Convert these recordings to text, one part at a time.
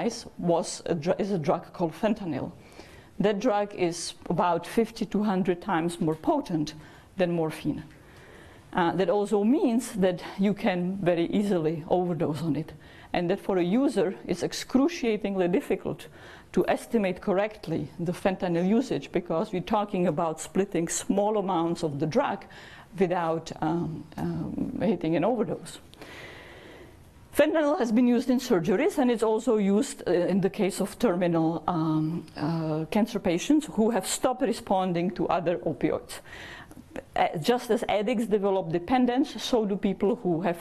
device is a drug called fentanyl. That drug is about 50 to 100 times more potent than morphine. That also means that you can very easily overdose on it, and that for a user it's excruciatingly difficult to estimate correctly the fentanyl usage, because we're talking about splitting small amounts of the drug without hitting an overdose. Fentanyl has been used in surgeries, and it's also used in the case of terminal cancer patients who have stopped responding to other opioids. Just as addicts develop dependence, so do people who have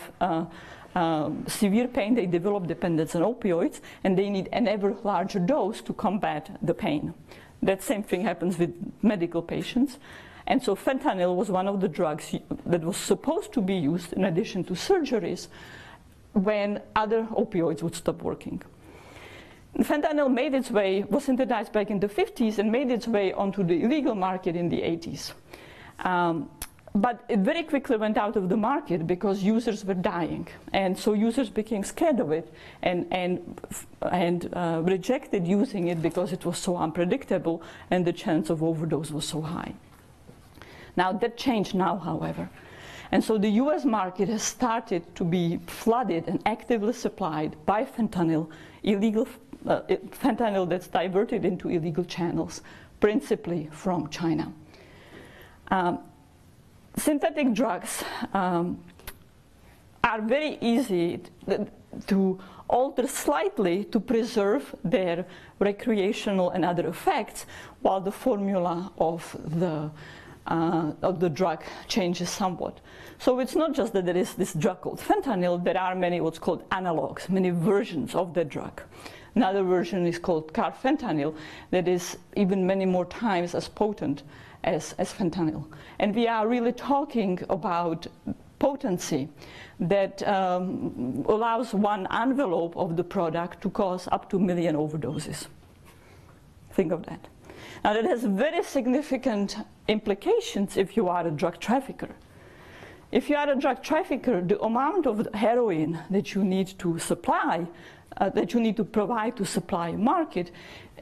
severe pain. They develop dependence on opioids, and they need an ever larger dose to combat the pain. That same thing happens with medical patients. And so fentanyl was one of the drugs that was supposed to be used in addition to surgeries when other opioids would stop working. Fentanyl made its way, was synthesized back in the 50s and made its way onto the illegal market in the 80s. But it very quickly went out of the market because users were dying. And so users became scared of it and rejected using it because it was so unpredictable and the chance of overdose was so high. Now that changed now, however. And so the US market has started to be flooded and actively supplied by fentanyl, fentanyl that's diverted into illegal channels, principally from China. Synthetic drugs are very easy to alter slightly to preserve their recreational and other effects, while the formula of the drug changes somewhat. So it's not just that there is this drug called fentanyl, there are many what's called analogs, many versions of the drug. Another version is called carfentanil, that is even many more times as potent as fentanyl. And we are really talking about potency that allows one envelope of the product to cause up to 1 million overdoses. Think of that. Now that has very significant implications if you are a drug trafficker. If you are a drug trafficker, the amount of heroin that you need to supply, that you need to provide to supply a market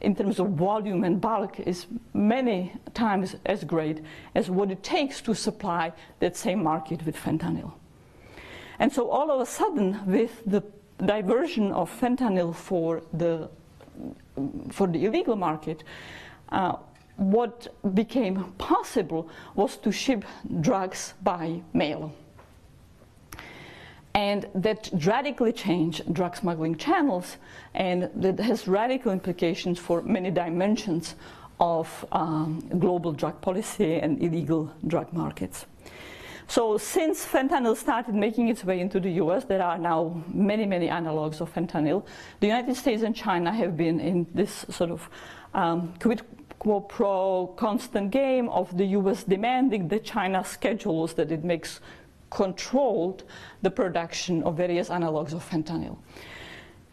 in terms of volume and bulk is many times as great as what it takes to supply that same market with fentanyl. And so all of a sudden, with the diversion of fentanyl for the illegal market, what became possible was to ship drugs by mail. And that radically changed drug smuggling channels, and that has radical implications for many dimensions of global drug policy and illegal drug markets. So since fentanyl started making its way into the US, there are now many, many analogs of fentanyl. The United States and China have been in this sort of quid pro quo constant game of the US demanding that China schedules that it makes controlled the production of various analogs of fentanyl.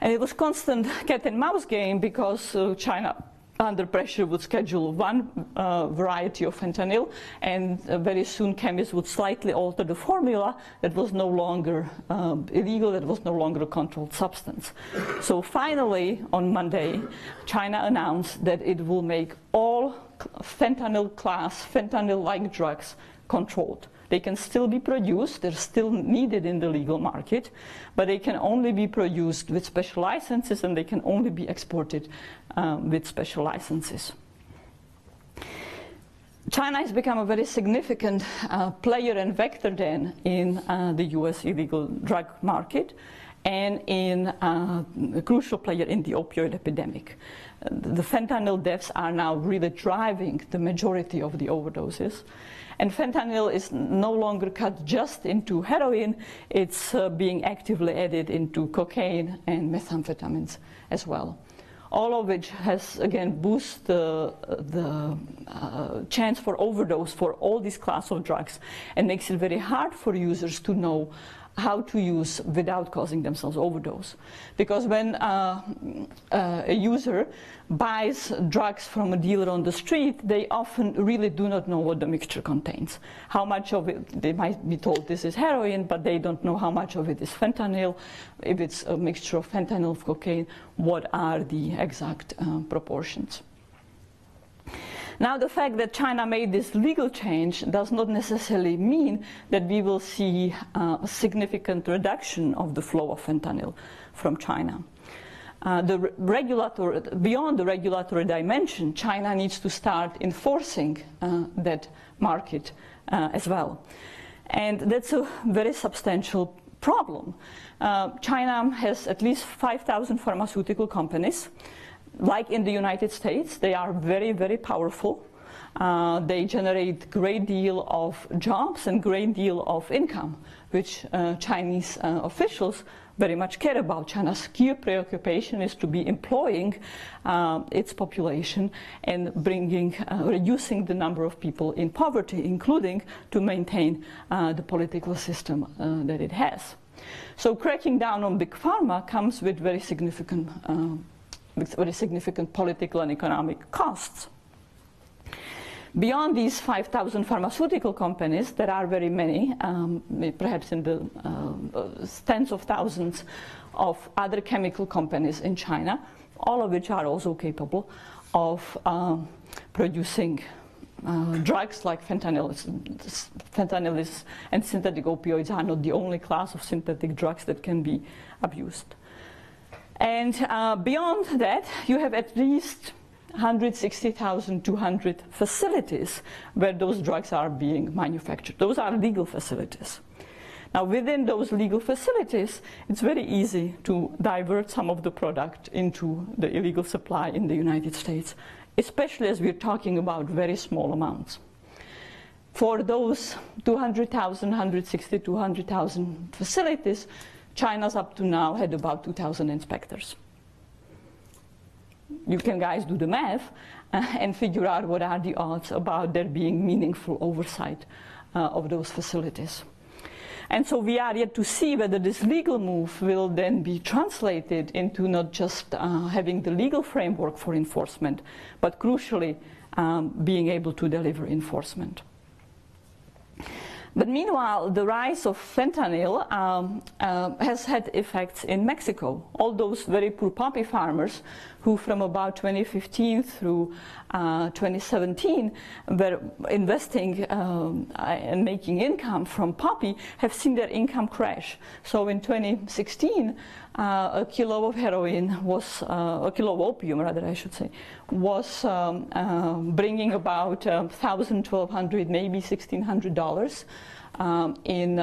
And it was constant cat and mouse game because China under pressure would schedule one variety of fentanyl, and very soon chemists would slightly alter the formula that was no longer illegal, that was no longer a controlled substance. So finally, on Monday, China announced that it will make all fentanyl class, fentanyl-like drugs controlled. They can still be produced, they're still needed in the legal market, but they can only be produced with special licenses, and they can only be exported with special licenses. China has become a very significant player and vector then in the US illegal drug market, and in a crucial player in the opioid epidemic. The fentanyl deaths are now really driving the majority of the overdoses. And fentanyl is no longer cut just into heroin, it's being actively added into cocaine and methamphetamines as well. All of which has, again, boosted the chance for overdose for all these class of drugs, and makes it very hard for users to know how to use without causing themselves overdose. Because when a user buys drugs from a dealer on the street, they often really do not know what the mixture contains. How much of it, they might be told this is heroin, but they don't know how much of it is fentanyl. If it's a mixture of fentanyl and cocaine, what are the exact proportions? Now, the fact that China made this legal change does not necessarily mean that we will see a significant reduction of the flow of fentanyl from China. Beyond the regulatory dimension, China needs to start enforcing that market as well. And that's a very substantial problem. China has at least 5,000 pharmaceutical companies. Like in the United States, they are very, very powerful. They generate a great deal of jobs and great deal of income, which Chinese officials very much care about. China's key preoccupation is to be employing its population and reducing the number of people in poverty, including to maintain the political system that it has. So cracking down on big pharma comes with very significant political and economic costs. Beyond these 5,000 pharmaceutical companies, there are very many, perhaps in the tens of thousands of other chemical companies in China, all of which are also capable of producing drugs like fentanyl. Fentanyl and synthetic opioids are not the only class of synthetic drugs that can be abused. And beyond that, you have at least 160,200 facilities where those drugs are being manufactured. Those are legal facilities. Now, within those legal facilities, it's very easy to divert some of the product into the illegal supply in the United States, especially as we're talking about very small amounts. For those 200,000, 160,000, 200,000 facilities, China's up to now had about 2,000 inspectors. You can guys do the math and figure out what are the odds about there being meaningful oversight of those facilities. And so we are yet to see whether this legal move will then be translated into not just having the legal framework for enforcement, but crucially being able to deliver enforcement. But meanwhile, the rise of fentanyl has had effects in Mexico. All those very poor poppy farmers who from about 2015 through 2017 were investing and making income from poppy have seen their income crash. So in 2016, a kilo of heroin was, a kilo of opium rather I should say, was bringing about $1,000, $1,200, maybe $1,600 in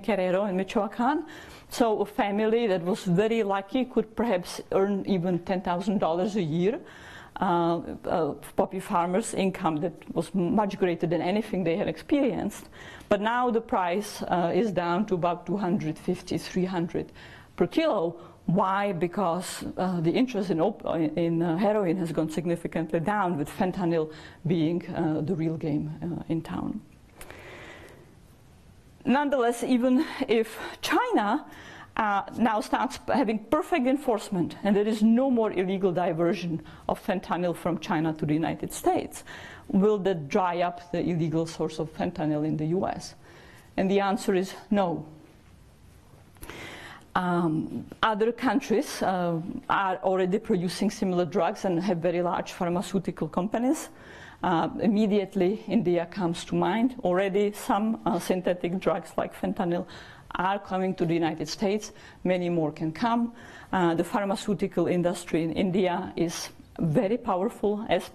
Guerrero, in Michoacan. So a family that was very lucky could perhaps earn even $10,000 a year. Poppy farmers' income that was much greater than anything they had experienced. But now the price is down to about $250, $300 per kilo. Why? Because the interest in heroin has gone significantly down, with fentanyl being the real game in town. Nonetheless, even if China now starts having perfect enforcement and there is no more illegal diversion of fentanyl from China to the United States, will that dry up the illegal source of fentanyl in the US? And the answer is no. Other countries are already producing similar drugs and have very large pharmaceutical companies. Immediately, India comes to mind. Already some synthetic drugs like fentanyl are coming to the United States. Many more can come. The pharmaceutical industry in India is very powerful as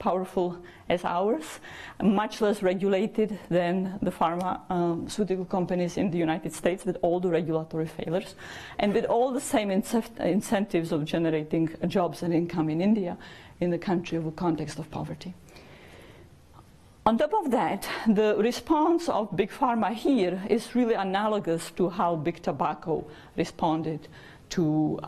ours, much less regulated than the pharmaceutical companies in the United States, with all the regulatory failures, and with all the same incentives of generating jobs and income in India, in the country of a context of poverty. On top of that, the response of Big Pharma here is really analogous to how Big Tobacco responded to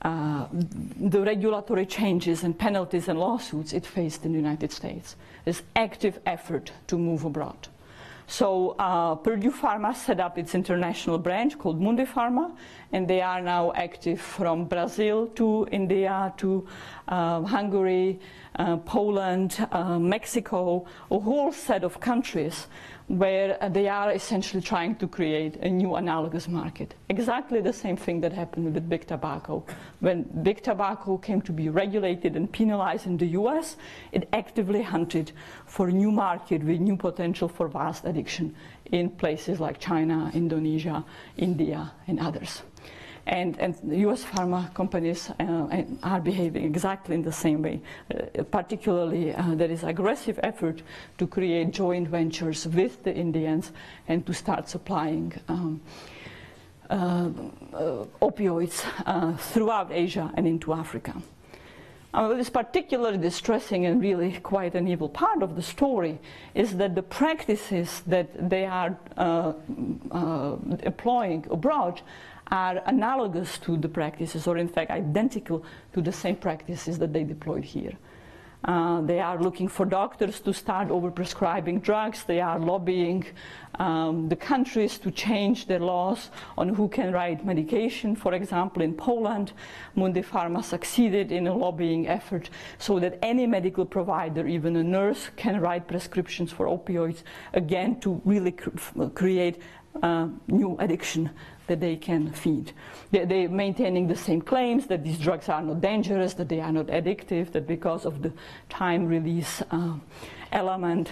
the regulatory changes and penalties and lawsuits it faced in the United States. This active effort to move abroad. So Purdue Pharma set up its international branch called Mundipharma, and they are now active from Brazil to India to Hungary, Poland, Mexico, a whole set of countries where they are essentially trying to create a new analogous market. Exactly the same thing that happened with big tobacco. When big tobacco came to be regulated and penalized in the US, it actively hunted for a new market with new potential for vast addiction in places like China, Indonesia, India, and others. And US pharma companies are behaving exactly in the same way. Particularly, there is aggressive effort to create joint ventures with the Indians and to start supplying opioids throughout Asia and into Africa. What is particularly distressing and really quite an evil part of the story is that the practices that they are employing abroad are analogous to the practices, or in fact identical to the same practices that they deployed here. They are looking for doctors to start overprescribing drugs. They are lobbying the countries to change their laws on who can write medication. For example, in Poland, Mundipharma succeeded in a lobbying effort so that any medical provider, even a nurse, can write prescriptions for opioids, again to really create new addiction that they can feed. They're maintaining the same claims that these drugs are not dangerous, that they are not addictive, that because of the time release element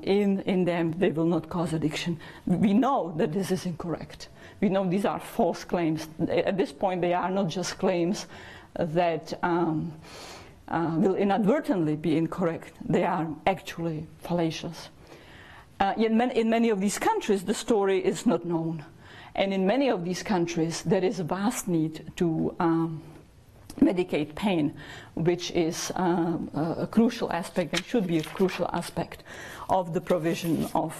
in them, they will not cause addiction. We know that this is incorrect. We know these are false claims. At this point, they are not just claims that will inadvertently be incorrect. They are actually fallacious. Yet in many of these countries, the story is not known. And in many of these countries, there is a vast need to medicate pain, which is a crucial aspect and should be a crucial aspect of the provision of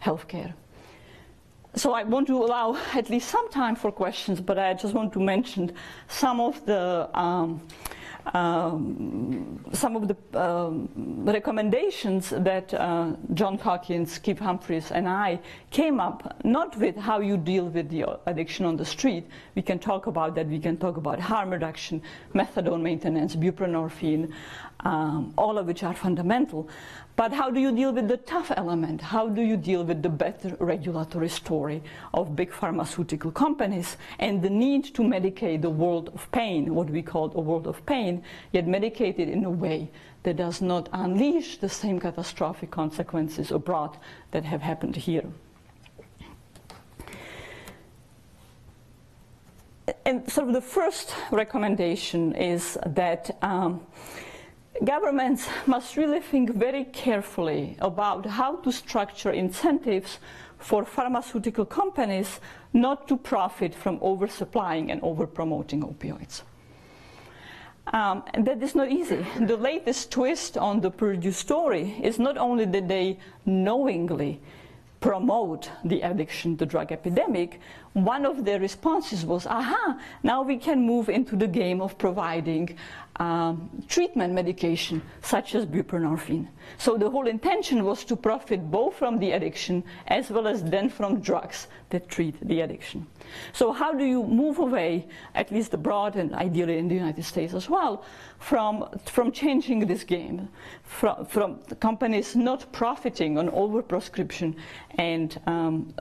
healthcare. So I want to allow at least some time for questions, but I just want to mention some of the recommendations that John Hawkins, Kip Humphreys, and I came up, not with how you deal with the addiction on the street. We can talk about that. We can talk about harm reduction, methadone maintenance, buprenorphine, all of which are fundamental. But how do you deal with the tough element? How do you deal with the better regulatory story of big pharmaceutical companies and the need to medicate the world of pain, what we call a world of pain, yet medicate it in a way that does not unleash the same catastrophic consequences abroad that have happened here? And sort of the first recommendation is that governments must really think very carefully about how to structure incentives for pharmaceutical companies not to profit from oversupplying and over-promoting opioids. And that is not easy. The latest twist on the Purdue story is not only that they knowingly promote the addiction, the drug epidemic, one of their responses was, aha, now we can move into the game of providing treatment medication, such as buprenorphine. So the whole intention was to profit both from the addiction as well as then from drugs that treat the addiction. So how do you move away, at least abroad and ideally in the United States as well, from changing this game, from the companies not profiting on over-prescription and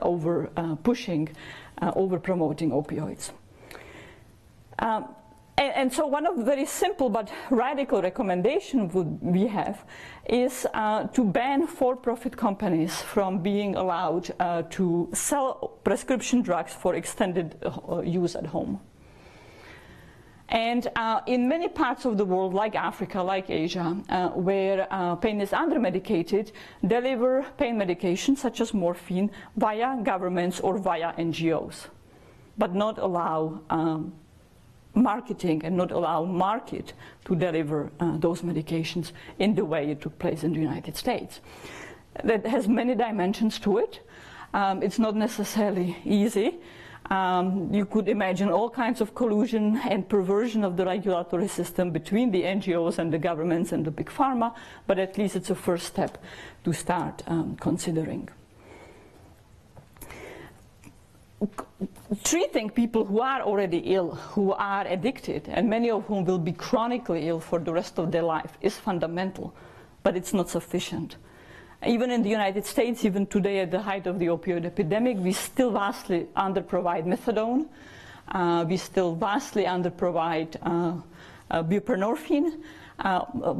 over-pushing, over-promoting opioids? And so one of the very simple but radical recommendations we have is to ban for-profit companies from being allowed to sell prescription drugs for extended use at home. And in many parts of the world, like Africa, like Asia, where pain is under-medicated, deliver pain medication such as morphine via governments or via NGOs, but not allow marketing and not allow market to deliver those medications in the way it took place in the United States. That has many dimensions to it. It's not necessarily easy. You could imagine all kinds of collusion and perversion of the regulatory system between the NGOs and the governments and the big pharma, but at least it's a first step to start considering. treating people who are already ill, who are addicted, and many of whom will be chronically ill for the rest of their life, is fundamental, but it's not sufficient. Even in the United States, even today at the height of the opioid epidemic, we still vastly underprovide methadone. We still vastly underprovide buprenorphine,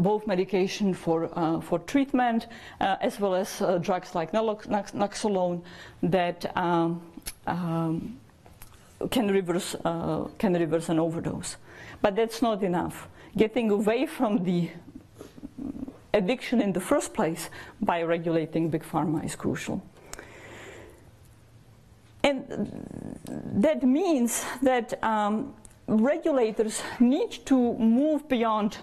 both medication for treatment, as well as drugs like naloxone that can reverse an overdose. But that's not enough. Getting away from the addiction in the first place by regulating big pharma is crucial. And that means that regulators need to move beyond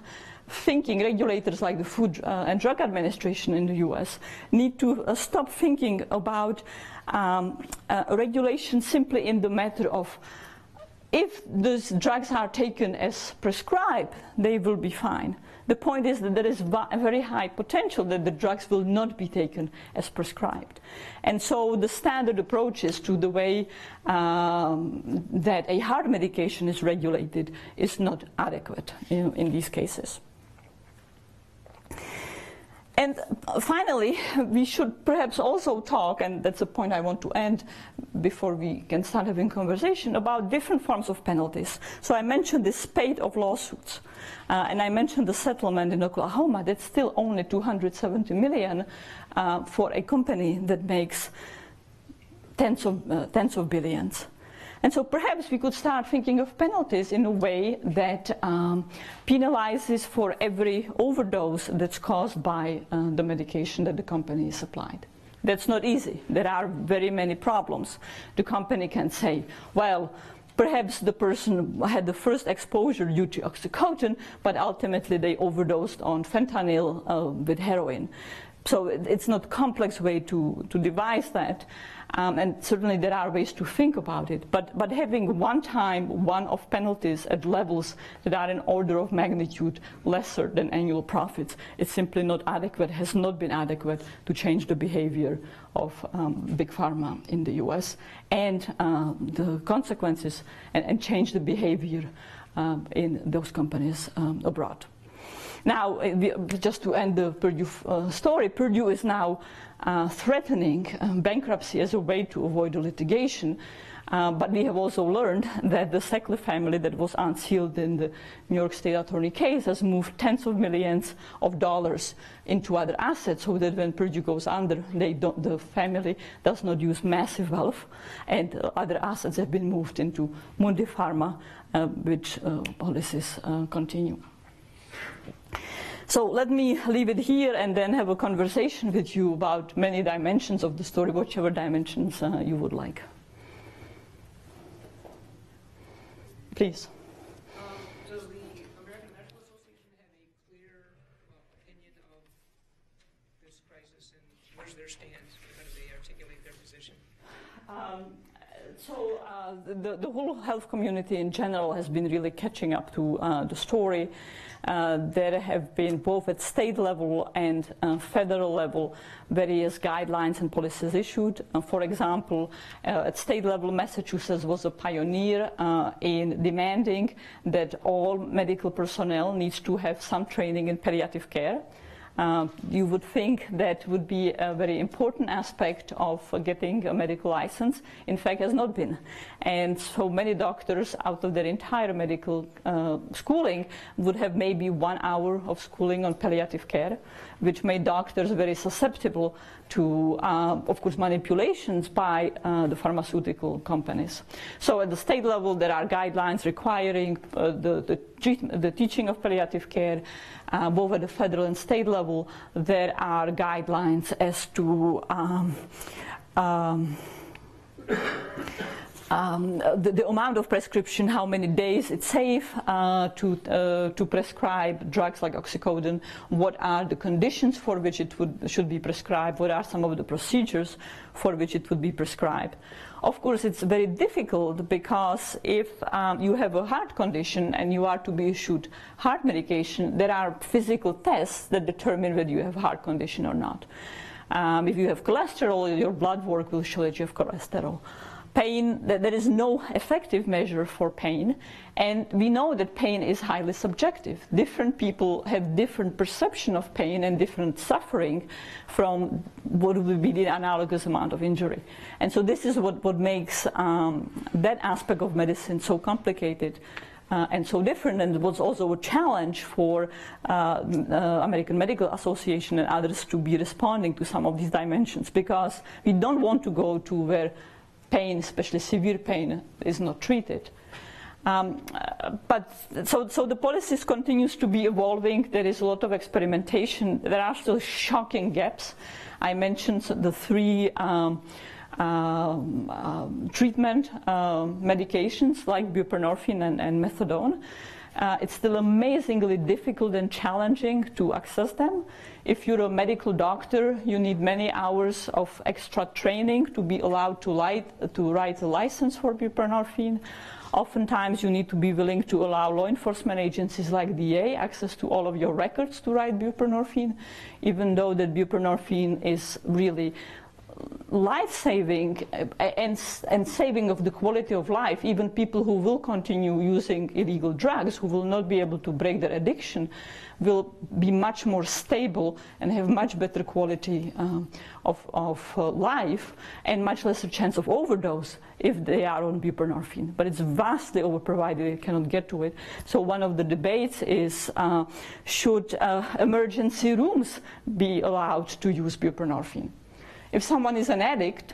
thinking. Regulators like the Food and Drug Administration in the US need to stop thinking about regulation simply in the matter of if these drugs are taken as prescribed, they will be fine. The point is that there is a very high potential that the drugs will not be taken as prescribed. And so the standard approaches to the way that a heart medication is regulated is not adequate in these cases. And finally, we should perhaps also talk, and that's a point I want to end before we can start having conversation, about different forms of penalties. So I mentioned this spate of lawsuits, and I mentioned the settlement in Oklahoma. That's still only $270 million for a company that makes tens of billions. And so perhaps we could start thinking of penalties in a way that penalizes for every overdose that's caused by the medication that the company supplied. That's not easy. There are very many problems. The company can say, well, perhaps the person had the first exposure due to oxycodone, but ultimately they overdosed on fentanyl with heroin. So it's not a complex way to devise that. And certainly there are ways to think about it. But having one-off penalties at levels that are in order of magnitude lesser than annual profits is simply not adequate, has not been adequate to change the behavior of big pharma in the US and the consequences and change the behavior in those companies abroad. Now, just to end the Purdue story, Purdue is now threatening bankruptcy as a way to avoid the litigation. But we have also learned that the Sackler family that was unsealed in the New York State Attorney case has moved tens of millions of dollars into other assets, so that when Purdue goes under, the family does not use massive wealth, and other assets have been moved into Mundi Pharma, which policies continue. So let me leave it here and then have a conversation with you about many dimensions of the story, whichever dimensions you would like. Please. Does the American Medical Association have a clear opinion of this crisis, and where's their stance? How do they articulate their position? The whole health community in general has been really catching up to the story. There have been, both at state level and federal level, various guidelines and policies issued. For example, at state level, Massachusetts was a pioneer in demanding that all medical personnel needs to have some training in palliative care. You would think that would be a very important aspect of getting a medical license. In fact, has not been. And so many doctors, out of their entire medical schooling, would have maybe 1 hour of schooling on palliative care, which made doctors very susceptible to, of course, manipulations by the pharmaceutical companies. So at the state level, there are guidelines requiring the teaching of palliative care. Both at the federal and state level, there are guidelines as to the amount of prescription, how many days it's safe to prescribe drugs like oxycodone, what are the conditions for which it should be prescribed, what are some of the procedures for which it would be prescribed. Of course, it's very difficult because if you have a heart condition and you are to be issued heart medication, there are physical tests that determine whether you have a heart condition or not. If you have cholesterol, your blood work will show that you have cholesterol. pain, there is no effective measure for pain, and we know that pain is highly subjective. Different people have different perception of pain and different suffering from what would be the analogous amount of injury. And so this is what makes that aspect of medicine so complicated and so different, and it was also a challenge for American Medical Association and others to be responding to some of these dimensions, because we don't want to go to where pain, especially severe pain, is not treated. But so the policies continues to be evolving. There is a lot of experimentation. There are still shocking gaps. I mentioned the three treatment medications like buprenorphine and methadone. It's still amazingly difficult and challenging to access them. If you're a medical doctor, you need many hours of extra training to be allowed to write a license for buprenorphine. Oftentimes you need to be willing to allow law enforcement agencies like DA access to all of your records to write buprenorphine, even though that buprenorphine is really life-saving and saving of the quality of life. Even people who will continue using illegal drugs, who will not be able to break their addiction, will be much more stable and have much better quality of life and much lesser chance of overdose if they are on buprenorphine. But it's vastly overprovided, they cannot get to it. So one of the debates is, should emergency rooms be allowed to use buprenorphine? If someone is an addict,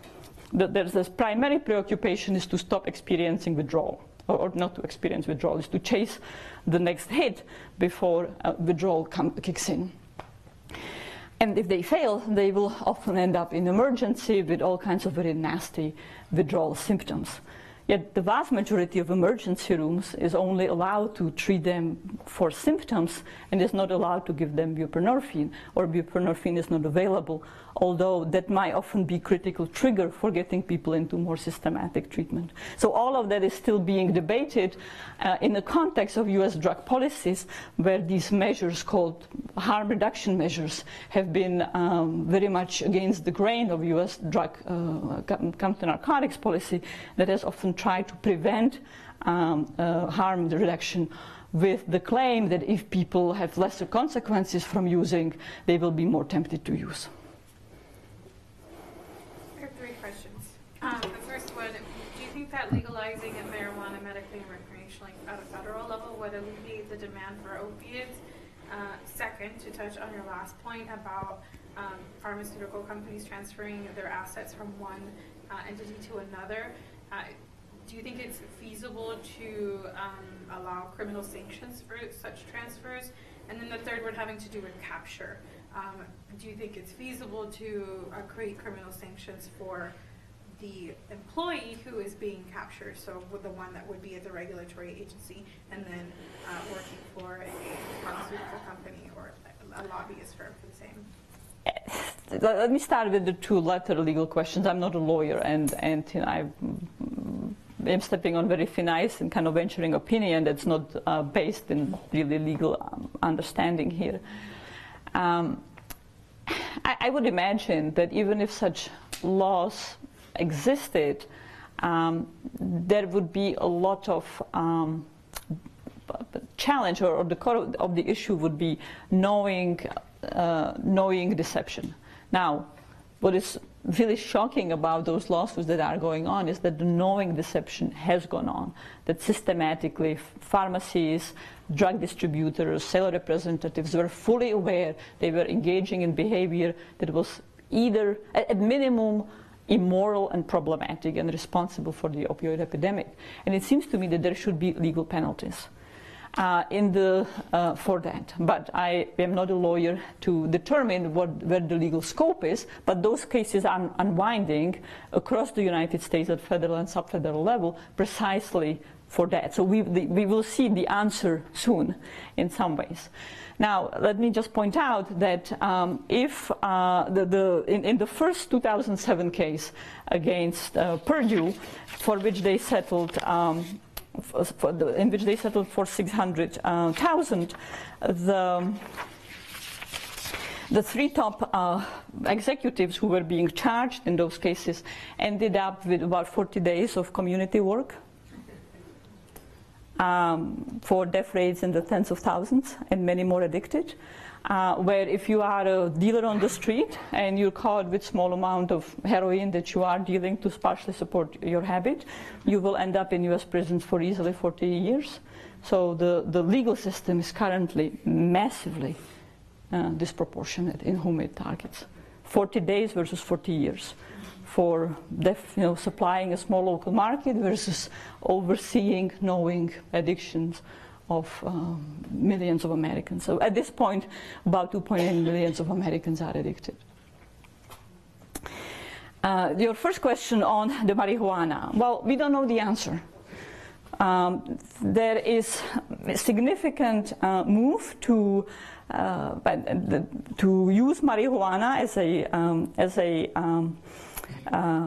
there's primary preoccupation is to stop experiencing withdrawal, or not to experience withdrawal, is to chase the next hit before withdrawal kicks in. And if they fail, they will often end up in emergency with all kinds of very nasty withdrawal symptoms. Yet the vast majority of emergency rooms is only allowed to treat them for symptoms and is not allowed to give them buprenorphine, or buprenorphine is not available, although that might often be a critical trigger for getting people into more systematic treatment. So all of that is still being debated in the context of US drug policies, where these measures called harm reduction measures have been very much against the grain of US drug counter-narcotics policy that has often tried to prevent harm reduction with the claim that if people have lesser consequences from using, they will be more tempted to use. I have three questions. The first one, do you think that legalizing of marijuana medically and recreationally at a federal level would alleviate the demand for opiates? Second, to touch on your last point about pharmaceutical companies transferring their assets from one entity to another, do you think it's feasible to allow criminal sanctions for such transfers? And then the third one having to do with capture. Do you think it's feasible to create criminal sanctions for the employee who is being captured, so with the one that would be at the regulatory agency and then working for a pharmaceutical company or a lobbyist firm for the same? Let me start with the two latter legal questions. I'm not a lawyer, and you know, I'm stepping on very thin ice and kind of venturing opinion that's not based in really legal understanding here. I would imagine that even if such laws existed, there would be a lot of challenge, or the core of the issue would be knowing deception. Now, what is really shocking about those lawsuits that are going on is that the knowing deception has gone on, that systematically pharmacies, drug distributors, sale representatives were fully aware they were engaging in behavior that was either, at minimum, immoral and problematic and responsible for the opioid epidemic. And it seems to me that there should be legal penalties for that. But I am not a lawyer to determine where the legal scope is, but those cases are unwinding across the United States at federal and sub-federal level precisely for that. So we will see the answer soon in some ways. Now, let me just point out that if in the first 2007 case against Purdue, for which they settled in which they settled for $600,000, the three top executives who were being charged in those cases ended up with about 40 days of community work for death rates in the tens of thousands and many more addicted. Where if you are a dealer on the street and you're caught with small amount of heroin that you are dealing to partially support your habit, you will end up in US prisons for easily 40 years. So the legal system is currently massively disproportionate in whom it targets. 40 days versus 40 years for supplying a small local market versus overseeing, knowing addictions of millions of Americans. So at this point, about 2.8 million of Americans are addicted. Your first question on the marijuana. Well, we don't know the answer. There is a significant move to use marijuana as a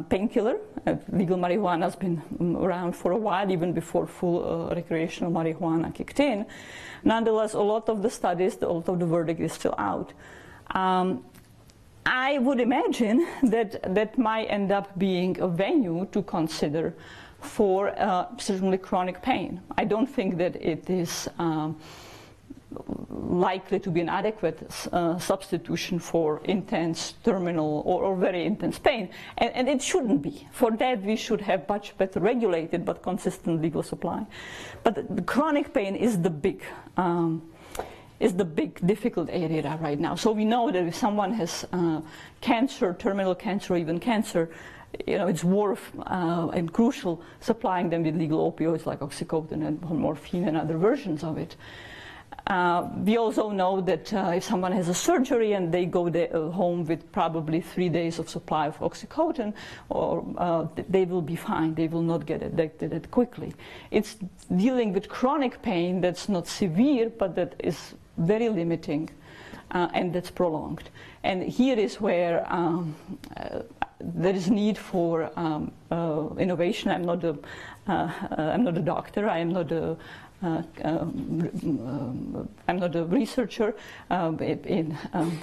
painkiller. Legal marijuana has been around for a while, even before full recreational marijuana kicked in. Nonetheless, a lot of the studies, a lot of the verdict is still out. I would imagine that might end up being a venue to consider for certainly chronic pain. I don't think that it is likely to be an adequate substitution for intense terminal or very intense pain, and it shouldn't be. For that we should have much better regulated but consistent legal supply. But the chronic pain is the big difficult area right now. So we know that if someone has cancer, terminal cancer, or even cancer, it's worth and crucial supplying them with legal opioids like oxycodone and morphine and other versions of it. We also know that if someone has a surgery and they go home with probably 3 days of supply of oxycodone, they will be fine. They will not get addicted quickly. It's dealing with chronic pain that's not severe, but that is very limiting and that's prolonged. And here is where there is need for innovation. I'm not a doctor. I am not a I'm not a researcher in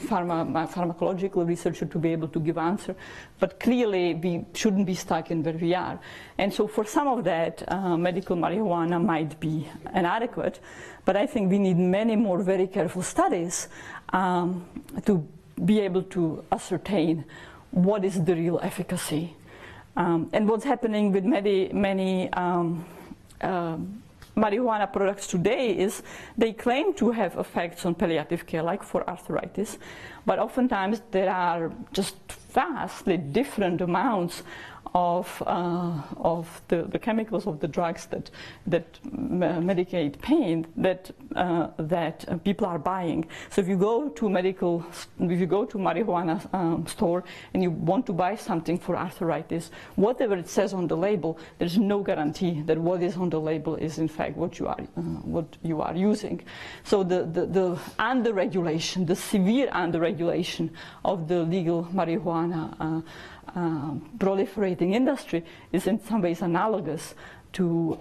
pharmacological researcher to be able to give answer, but clearly we shouldn't be stuck in where we are. And so for some of that, medical marijuana might be inadequate, but I think we need many more very careful studies to be able to ascertain what is the real efficacy. And what's happening with many marijuana products today is they claim to have effects on palliative care, like for arthritis, but oftentimes there are just vastly different amounts of the chemicals of the drugs that medicate pain that people are buying. So if you go to marijuana store and you want to buy something for arthritis, whatever it says on the label, there's no guarantee that what is on the label is in fact what you are using. So the under-regulation, the severe under-regulation of the legal marijuana proliferating industry is in some ways analogous to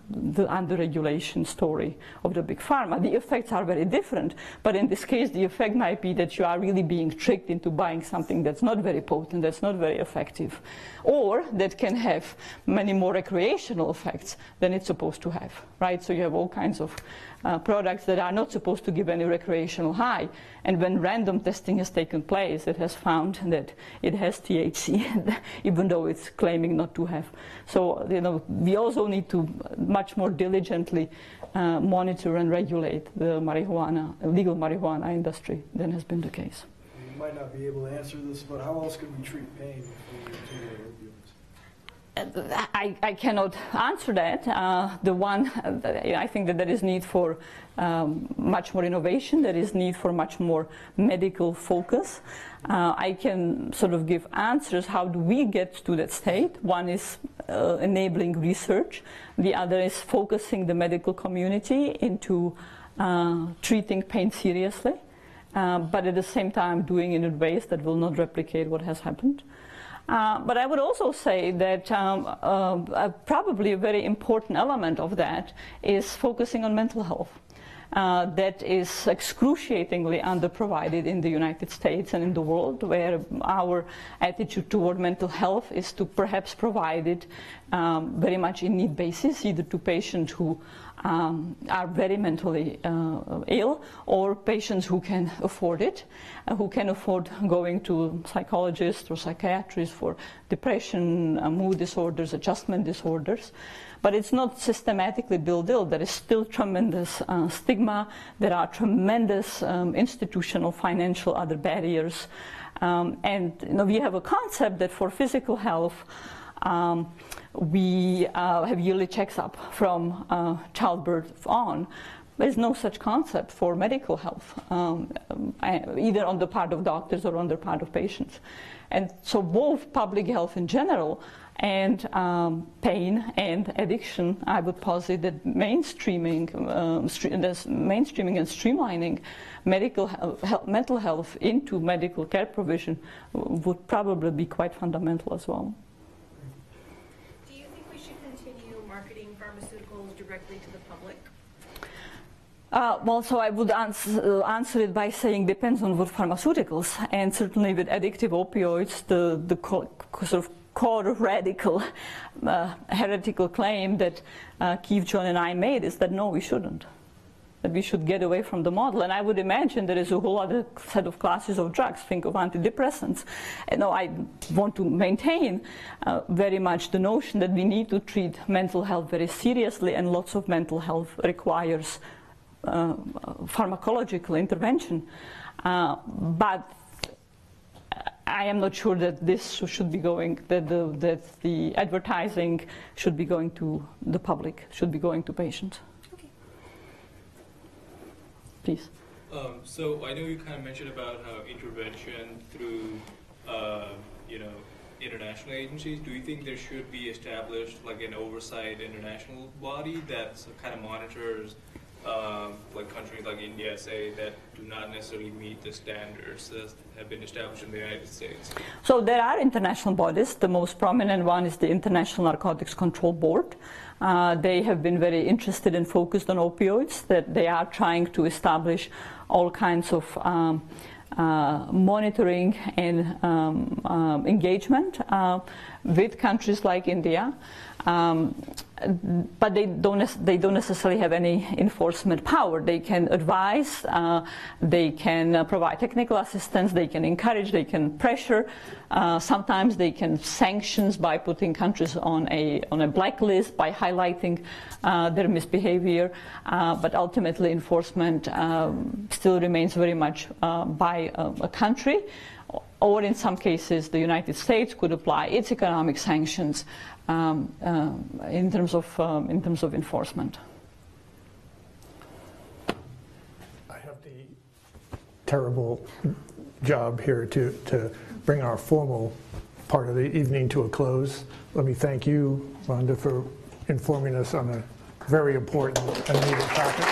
the under-regulation story of the big pharma. The effects are very different, but in this case the effect might be that you are really being tricked into buying something that's not very potent, that's not very effective, or that can have many more recreational effects than it's supposed to have, right? So you have all kinds of products that are not supposed to give any recreational high, and when random testing has taken place, it has found that it has THC, even though it's claiming not to have. So we also need to much more diligently monitor and regulate the legal marijuana industry than has been the case. You might not be able to answer this, but how else can we treat pain if we take opioids? I cannot answer that. I think that there is need for much more innovation. There is need for much more medical focus. I can sort of give answers. How do we get to that state? One is enabling research. The other is focusing the medical community into treating pain seriously, but at the same time doing it in ways that will not replicate what has happened. But I would also say that probably a very important element of that is focusing on mental health. that is excruciatingly underprovided in the United States and in the world, where our attitude toward mental health is to perhaps provide it very much in need basis, either to patients who are very mentally ill, or patients who can afford it, who can afford going to psychologists or psychiatrists for depression, mood disorders, adjustment disorders. But it's not systematically built in. There is still tremendous stigma. There are tremendous institutional, financial, other barriers. And we have a concept that for physical health, we have yearly checks-up from childbirth on. There's no such concept for medical health, either on the part of doctors or on the part of patients. And so both public health in general and pain and addiction, I would posit that mainstreaming and streamlining mental health into medical care provision would probably be quite fundamental as well. Do you think we should continue marketing pharmaceuticals directly to the public? Well, so I would answer it by saying depends on what pharmaceuticals, and certainly with addictive opioids, the sort of core radical heretical claim that Keith, John, and I made is that no, we shouldn't. That we should get away from the model. And I would imagine there is a whole other set of classes of drugs. Think of antidepressants. And no, I want to maintain very much the notion that we need to treat mental health very seriously, and lots of mental health requires pharmacological intervention. But I am not sure that this should be going, that the advertising should be going to the public, should be going to patients. Okay. Please. So I know you kind of mentioned about how intervention through, international agencies. Do you think there should be established like an oversight international body that kind of monitors like countries like India, say, that do not necessarily meet the standards that have been established in the United States? So there are international bodies. The most prominent one is the International Narcotics Control Board. They have been very interested and focused on opioids, that they are trying to establish all kinds of monitoring and engagement with countries like India. But they don't necessarily have any enforcement power. They can advise, they can provide technical assistance, they can encourage, they can pressure. Sometimes they can sanctions by putting countries on a blacklist, by highlighting their misbehavior. But ultimately enforcement still remains very much by a country. Or in some cases, the United States could apply its economic sanctions in terms of enforcement. I have the terrible job here to bring our formal part of the evening to a close. Let me thank you, Rhonda, for informing us on a very important and needed topic.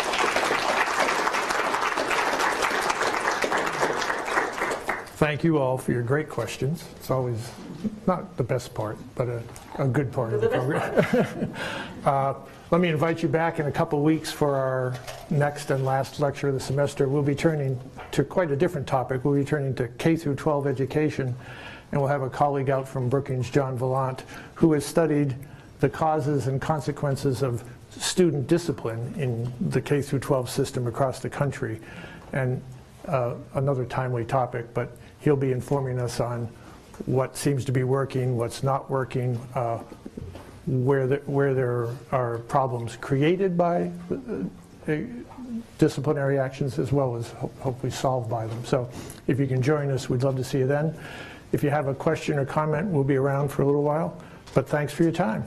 Thank you all for your great questions. It's always not the best part, but a good part of the program. Let me invite you back in a couple of weeks for our next and last lecture of the semester. We'll be turning to quite a different topic. We'll be turning to K through 12 education, and we'll have a colleague out from Brookings, John Vallant, who has studied the causes and consequences of student discipline in the K through 12 system across the country. And another timely topic, but he'll be informing us on what seems to be working, what's not working, where there are problems created by disciplinary actions, as well as hopefully solved by them. So if you can join us, we'd love to see you then. If you have a question or comment, we'll be around for a little while, but thanks for your time.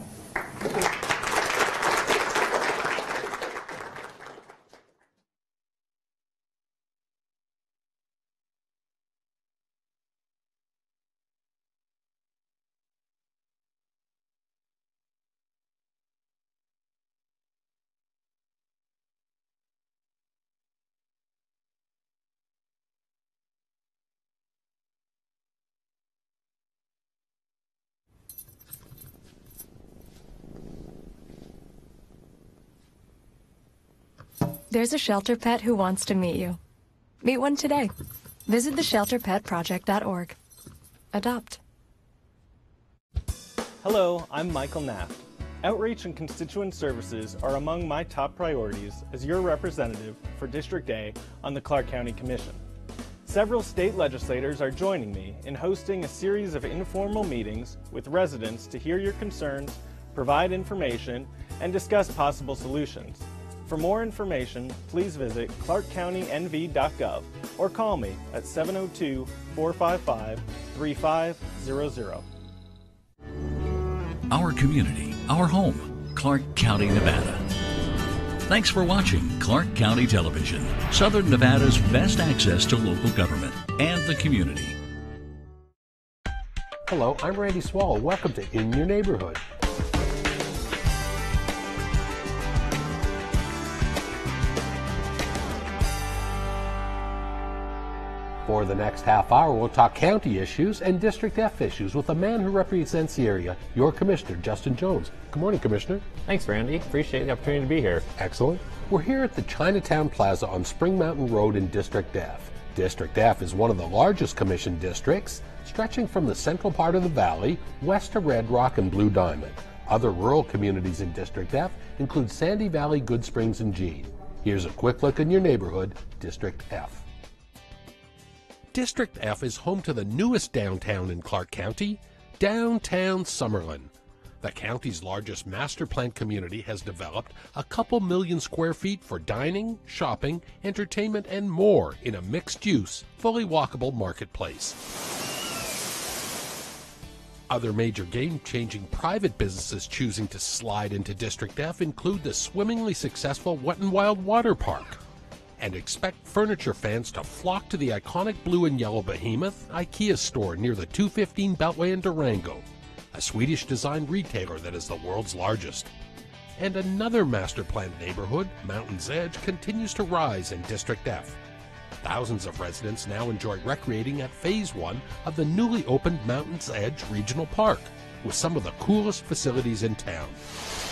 There's a shelter pet who wants to meet you. Meet one today. Visit theshelterpetproject.org. Adopt. Hello, I'm Michael Naft. Outreach and constituent services are among my top priorities as your representative for District A on the Clark County Commission. Several state legislators are joining me in hosting a series of informal meetings with residents to hear your concerns, provide information, and discuss possible solutions. For more information, please visit ClarkCountyNV.gov or call me at 702-455-3500. Our community, our home, Clark County, Nevada. Thanks for watching Clark County Television, Southern Nevada's best access to local government and the community. Hello, I'm Randy Swallow. Welcome to In Your Neighborhood. For the next half hour, we'll talk county issues and District F issues with a man who represents the area, your Commissioner, Justin Jones. Good morning, Commissioner. Thanks, Randy. Appreciate the opportunity to be here. Excellent. We're here at the Chinatown Plaza on Spring Mountain Road in District F. District F is one of the largest commission districts, stretching from the central part of the valley west to Red Rock and Blue Diamond. Other rural communities in District F include Sandy Valley, Good Springs, and Jean. Here's a quick look in your neighborhood, District F. District F is home to the newest downtown in Clark County, downtown Summerlin. The county's largest master plan community has developed a couple million square feet for dining, shopping, entertainment, and more in a mixed-use, fully walkable marketplace. Other major game-changing private businesses choosing to slide into District F include the swimmingly successful Wet n Wild Water Park. And expect furniture fans to flock to the iconic blue and yellow behemoth IKEA store near the 215 Beltway in Durango, a Swedish-designed retailer that is the world's largest. And another master-planned neighborhood, Mountain's Edge, continues to rise in District F. Thousands of residents now enjoy recreating at Phase 1 of the newly opened Mountain's Edge Regional Park, with some of the coolest facilities in town.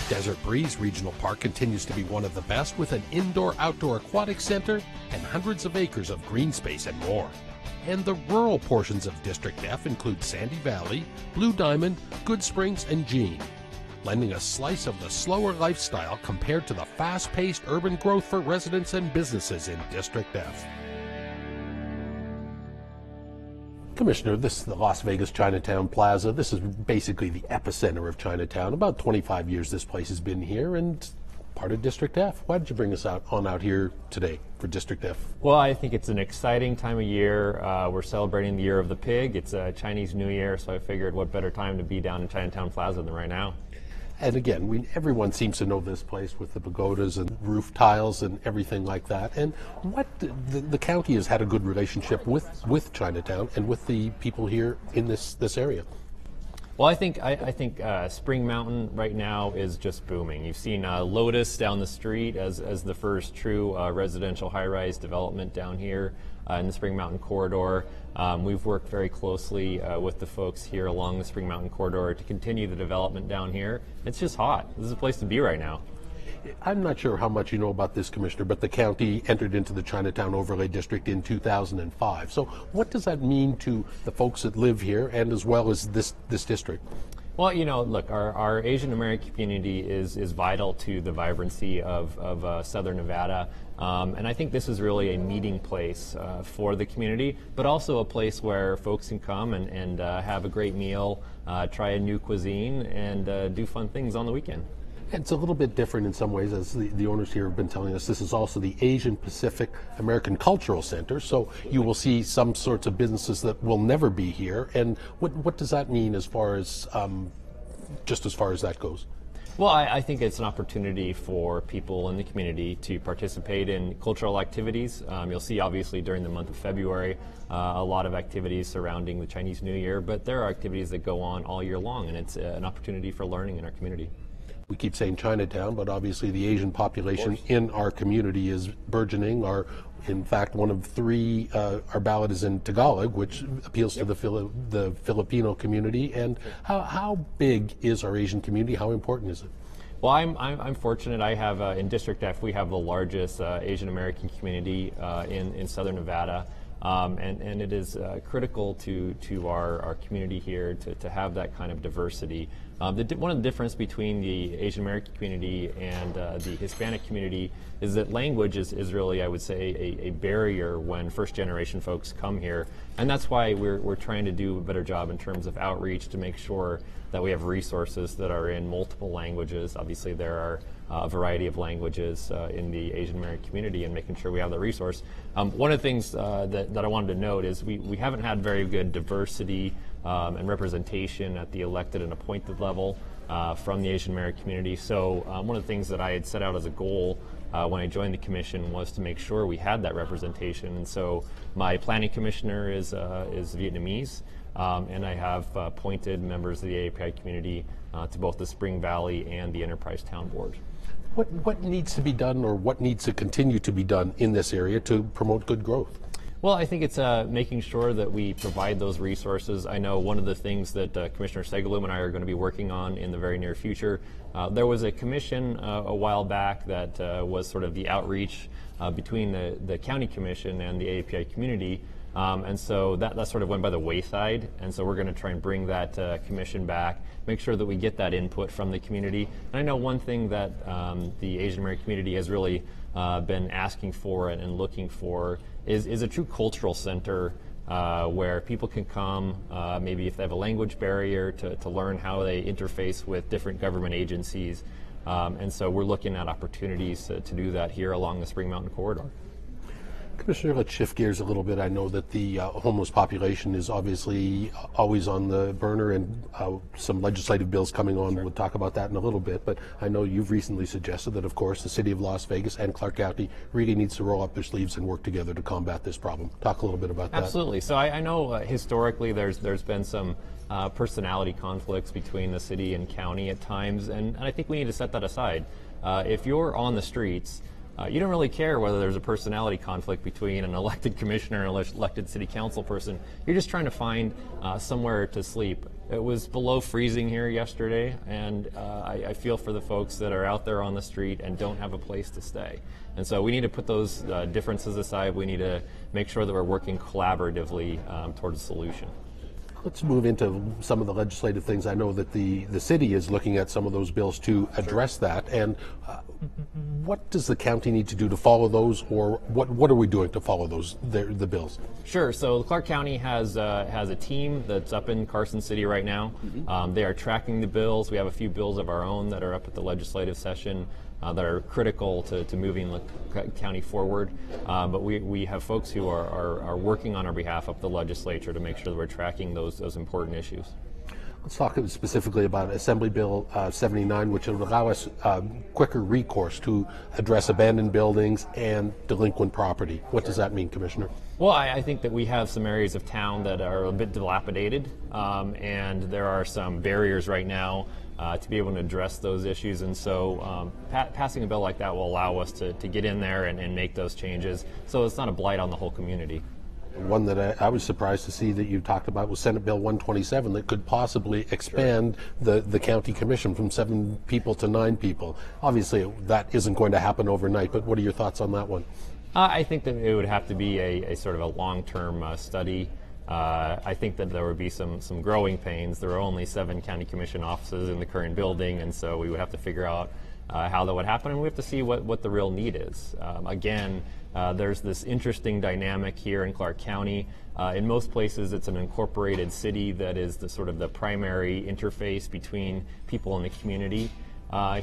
Desert Breeze Regional Park continues to be one of the best with an indoor-outdoor aquatic center and hundreds of acres of green space and more. And the rural portions of District F include Sandy Valley, Blue Diamond, Good Springs, and Jean, lending a slice of the slower lifestyle compared to the fast-paced urban growth for residents and businesses in District F. Commissioner, this is the Las Vegas Chinatown Plaza. This is basically the epicenter of Chinatown. About 25 years this place has been here and part of District F. Why did you bring us out here today for District F? Well, I think it's an exciting time of year. We're celebrating the Year of the Pig. It's a Chinese New Year, so I figured what better time to be down in Chinatown Plaza than right now. And again, everyone seems to know this place with the pagodas and roof tiles and everything like that. And what the county has had a good relationship with Chinatown and with the people here in this area. Well, I think Spring Mountain right now is just booming. You've seen Lotus down the street as the first true residential high-rise development down here in the Spring Mountain corridor. We've worked very closely with the folks here along the Spring Mountain corridor to continue the development down here. It's just hot. This is a place to be right now. I'm not sure how much you know about this, Commissioner, but the county entered into the Chinatown Overlay District in 2005. So what does that mean to the folks that live here and as well as this district? Well, look, our Asian American community is vital to the vibrancy of Southern Nevada. And I think this is really a meeting place for the community, but also a place where folks can come and have a great meal, try a new cuisine, and do fun things on the weekend. It's a little bit different in some ways, as the owners here have been telling us. This is also the Asian Pacific American Cultural Center, so you will see some sorts of businesses that will never be here. And what does that mean as far as, just as far as that goes? Well, I think it's an opportunity for people in the community to participate in cultural activities. You'll see, obviously, during the month of February, a lot of activities surrounding the Chinese New Year, but there are activities that go on all year long, and it's an opportunity for learning in our community. We keep saying Chinatown, but obviously the Asian population in our community is burgeoning. In fact, one of three, our ballot is in Tagalog, which appeals to the Filipino community. And how big is our Asian community? How important is it? Well, I'm fortunate. I have in District F, we have the largest Asian American community in Southern Nevada, and it is critical to our community here to have that kind of diversity. One of the difference between the Asian American community and the Hispanic community is that language is really, I would say, a barrier when first-generation folks come here, and that's why we're trying to do a better job in terms of outreach to make sure that we have resources that are in multiple languages. Obviously, there are a variety of languages in the Asian American community, and making sure we have that resource. One of the things that I wanted to note is we haven't had very good diversity and representation at the elected and appointed level from the Asian American community. So one of the things that I had set out as a goal when I joined the commission was to make sure we had that representation. And so my planning commissioner is Vietnamese, and I have appointed members of the AAPI community to both the Spring Valley and the Enterprise Town Board. What needs to be done, or what needs to continue to be done in this area to promote good growth? Well, I think it's making sure that we provide those resources. I know one of the things that Commissioner Segalum and I are going to be working on in the very near future, there was a commission a while back that was sort of the outreach between the county commission and the AAPI community. And so that sort of went by the wayside, and so we're going to try and bring that commission back, make sure that we get that input from the community. And I know one thing that the Asian American community has really been asking for and looking for is a true cultural center where people can come, maybe if they have a language barrier, to learn how they interface with different government agencies. And so we're looking at opportunities to do that here along the Spring Mountain Corridor. Commissioner, let's shift gears a little bit. I know that the homeless population is obviously always on the burner, and some legislative bills coming on. Sure. We'll talk about that in a little bit, but I know you've recently suggested that, of course, the City of Las Vegas and Clark County really needs to roll up their sleeves and work together to combat this problem. Talk a little bit about that. Absolutely. So I know historically there's been some personality conflicts between the city and county at times, and I think we need to set that aside. If you're on the streets, you don't really care whether there's a personality conflict between an elected commissioner and an elected city council person. You're just trying to find somewhere to sleep. It was below freezing here yesterday, and I feel for the folks that are out there on the street and don't have a place to stay. And so we need to put those differences aside. We need to make sure that we're working collaboratively towards a solution. Let's move into some of the legislative things. I know that the city is looking at some of those bills to address that. And what does the county need to do to follow those, or what are we doing to follow those, the bills? Sure. So Clark County has a team that's up in Carson City right now. They are tracking the bills. We have a few bills of our own that are up at the legislative session that are critical to moving the county forward. But we have folks who are working on our behalf up the legislature to make sure that we're tracking those important issues. Let's talk specifically about Assembly Bill 79, which will allow us quicker recourse to address abandoned buildings and delinquent property. What does that mean, Commissioner? Well, I think that we have some areas of town that are a bit dilapidated, and there are some barriers right now to be able to address those issues. And so passing a bill like that will allow us to get in there and make those changes, so it's not a blight on the whole community. One that I was surprised to see that you talked about was Senate Bill 127 that could possibly expand the county commission from 7 people to 9 people. Obviously, that isn't going to happen overnight, but what are your thoughts on that one? I think that it would have to be a sort of a long-term study. I think that there would be some growing pains. There are only 7 county commission offices in the current building, and so we would have to figure out how that would happen, and we have to see what the real need is. Again, there's this interesting dynamic here in Clark County. In most places, it's an incorporated city that is the sort of the primary interface between people in the community.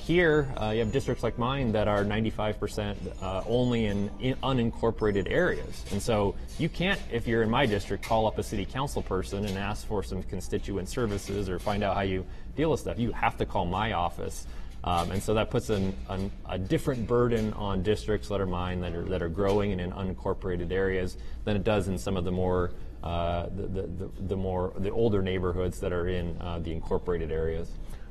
Here, you have districts like mine that are 95% only in unincorporated areas. And so you can't, if you're in my district, call up a city council person and ask for some constituent services or find out how you deal with stuff. You have to call my office. And so that puts a different burden on districts that are mine that are growing and in unincorporated areas than it does in some of the more the older neighborhoods that are in the incorporated areas.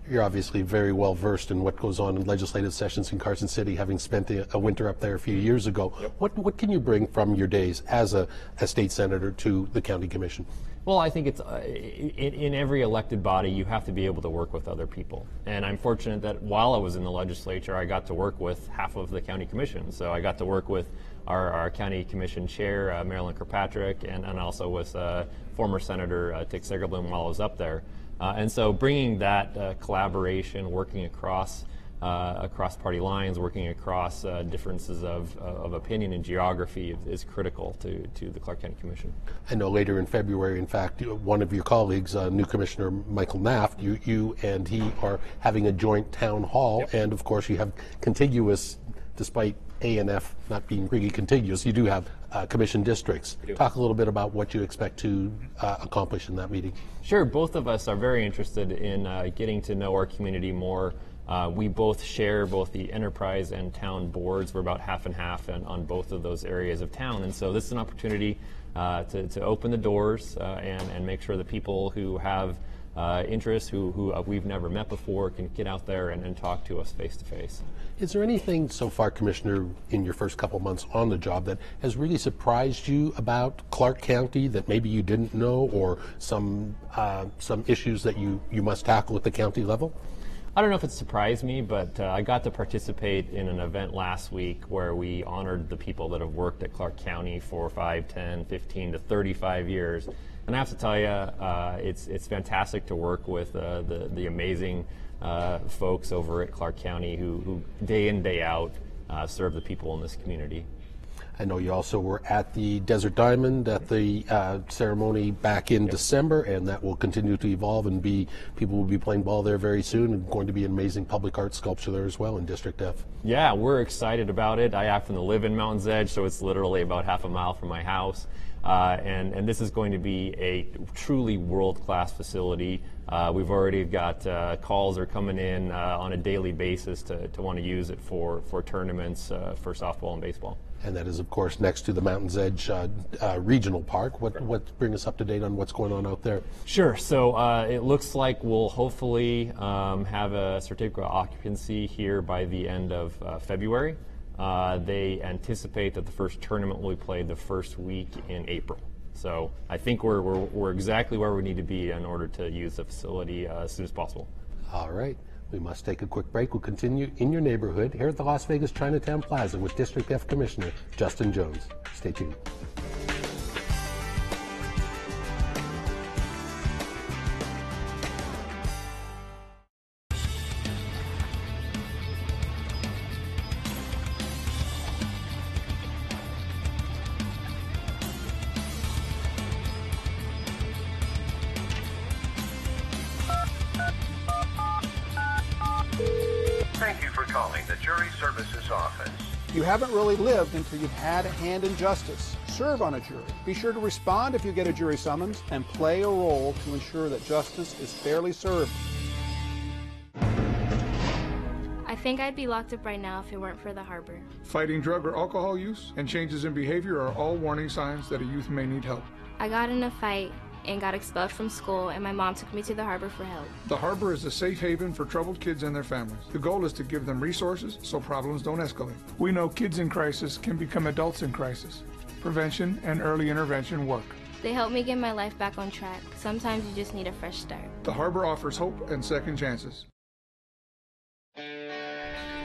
You're obviously very well versed in what goes on in legislative sessions in Carson City, having spent a winter up there a few years ago. Yep. What can you bring from your days as a state senator to the county commission? Well, I think it's in every elected body, you have to be able to work with other people. And I'm fortunate that while I was in the legislature, I got to work with half of the county commission. So I got to work with our county commission chair, Marilyn Kirkpatrick, and also with former Senator Dick Segerblum while I was up there. And so bringing that collaboration, working across party lines, working across differences of opinion and geography is critical to the Clark County Commission. I know later in February, in fact, one of your colleagues, new Commissioner Michael Naft, you and he are having a joint town hall, yep. And of course you have contiguous, despite A&F not being really contiguous, you do have commission districts. Talk a little bit about what you expect to accomplish in that meeting. Sure, both of us are very interested in getting to know our community more. We both share both the enterprise and town boards. We're about half and half on both of those areas of town. And so this is an opportunity to open the doors and make sure that people who have interests, who we've never met before, can get out there and talk to us face to face. Is there anything so far, Commissioner, in your first couple months on the job that has really surprised you about Clark County that maybe you didn't know, or some issues that you must tackle at the county level? I don't know if it surprised me, but I got to participate in an event last week where we honored the people that have worked at Clark County for 5, 10, 15 to 35 years. And I have to tell you, it's fantastic to work with the amazing folks over at Clark County who day in, day out serve the people in this community. I know you also were at the Desert Diamond at the ceremony back in December, and that will continue to evolve and people will be playing ball there very soon, and going to be an amazing public art sculpture there as well in District F. Yeah, we're excited about it. I happen to live in Mountains Edge, so it's literally about half a mile from my house. And this is going to be a truly world-class facility. We've already got calls are coming in on a daily basis to want to use it for tournaments for softball and baseball. And that is, of course, next to the Mountains Edge Regional Park. What bring us up to date on what's going on out there? Sure. So it looks like we'll hopefully have a certificate of occupancy here by the end of February. They anticipate that the first tournament will be played the first week in April. So I think we're exactly where we need to be in order to use the facility as soon as possible. All right. We must take a quick break. We'll continue in your neighborhood here at the Las Vegas Chinatown Plaza with District F Commissioner Justin Jones. Stay tuned. Thank you for calling the Jury Services Office. You haven't really lived until you've had a hand in justice. Serve on a jury. Be sure to respond if you get a jury summons and play a role to ensure that justice is fairly served. I think I'd be locked up right now if it weren't for the harbor. Fighting drug or alcohol use and changes in behavior are all warning signs that a youth may need help. I got in a fight and got expelled from school, and my mom took me to the harbor for help. The harbor is a safe haven for troubled kids and their families. The goal is to give them resources so problems don't escalate. We know kids in crisis can become adults in crisis. Prevention and early intervention work. They helped me get my life back on track. Sometimes you just need a fresh start. The harbor offers hope and second chances.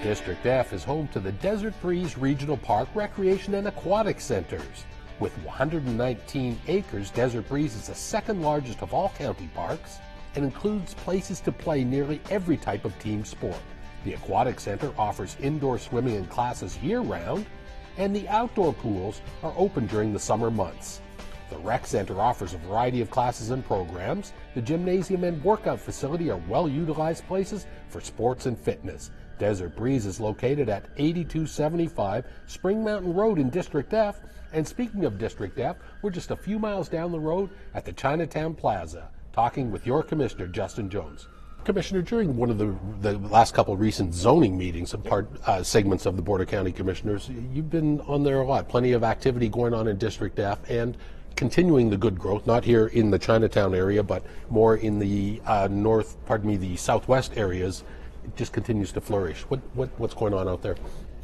District F is home to the Desert Breeze Regional Park Recreation and Aquatic Centers. With 119 acres, Desert Breeze is the second largest of all county parks and includes places to play nearly every type of team sport. The Aquatic Center offers indoor swimming and classes year-round, and the outdoor pools are open during the summer months. The Rec Center offers a variety of classes and programs. The gymnasium and workout facility are well-utilized places for sports and fitness. Desert Breeze is located at 8275 Spring Mountain Road in District F. And speaking of District F, we're just a few miles down the road at the Chinatown Plaza, talking with your Commissioner, Justin Jones. Commissioner, during one of the last couple recent zoning meetings, segments of the Board of County Commissioners, you've been on there a lot. Plenty of activity going on in District F, and continuing the good growth, not here in the Chinatown area, but more in the the southwest areas, it just continues to flourish. What's going on out there?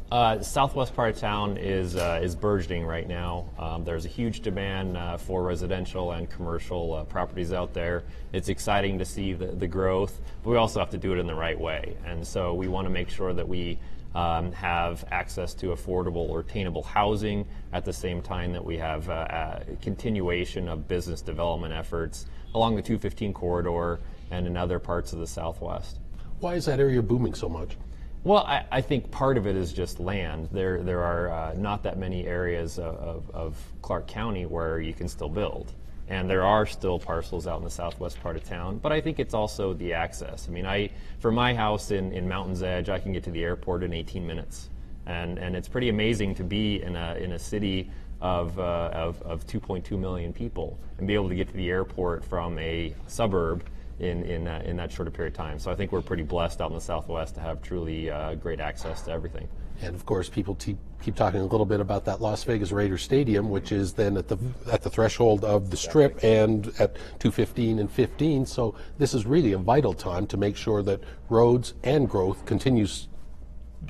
The southwest part of town is burgeoning right now. There's a huge demand for residential and commercial properties out there. It's exciting to see the growth, but we also have to do it in the right way. And so we want to make sure that we have access to affordable or attainable housing at the same time that we have a continuation of business development efforts along the 215 corridor and in other parts of the southwest. Why is that area booming so much? Well, I think part of it is just land. There are not that many areas of Clark County where you can still build. And there are still parcels out in the southwest part of town, but I think it's also the access. I mean, for my house in Mountain's Edge, I can get to the airport in 18 minutes. And it's pretty amazing to be in a city of 2.2 million people and be able to get to the airport from a suburb in that short period of time. So I think we're pretty blessed out in the southwest to have truly great access to everything. And of course, people keep talking a little bit about that Las Vegas Raiders Stadium, which is then at the threshold of the Strip and at 215 and 15. So this is really a vital time to make sure that roads and growth continues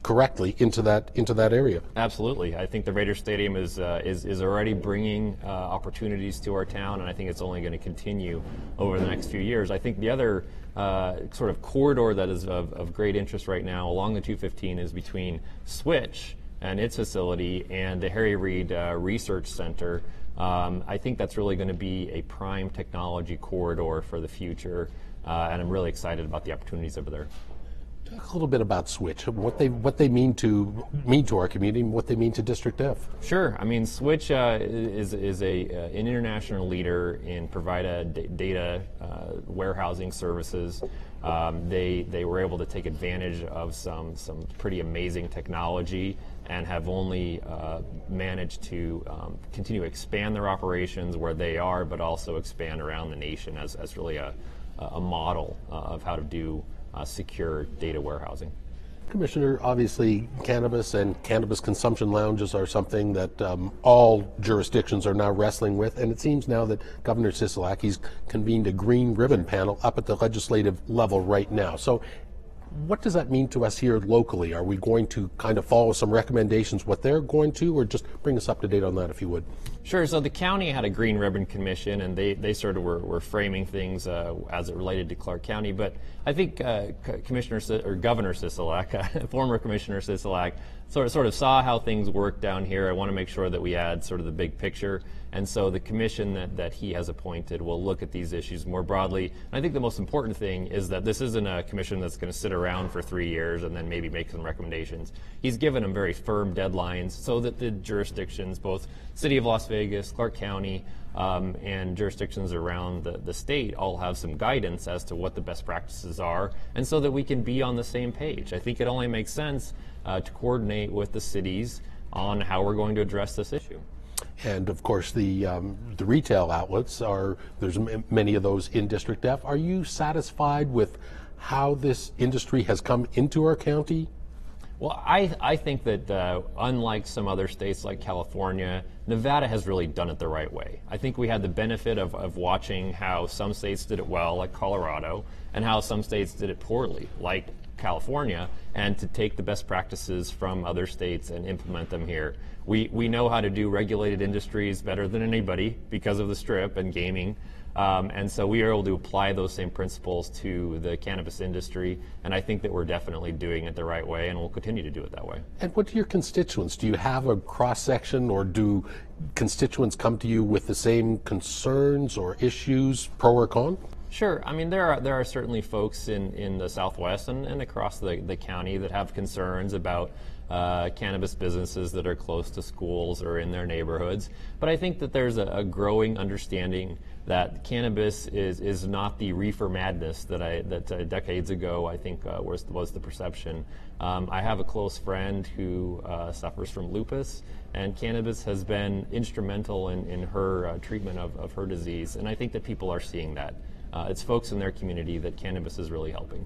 correctly into that area. Absolutely. I think the Raiders Stadium is already bringing opportunities to our town, and I think it's only going to continue over the next few years. I think the other sort of corridor that is of great interest right now along the 215 is between Switch and its facility and the Harry Reid Research Center. I think that's really going to be a prime technology corridor for the future, and I'm really excited about the opportunities over there. Talk a little bit about Switch, what they mean to our community, and what they mean to District F. Sure. I mean, Switch is an international leader in providing data warehousing services. They were able to take advantage of some pretty amazing technology and have only managed to continue to expand their operations where they are, but also expand around the nation as really a model of how to do secure data warehousing. Commissioner, obviously cannabis and cannabis consumption lounges are something that all jurisdictions are now wrestling with, and it seems now that Governor Sisolak, he's convened a green ribbon panel up at the legislative level right now. So what does that mean to us here locally? Are we going to kind of follow some recommendations, what they're going to, or just bring us up to date on that if you would? Sure. So the county had a Green Ribbon Commission, and they sort of were framing things as it related to Clark County. But I think Governor Sisolak, former Commissioner Sisolak, sort of saw how things work down here. I want to make sure that we had sort of the big picture. And so the commission that he has appointed will look at these issues more broadly. And I think the most important thing is that this isn't a commission that's going to sit around for 3 years and then maybe make some recommendations. He's given them very firm deadlines so that the jurisdictions, both City of Las Vegas, Clark County, and jurisdictions around the state all have some guidance as to what the best practices are, and so that we can be on the same page. I think it only makes sense to coordinate with the cities on how we're going to address this issue. And of course, the retail outlets there's many of those in District F. Are you satisfied with how this industry has come into our county? Well, I think that unlike some other states like California, Nevada has really done it the right way. I think we had the benefit of watching how some states did it well, like Colorado, and how some states did it poorly, like California, and to take the best practices from other states and implement them here. We know how to do regulated industries better than anybody because of the Strip and gaming. And so we are able to apply those same principles to the cannabis industry, and I think that we're definitely doing it the right way, and we'll continue to do it that way. And what do your constituents? Do you have a cross-section, or do constituents come to you with the same concerns or issues, pro or con? Sure. I mean, there are certainly folks in the Southwest and across the county that have concerns about cannabis businesses that are close to schools or in their neighborhoods. But I think that there's a growing understanding that cannabis is not the reefer madness that decades ago I think was the perception. I have a close friend who suffers from lupus, and cannabis has been instrumental in her treatment of her disease, and I think that people are seeing that. It's folks in their community that cannabis is really helping.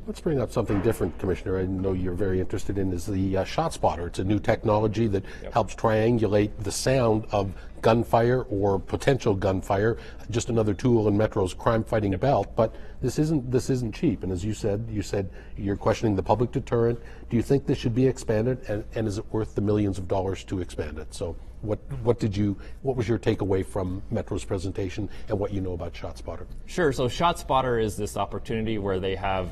Let's bring up something different, Commissioner. I know you're very interested in is the shot spotter. It's a new technology that helps triangulate the sound of gunfire or potential gunfire, just another tool in Metro's crime-fighting belt. But this isn't cheap. And as you said you're questioning the public deterrent. Do you think this should be expanded, and is it worth the millions of dollars to expand it? So what was your takeaway from Metro's presentation and what you know about ShotSpotter? Sure. So ShotSpotter is this opportunity where they have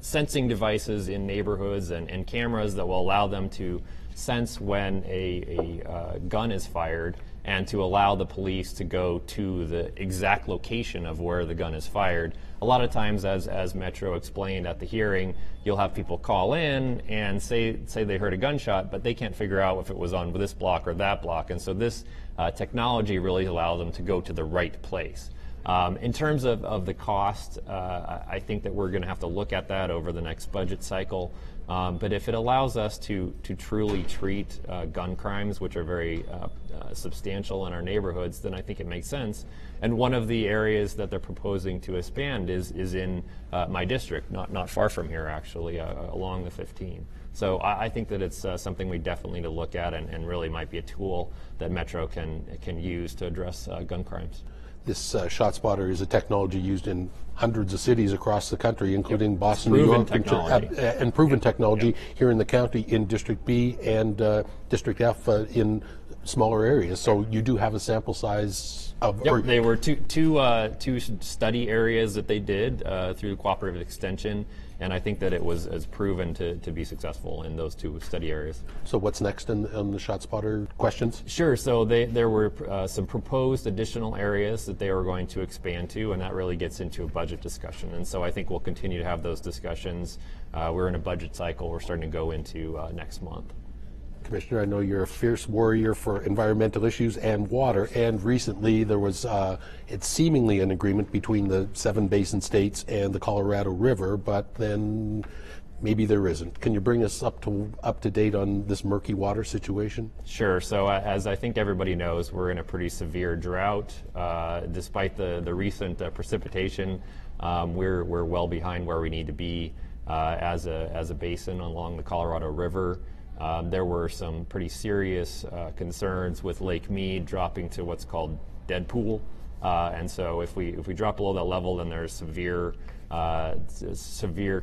sensing devices in neighborhoods and cameras that will allow them to sense when a gun is fired, and to allow the police to go to the exact location of where the gun is fired. A lot of times, as Metro explained at the hearing, you'll have people call in and say they heard a gunshot, but they can't figure out if it was on this block or that block. And so this technology really allows them to go to the right place. In terms of the cost, I think that we're going to have to look at that over the next budget cycle. But if it allows us to truly treat gun crimes, which are very substantial in our neighborhoods, then I think it makes sense. And one of the areas that they're proposing to expand is in my district, not far from here actually, along the 15. So I think that it's something we definitely need to look at, and really might be a tool that Metro can use to address gun crimes. This ShotSpotter is a technology used in hundreds of cities across the country, including Boston, New York, technology. and proven technology here in the county, in District B and District F in smaller areas. So you do have a sample size of... They were two study areas that they did through the cooperative extension, and I think that it was proven to be successful in those two study areas. So what's next on the ShotSpotter questions? Sure. So there were some proposed additional areas that they were going to expand to, and that really gets into a budget discussion. And so I think we'll continue to have those discussions. We're in a budget cycle we're starting to go into next month. Commissioner, I know you're a fierce warrior for environmental issues and water, and recently there was it's seemingly an agreement between the 7 basin states and the Colorado River, but then maybe there isn't. Can you bring us up to date on this murky water situation? Sure. So as I think everybody knows, we're in a pretty severe drought. Despite the recent precipitation, we're well behind where we need to be as a basin along the Colorado River. There were some pretty serious concerns with Lake Mead dropping to what's called dead pool, and so if we drop below that level, then there's severe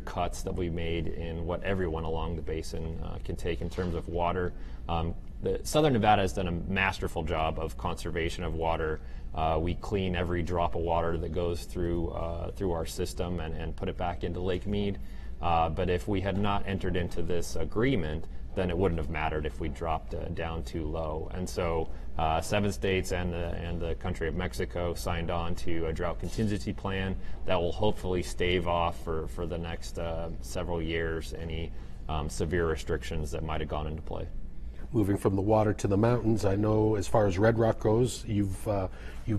cuts that we made in what everyone along the basin can take in terms of water. Southern Nevada has done a masterful job of conservation of water. We clean every drop of water that goes through our system and put it back into Lake Mead. But if we had not entered into this agreement, then it wouldn't have mattered if we dropped down too low. And so 7 states and the country of Mexico signed on to a drought contingency plan that will hopefully stave off for the next several years any severe restrictions that might have gone into play. Moving from the water to the mountains, I know as far as Red Rock goes, you've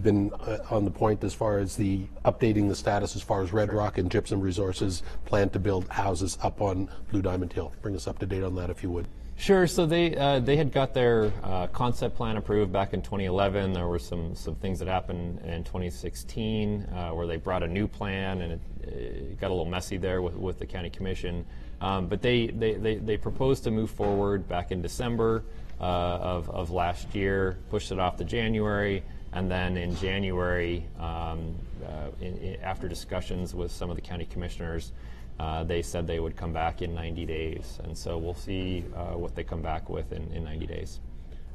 been on the point as far as the updating the status as far as Red Rock and Gypsum Resources plan to build houses up on Blue Diamond Hill. Bring us up to date on that if you would. Sure. So they had got their concept plan approved back in 2011. There were some things that happened in 2016 where they brought a new plan, and it got a little messy there with the county commission. But they proposed to move forward back in December of last year, pushed it off to January, and then in January, after discussions with some of the county commissioners, they said they would come back in 90 days. And so we'll see what they come back with in 90 days.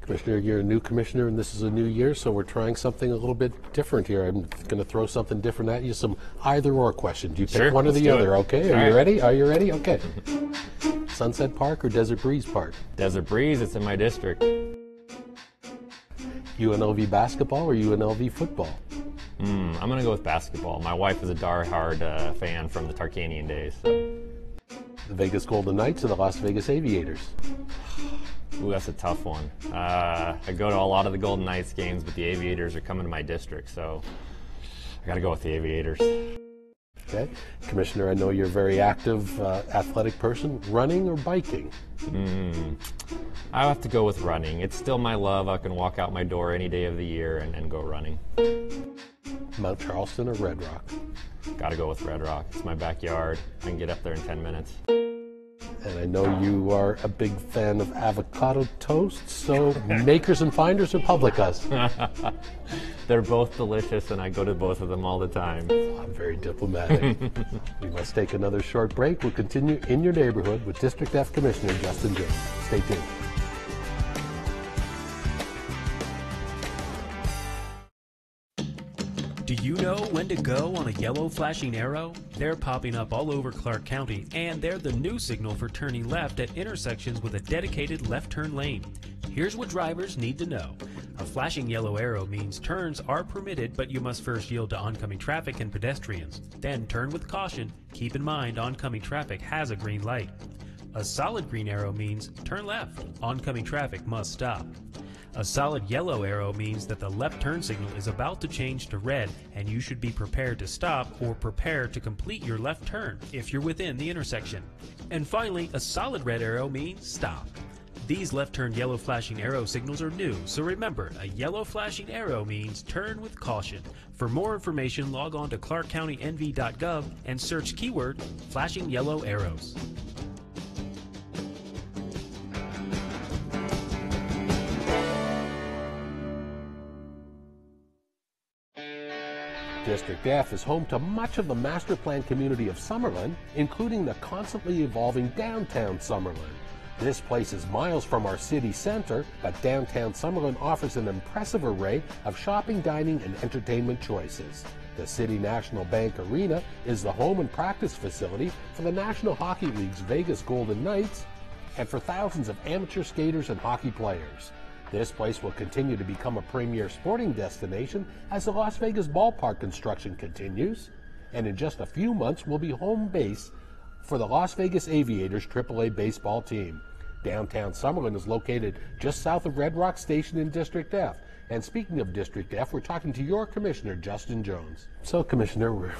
Commissioner, you're a new commissioner, and this is a new year, so we're trying something a little bit different here. I'm going to throw something different at you, some either-or questions. You pick one or the other, okay? Are you ready? Are you ready? Okay. Sunset Park or Desert Breeze Park? Desert Breeze, it's in my district. UNLV basketball or UNLV football? I'm going to go with basketball. My wife is a diehard fan from the Tarkanian days. So. The Vegas Golden Knights or the Las Vegas Aviators? Ooh, that's a tough one. I go to a lot of the Golden Knights games, but the Aviators are coming to my district, so I got to go with the Aviators. Okay. Commissioner, I know you're a very active, athletic person. Running or biking? I have to go with running. It's still my love. I can walk out my door any day of the year and go running. Mount Charleston or Red Rock? Got to go with Red Rock. It's my backyard. I can get up there in 10 minutes. And I know you are a big fan of avocado toast, so Makers and Finders or Publicas? They're both delicious, and I go to both of them all the time. I'm very diplomatic. We must take another short break. We'll continue in your neighborhood with District F Commissioner Justin Jones. Stay tuned. Do you know when to go on a yellow flashing arrow? They're popping up all over Clark County, and they're the new signal for turning left at intersections with a dedicated left turn lane. Here's what drivers need to know. A flashing yellow arrow means turns are permitted, but you must first yield to oncoming traffic and pedestrians. Then turn with caution. Keep in mind oncoming traffic has a green light. A solid green arrow means turn left. Oncoming traffic must stop. A solid yellow arrow means that the left turn signal is about to change to red, and you should be prepared to stop or prepare to complete your left turn if you're within the intersection. And finally, a solid red arrow means stop. These left turn yellow flashing arrow signals are new, so remember, a yellow flashing arrow means turn with caution. For more information, log on to ClarkCountyNV.gov and search keyword flashing yellow arrows. District F is home to much of the master plan community of Summerlin, including the constantly evolving downtown Summerlin. This place is miles from our city center, but downtown Summerlin offers an impressive array of shopping, dining, and entertainment choices. The City National Bank Arena is the home and practice facility for the National Hockey League's Vegas Golden Knights and for thousands of amateur skaters and hockey players. This place will continue to become a premier sporting destination as the Las Vegas ballpark construction continues, and in just a few months will be home base for the Las Vegas Aviators AAA baseball team. Downtown Summerlin is located just south of Red Rock Station in District F. And speaking of District F, we're talking to your Commissioner, Justin Jones. So, Commissioner, we're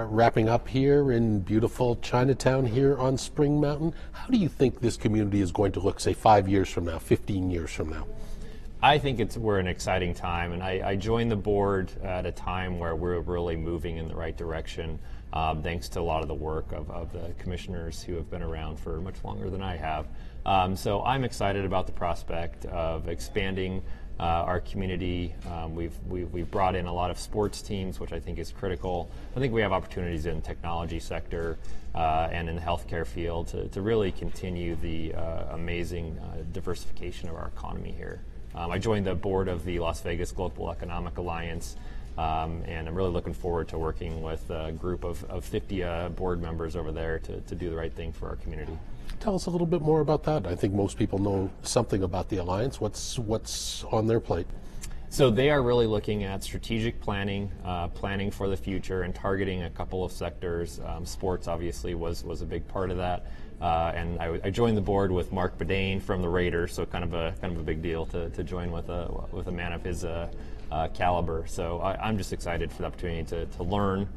wrapping up here in beautiful Chinatown here on Spring Mountain. How do you think this community is going to look, say, 5 years from now, 15 years from now? I think we're an exciting time, and I joined the board at a time where we're really moving in the right direction, thanks to a lot of the work of the commissioners who have been around for much longer than I have. So I'm excited about the prospect of expanding our community. We've brought in a lot of sports teams, which I think is critical. I think we have opportunities in the technology sector and in the healthcare field to really continue the amazing diversification of our economy here. I joined the board of the Las Vegas Global Economic Alliance, and I'm really looking forward to working with a group of 50 board members over there to do the right thing for our community. Tell us a little bit more about that. I think most people know something about the Alliance. What's on their plate? So they are really looking at strategic planning, planning for the future, and targeting a couple of sectors. Sports obviously was a big part of that. And I joined the board with Mark Bedane from the Raiders, so kind of a big deal to join with a man of his caliber. So I'm just excited for the opportunity to learn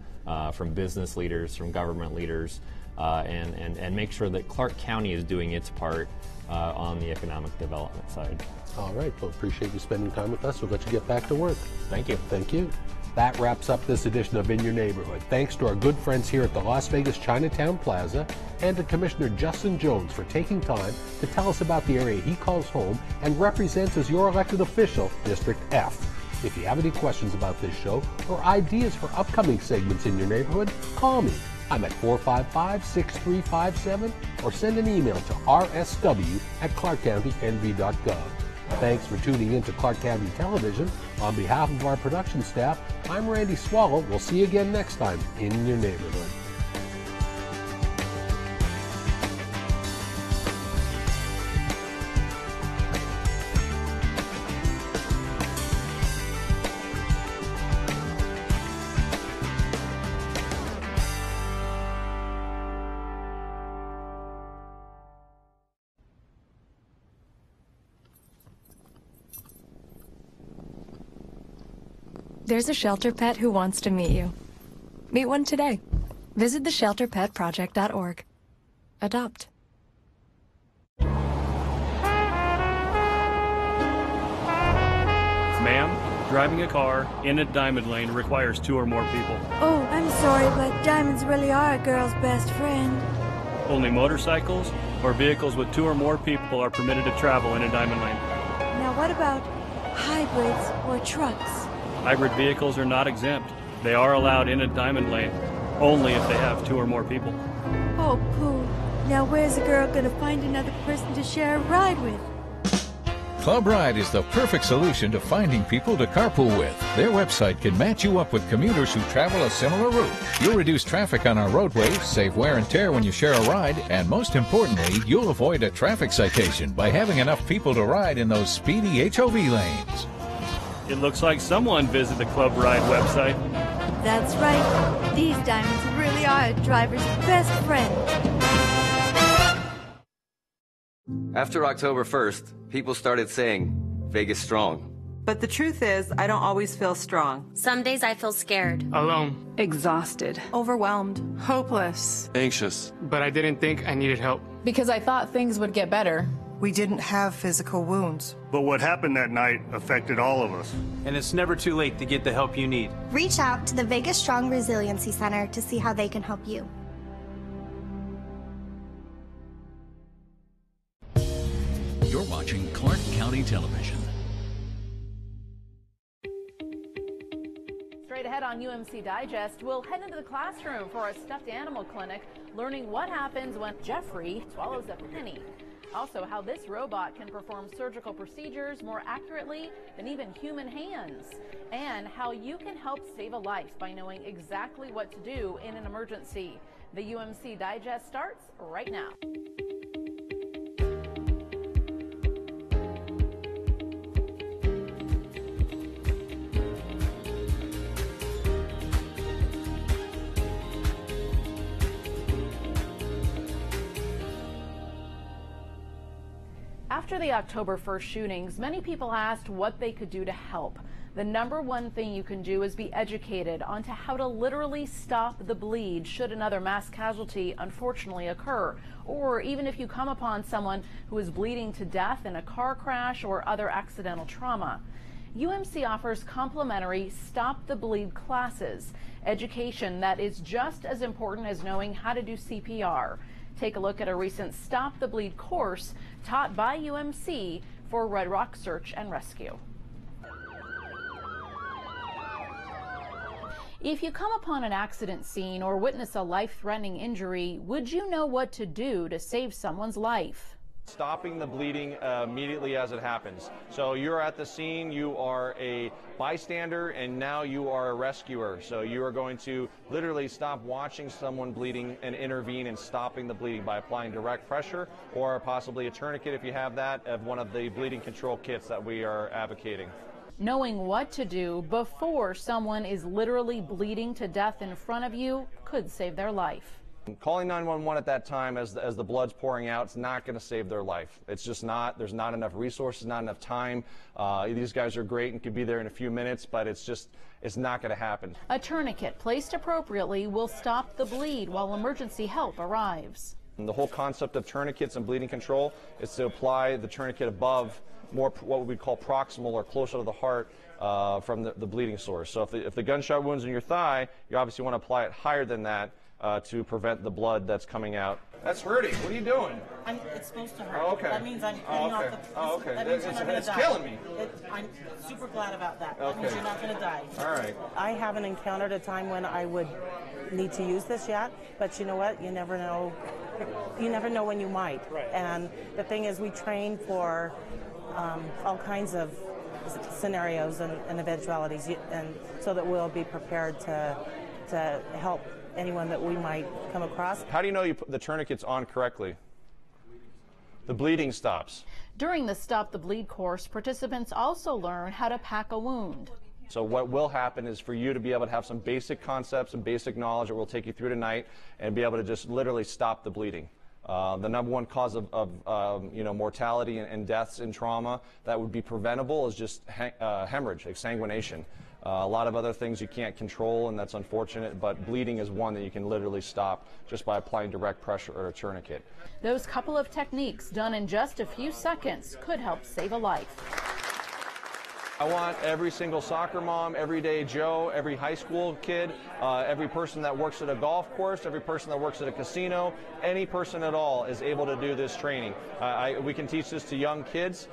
from business leaders, from government leaders, and make sure that Clark County is doing its part on the economic development side. All right, well, appreciate you spending time with us. We'll let you get back to work. Thank you. Thank you. That wraps up this edition of In Your Neighborhood. Thanks to our good friends here at the Las Vegas Chinatown Plaza and to Commissioner Justin Jones for taking time to tell us about the area he calls home and represents as your elected official, District F. If you have any questions about this show or ideas for upcoming segments in your neighborhood, call me. I'm at 455-6357 or send an email to rsw@clarkcountynv.gov. Thanks for tuning in to Clark County Television. On behalf of our production staff, I'm Randy Swallow. We'll see you again next time in your neighborhood. There's a shelter pet who wants to meet you. Meet one today. Visit theshelterpetproject.org. Adopt. Ma'am, driving a car in a diamond lane requires 2 or more people. Oh, I'm sorry, but diamonds really are a girl's best friend. Only motorcycles or vehicles with 2 or more people are permitted to travel in a diamond lane. Now what about hybrids or trucks? Hybrid vehicles are not exempt. They are allowed in a diamond lane, only if they have 2 or more people. Oh, pooh. Now where's a girl gonna find another person to share a ride with? Club Ride is the perfect solution to finding people to carpool with. Their website can match you up with commuters who travel a similar route. You'll reduce traffic on our roadways, save wear and tear when you share a ride, and most importantly, you'll avoid a traffic citation by having enough people to ride in those speedy HOV lanes. It looks like someone visited the Club Ride website. That's right. These diamonds really are a driver's best friend. After October 1st, people started saying, Vegas strong. But the truth is, I don't always feel strong. Some days I feel scared. Alone. Exhausted. Overwhelmed. Hopeless. Anxious. But I didn't think I needed help. Because I thought things would get better. We didn't have physical wounds. But what happened that night affected all of us. And it's never too late to get the help you need. Reach out to the Vegas Strong Resiliency Center to see how they can help you. You're watching Clark County Television. Straight ahead on UMC Digest, we'll head into the classroom for a stuffed animal clinic, learning what happens when Jeffrey swallows a penny. Also, how this robot can perform surgical procedures more accurately than even human hands. And how you can help save a life by knowing exactly what to do in an emergency. The UMC Digest starts right now. After the October 1st shootings, many people asked what they could do to help. The number one thing you can do is be educated onto how to literally stop the bleed should another mass casualty unfortunately occur, or even if you come upon someone who is bleeding to death in a car crash or other accidental trauma. UMC offers complimentary Stop the Bleed classes, education that is just as important as knowing how to do CPR. Take a look at a recent Stop the Bleed course taught by UMC for Red Rock Search and Rescue. If you come upon an accident scene or witness a life-threatening injury, would you know what to do to save someone's life? Stopping the bleeding immediately as it happens. So you're at the scene, you are a bystander, and now you are a rescuer. So you are going to literally stop watching someone bleeding and intervene in stopping the bleeding by applying direct pressure or possibly a tourniquet if you have that, of one of the bleeding control kits that we are advocating. Knowing what to do before someone is literally bleeding to death in front of you could save their life. Calling 911 at that time as the blood's pouring out, it's not going to save their life. It's just not. There's not enough resources, not enough time. These guys are great and could be there in a few minutes, but it's not going to happen. A tourniquet placed appropriately will stop the bleed while emergency help arrives. And the whole concept of tourniquets and bleeding control is to apply the tourniquet above, more what we call proximal or closer to the heart from the bleeding source. So if the gunshot wound's in your thigh, you obviously want to apply it higher than that to prevent the blood that's coming out. That's hurting. What are you doing? It's supposed to hurt. Oh, okay. That means I'm cutting off the... Oh, okay. That means you're not going to die. It's killing me. I'm super glad about that. That Okay. means you're not going to die. All right. I haven't encountered a time when I would need to use this yet, but you know what? You never know. You never know when you might. Right. And the thing is, we train for all kinds of scenarios and eventualities, and so that we'll be prepared to help anyone that we might come across. How do you know you put the tourniquets on correctly? The bleeding stops. During the Stop the Bleed course, participants also learn how to pack a wound. So what will happen is for you to be able to have some basic concepts and basic knowledge that we'll take you through tonight and be able to just literally stop the bleeding. The number one cause of mortality and deaths in trauma that would be preventable is just hemorrhage, exsanguination. A lot of other things you can't control, and that's unfortunate, but bleeding is one that you can literally stop just by applying direct pressure or a tourniquet. Those couple of techniques done in just a few seconds could help save a life. I want every single soccer mom, everyday Joe, every high school kid, every person that works at a golf course, every person that works at a casino, any person at all is able to do this training. We can teach this to young kids.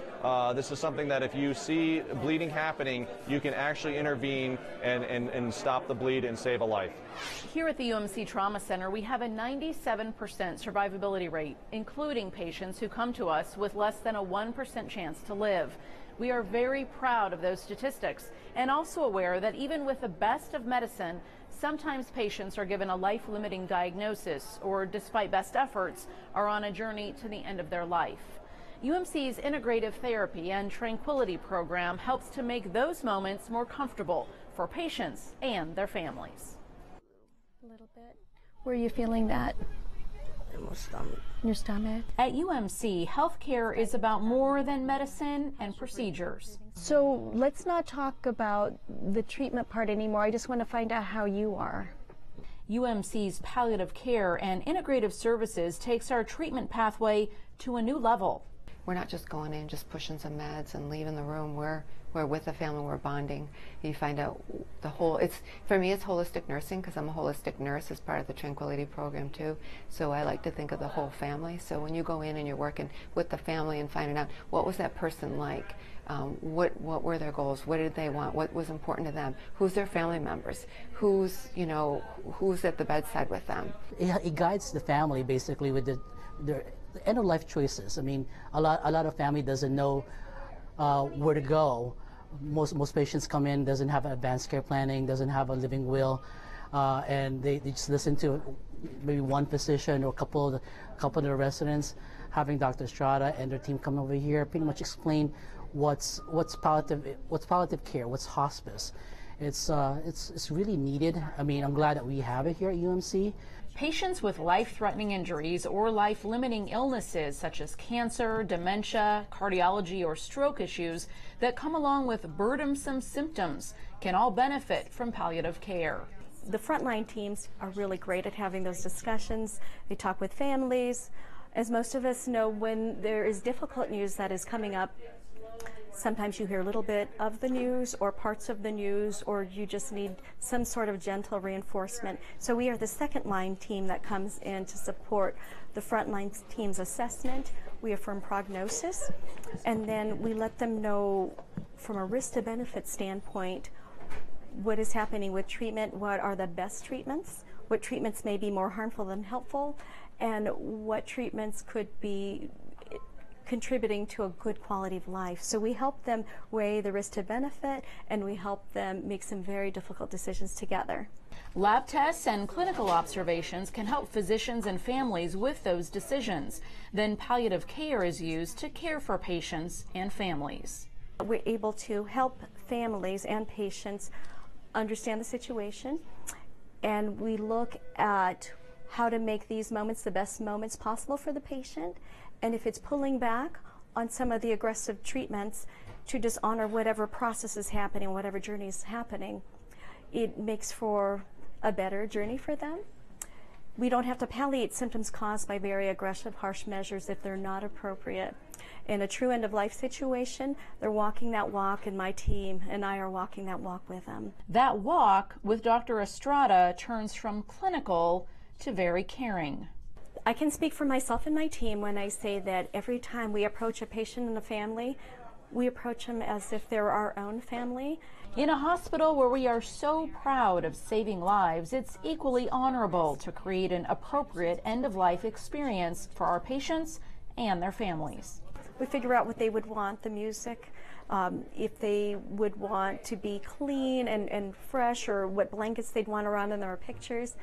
This is something that if you see bleeding happening, you can actually intervene and stop the bleed and save a life. Here at the UMC Trauma Center, we have a 97% survivability rate, including patients who come to us with less than a 1% chance to live. We are very proud of those statistics and also aware that even with the best of medicine, sometimes patients are given a life-limiting diagnosis or, despite best efforts, are on a journey to the end of their life. UMC's integrative therapy and tranquility program helps to make those moments more comfortable for patients and their families. A little bit. Where are you feeling that? In my stomach. Your stomach? At UMC, healthcare is about more than medicine and procedures. So let's not talk about the treatment part anymore. I just want to find out how you are. UMC's palliative care and integrative services takes our treatment pathway to a new level. We're not just going in, just pushing some meds and leaving the room. We're with the family, we're bonding. You find out the whole, for me it's holistic nursing because I'm a holistic nurse as part of the Tranquility program too. So I like to think of the whole family. So when you go in and you're working with the family and finding out what was that person like, what were their goals, what did they want, what was important to them, who's their family members, who's at the bedside with them. It guides the family basically with their end-of-life choices. I mean, a lot of family doesn't know where to go. Most patients come in, doesn't have advanced care planning, doesn't have a living will, and they just listen to maybe one physician or a couple of the residents. Having Dr. Estrada and their team come over here, pretty much explain what's palliative care, what's hospice. It's really needed. I mean, I'm glad that we have it here at UMC. Patients with life-threatening injuries or life-limiting illnesses such as cancer, dementia, cardiology, or stroke issues that come along with burdensome symptoms can all benefit from palliative care. The frontline teams are really great at having those discussions. They talk with families. As most of us know, when there is difficult news that is coming up, sometimes you hear a little bit of the news or parts of the news, or you just need some sort of gentle reinforcement. So we are the second line team that comes in to support the frontline team's assessment. We affirm prognosis, and then we let them know from a risk to benefit standpoint what is happening with treatment, what are the best treatments, what treatments may be more harmful than helpful, and what treatments could be contributing to a good quality of life. So we help them weigh the risk to benefit, and we help them make some very difficult decisions together. Lab tests and clinical observations can help physicians and families with those decisions. Then palliative care is used to care for patients and families. We're able to help families and patients understand the situation, and we look at how to make these moments the best moments possible for the patient. And if it's pulling back on some of the aggressive treatments to just honor whatever process is happening, whatever journey is happening, it makes for a better journey for them. We don't have to palliate symptoms caused by very aggressive, harsh measures if they're not appropriate. In a true end-of-life situation, they're walking that walk, and my team and I are walking that walk with them. That walk with Dr. Estrada turns from clinical to very caring. I can speak for myself and my team when I say that every time we approach a patient and a family, we approach them as if they're our own family. In a hospital where we are so proud of saving lives, it's equally honorable to create an appropriate end-of-life experience for our patients and their families. We figure out what they would want, the music, if they would want to be clean and fresh, or what blankets they'd want around in their pictures.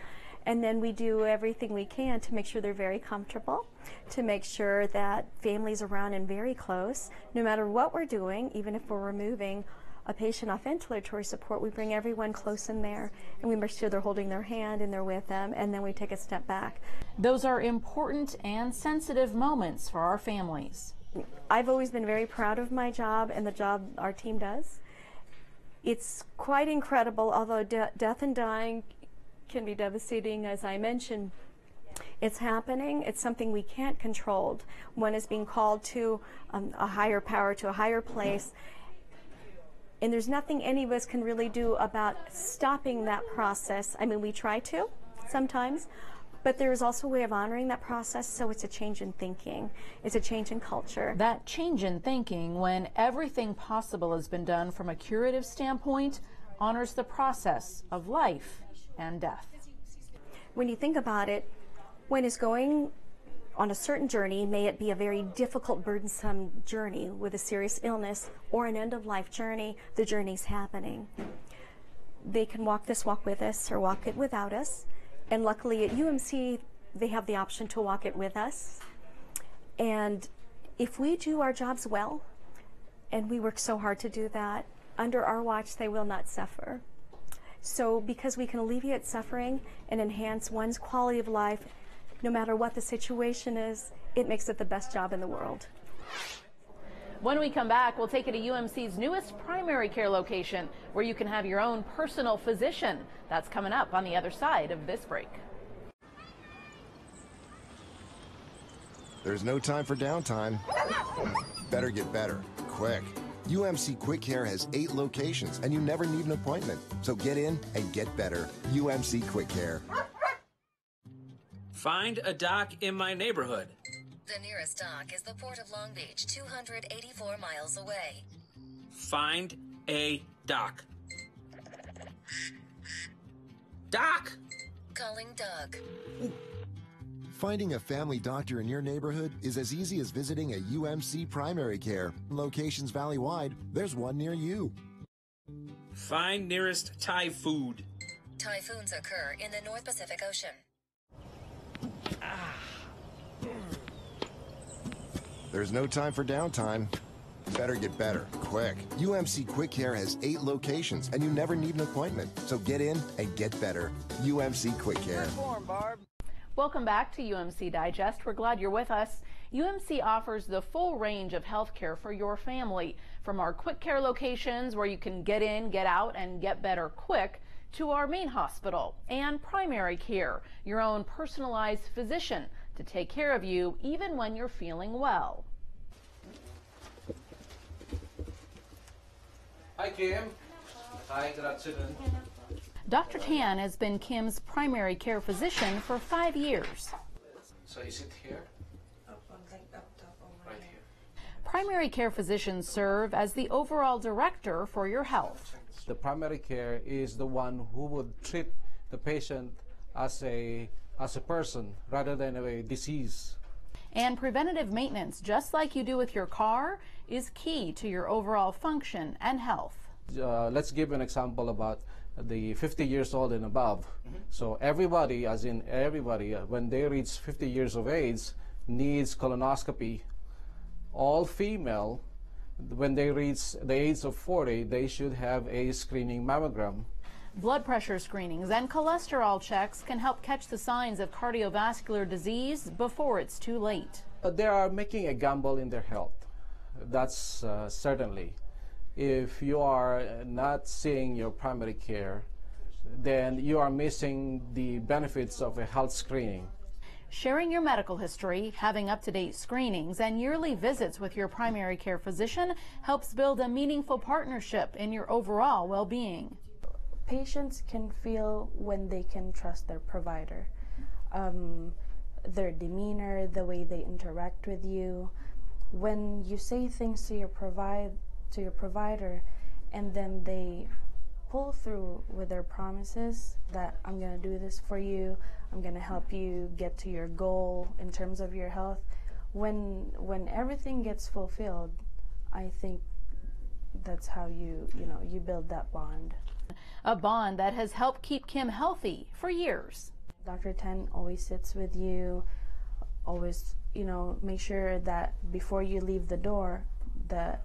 And then we do everything we can to make sure they're very comfortable, to make sure that family's around and very close. No matter what we're doing, even if we're removing a patient off ventilatory support, we bring everyone close in there, and we make sure they're holding their hand and they're with them, and then we take a step back. Those are important and sensitive moments for our families. I've always been very proud of my job and the job our team does. It's quite incredible, although death and dying can be devastating, as I mentioned. It's happening. It's something we can't control. One is being called to a higher power, to a higher place. And there's nothing any of us can really do about stopping that process. I mean, we try to sometimes, but there is also a way of honoring that process, so it's a change in thinking. It's a change in culture. That change in thinking, when everything possible has been done from a curative standpoint, honors the process of life and death. When you think about it, when it's going on a certain journey, may it be a very difficult, burdensome journey with a serious illness or an end-of-life journey, the journey's happening. They can walk this walk with us or walk it without us. And luckily at UMC, they have the option to walk it with us. And if we do our jobs well, and we work so hard to do that, under our watch, they will not suffer. So because we can alleviate suffering and enhance one's quality of life, no matter what the situation is, it makes it the best job in the world. When we come back, we'll take you to UMC's newest primary care location, where you can have your own personal physician. That's coming up on the other side of this break. There's no time for downtime. Better get better, quick. UMC Quick Care has 8 locations, and you never need an appointment. So get in and get better. UMC Quick Care. Find a dock in my neighborhood. The nearest dock is the Port of Long Beach, 284 miles away. Find a dock. Doc! Calling Doug. Finding a family doctor in your neighborhood is as easy as visiting a UMC Primary Care. Locations valley-wide, there's one near you. Find nearest Thai food. Typhoons occur in the North Pacific Ocean. There's no time for downtime. Better get better, quick. UMC Quick Care has 8 locations, and you never need an appointment. So get in and get better. UMC Quick Care. Welcome back to UMC Digest. We're glad you're with us. UMC offers the full range of health care for your family, from our quick care locations where you can get in, get out, and get better quick, to our main hospital and primary care, your own personalized physician to take care of you even when you're feeling well. Hi, Kim. Hi, good afternoon. Dr. Tan has been Kim's primary care physician for 5 years. So you sit here? Right here. Primary care physicians serve as the overall director for your health. The primary care is the one who would treat the patient as a person rather than a disease. And preventative maintenance, just like you do with your car, is key to your overall function and health. Let's give an example about the 50 years old and above. So everybody, as in everybody, when they reach 50 years of age, needs colonoscopy. All female, when they reach the age of 40, they should have a screening mammogram. Blood pressure screenings and cholesterol checks can help catch the signs of cardiovascular disease before it's too late. They are making a gamble in their health. That's certainly. If you are not seeing your primary care, then you are missing the benefits of a health screening. Sharing your medical history, having up-to-date screenings, and yearly visits with your primary care physician helps build a meaningful partnership in your overall well-being. Patients can feel when they can trust their provider. Their demeanor, the way they interact with you. When you say things to your provider and then they pull through with their promises that I'm going to do this for you, I'm going to help you get to your goal in terms of your health. When everything gets fulfilled, I think that's how you build that bond. A bond that has helped keep Kim healthy for years. Dr. Tan always sits with you, always, make sure that before you leave the door that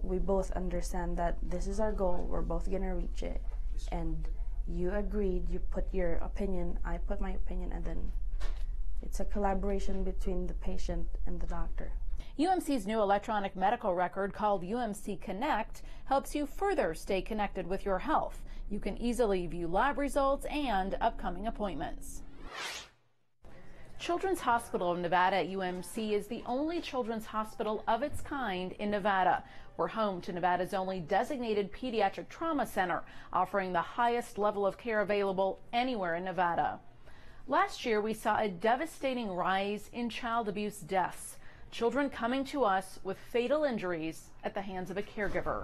we both understand that this is our goal, we're both going to reach it. And you agreed, you put your opinion, I put my opinion, and then it's a collaboration between the patient and the doctor. UMC's new electronic medical record called UMC Connect helps you further stay connected with your health. You can easily view lab results and upcoming appointments. Children's Hospital of Nevada at UMC is the only children's hospital of its kind in Nevada. We're home to Nevada's only designated pediatric trauma center, offering the highest level of care available anywhere in Nevada. Last year, we saw a devastating rise in child abuse deaths, children coming to us with fatal injuries at the hands of a caregiver.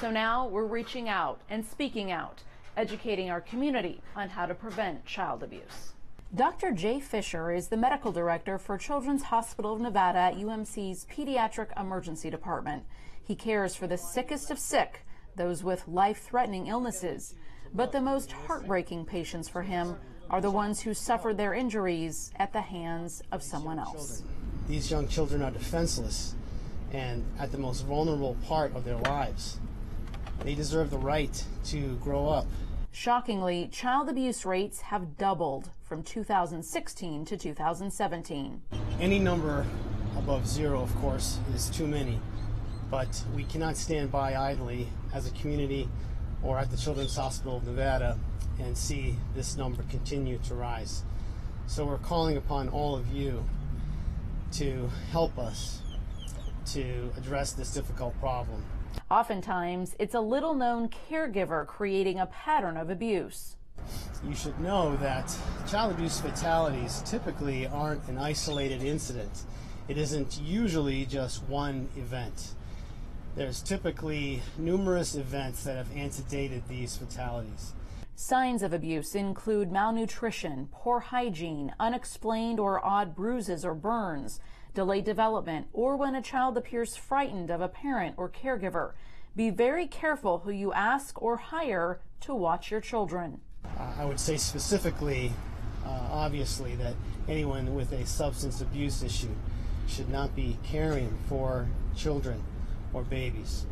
So now we're reaching out and speaking out, educating our community on how to prevent child abuse. Dr. Jay Fisher is the medical director for Children's Hospital of Nevada at UMC's Pediatric Emergency Department. He cares for the sickest of sick, those with life-threatening illnesses. But the most heartbreaking patients for him are the ones who suffered their injuries at the hands of someone else. These young children are defenseless and at the most vulnerable part of their lives. They deserve the right to grow up. Shockingly, child abuse rates have doubled from 2016 to 2017. Any number above zero, of course, is too many, but we cannot stand by idly as a community or at the Children's Hospital of Nevada and see this number continue to rise. So we're calling upon all of you to help us to address this difficult problem. Oftentimes, it's a little-known caregiver creating a pattern of abuse. You should know that child abuse fatalities typically aren't an isolated incident. It isn't usually just one event. There's typically numerous events that have antedated these fatalities. Signs of abuse include malnutrition, poor hygiene, unexplained or odd bruises or burns, delayed development, or when a child appears frightened of a parent or caregiver. Be very careful who you ask or hire to watch your children. I would say specifically, obviously, that anyone with a substance abuse issue should not be caring for children or babies.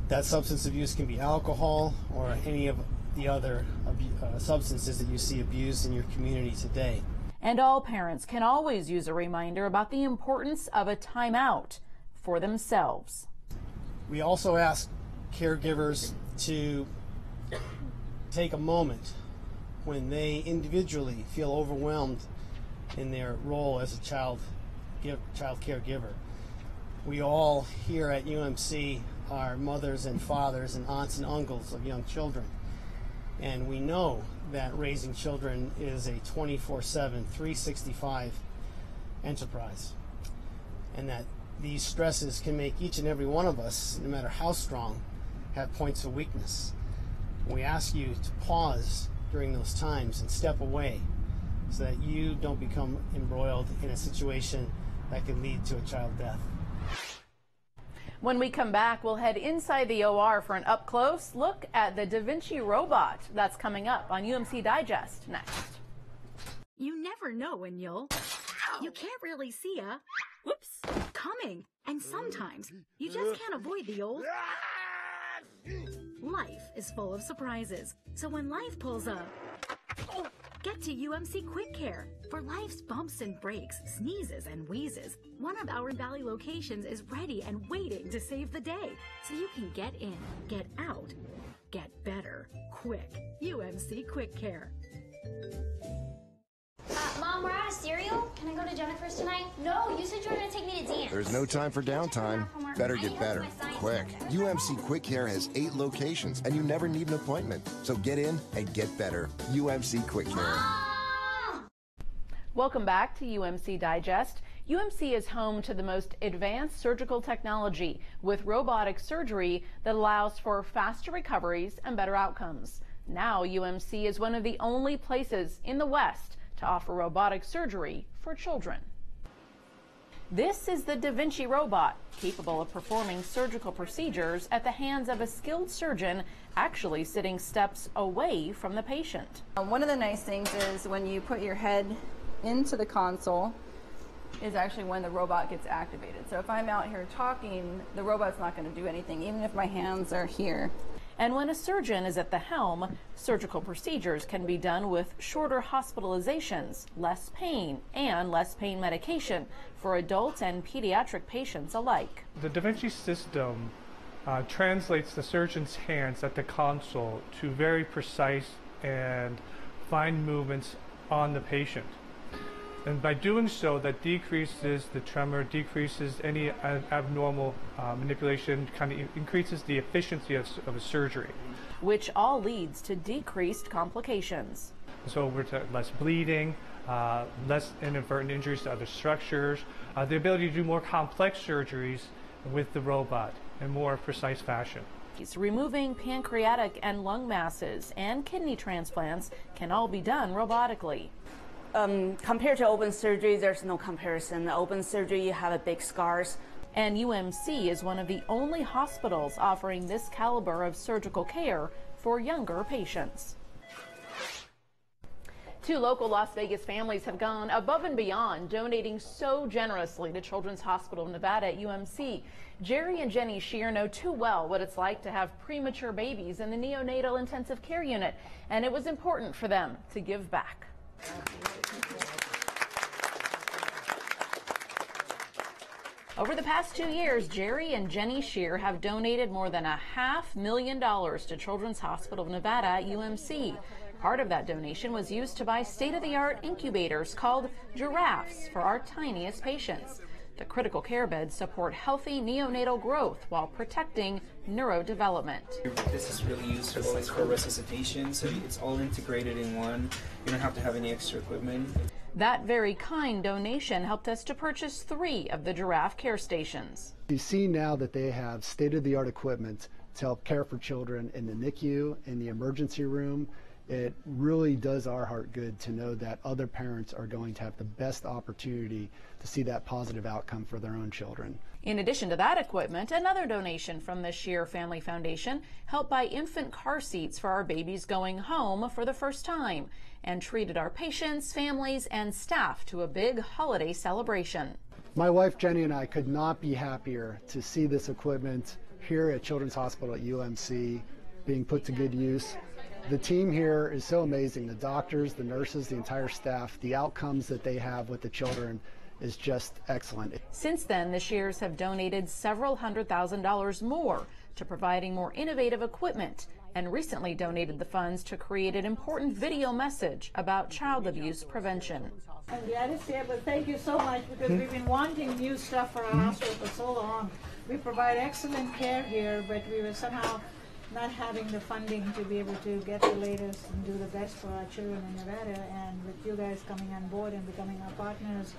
That substance abuse can be alcohol or any of the other substances that you see abused in your community today. And all parents can always use a reminder about the importance of a timeout for themselves. We also ask caregivers to take a moment when they individually feel overwhelmed in their role as a child caregiver. We all here at UMC are mothers and fathers and aunts and uncles of young children. And we know that raising children is a 24/7, 365 enterprise. And that these stresses can make each and every one of us, no matter how strong, have points of weakness. We ask you to pause during those times and step away so that you don't become embroiled in a situation that could lead to a child death. When we come back, we'll head inside the OR for an up-close look at the Da Vinci robot. That's coming up on UMC Digest next. You never know when you can't really see whoops, coming. And sometimes you just can't avoid the old. Life is full of surprises. So when life pulls up, get to UMC Quick Care. For life's bumps and breaks, sneezes and wheezes, one of our Valley locations is ready and waiting to save the day. So you can get in, get out, get better, quick. UMC Quick Care. Mom, we're out of cereal. Can I go to Jennifer's tonight? No, you said you were going to take me to dance. There's no time for downtime. Better get better, quick. UMC Quick Care has 8 locations, and you never need an appointment. So get in and get better. UMC Quick Care. Welcome back to UMC Digest. UMC is home to the most advanced surgical technology with robotic surgery that allows for faster recoveries and better outcomes. Now UMC is one of the only places in the West to offer robotic surgery for children. This is the Da Vinci robot, capable of performing surgical procedures at the hands of a skilled surgeon actually sitting steps away from the patient. One of the nice things is when you put your head into the console is actually when the robot gets activated. So if I'm out here talking, the robot's not going to do anything, even if my hands are here. And when a surgeon is at the helm, surgical procedures can be done with shorter hospitalizations, less pain, and less pain medication for adult and pediatric patients alike. The Da Vinci system translates the surgeon's hands at the console to very precise and fine movements on the patient. And by doing so, that decreases the tremor, decreases any abnormal manipulation, kind of increases the efficiency of a surgery. Which all leads to decreased complications. So we're less bleeding, less inadvertent injuries to other structures, the ability to do more complex surgeries with the robot in more precise fashion. Removing pancreatic and lung masses and kidney transplants can all be done robotically. Compared to open surgery, there's no comparison. The open surgery, you have big scars. And UMC is one of the only hospitals offering this caliber of surgical care for younger patients. 2 local Las Vegas families have gone above and beyond, donating so generously to Children's Hospital of Nevada at UMC. Jerry and Jenny Shear know too well what it's like to have premature babies in the neonatal intensive care unit, and it was important for them to give back. Over the past 2 years, Jerry and Jenny Shear have donated more than $500,000 to Children's Hospital of Nevada at UMC. Part of that donation was used to buy state-of-the-art incubators called giraffes for our tiniest patients. The critical care beds support healthy neonatal growth while protecting neurodevelopment. This is really useful for resuscitation, so it's all integrated in one. You don't have to have any extra equipment. That very kind donation helped us to purchase 3 of the giraffe care stations. You see now that they have state-of-the-art equipment to help care for children in the NICU, in the emergency room. It really does our heart good to know that other parents are going to have the best opportunity to see that positive outcome for their own children. In addition to that equipment, another donation from the Shear Family Foundation helped buy infant car seats for our babies going home for the first time and treated our patients, families, and staff to a big holiday celebration. My wife Jenny and I could not be happier to see this equipment here at Children's Hospital at UMC being put to good use. The team here is so amazing. The doctors, the nurses, the entire staff, the outcomes that they have with the children is just excellent. Since then, the Shears have donated several $100,000 more to providing more innovative equipment and recently donated the funds to create an important video message about child abuse prevention. I'm glad to see it, but thank you so much because we've been wanting new stuff for our hospital for so long. We provide excellent care here, but we were somehow not having the funding to be able to get the latest and do the best for our children in Nevada, and with you guys coming on board and becoming our partners,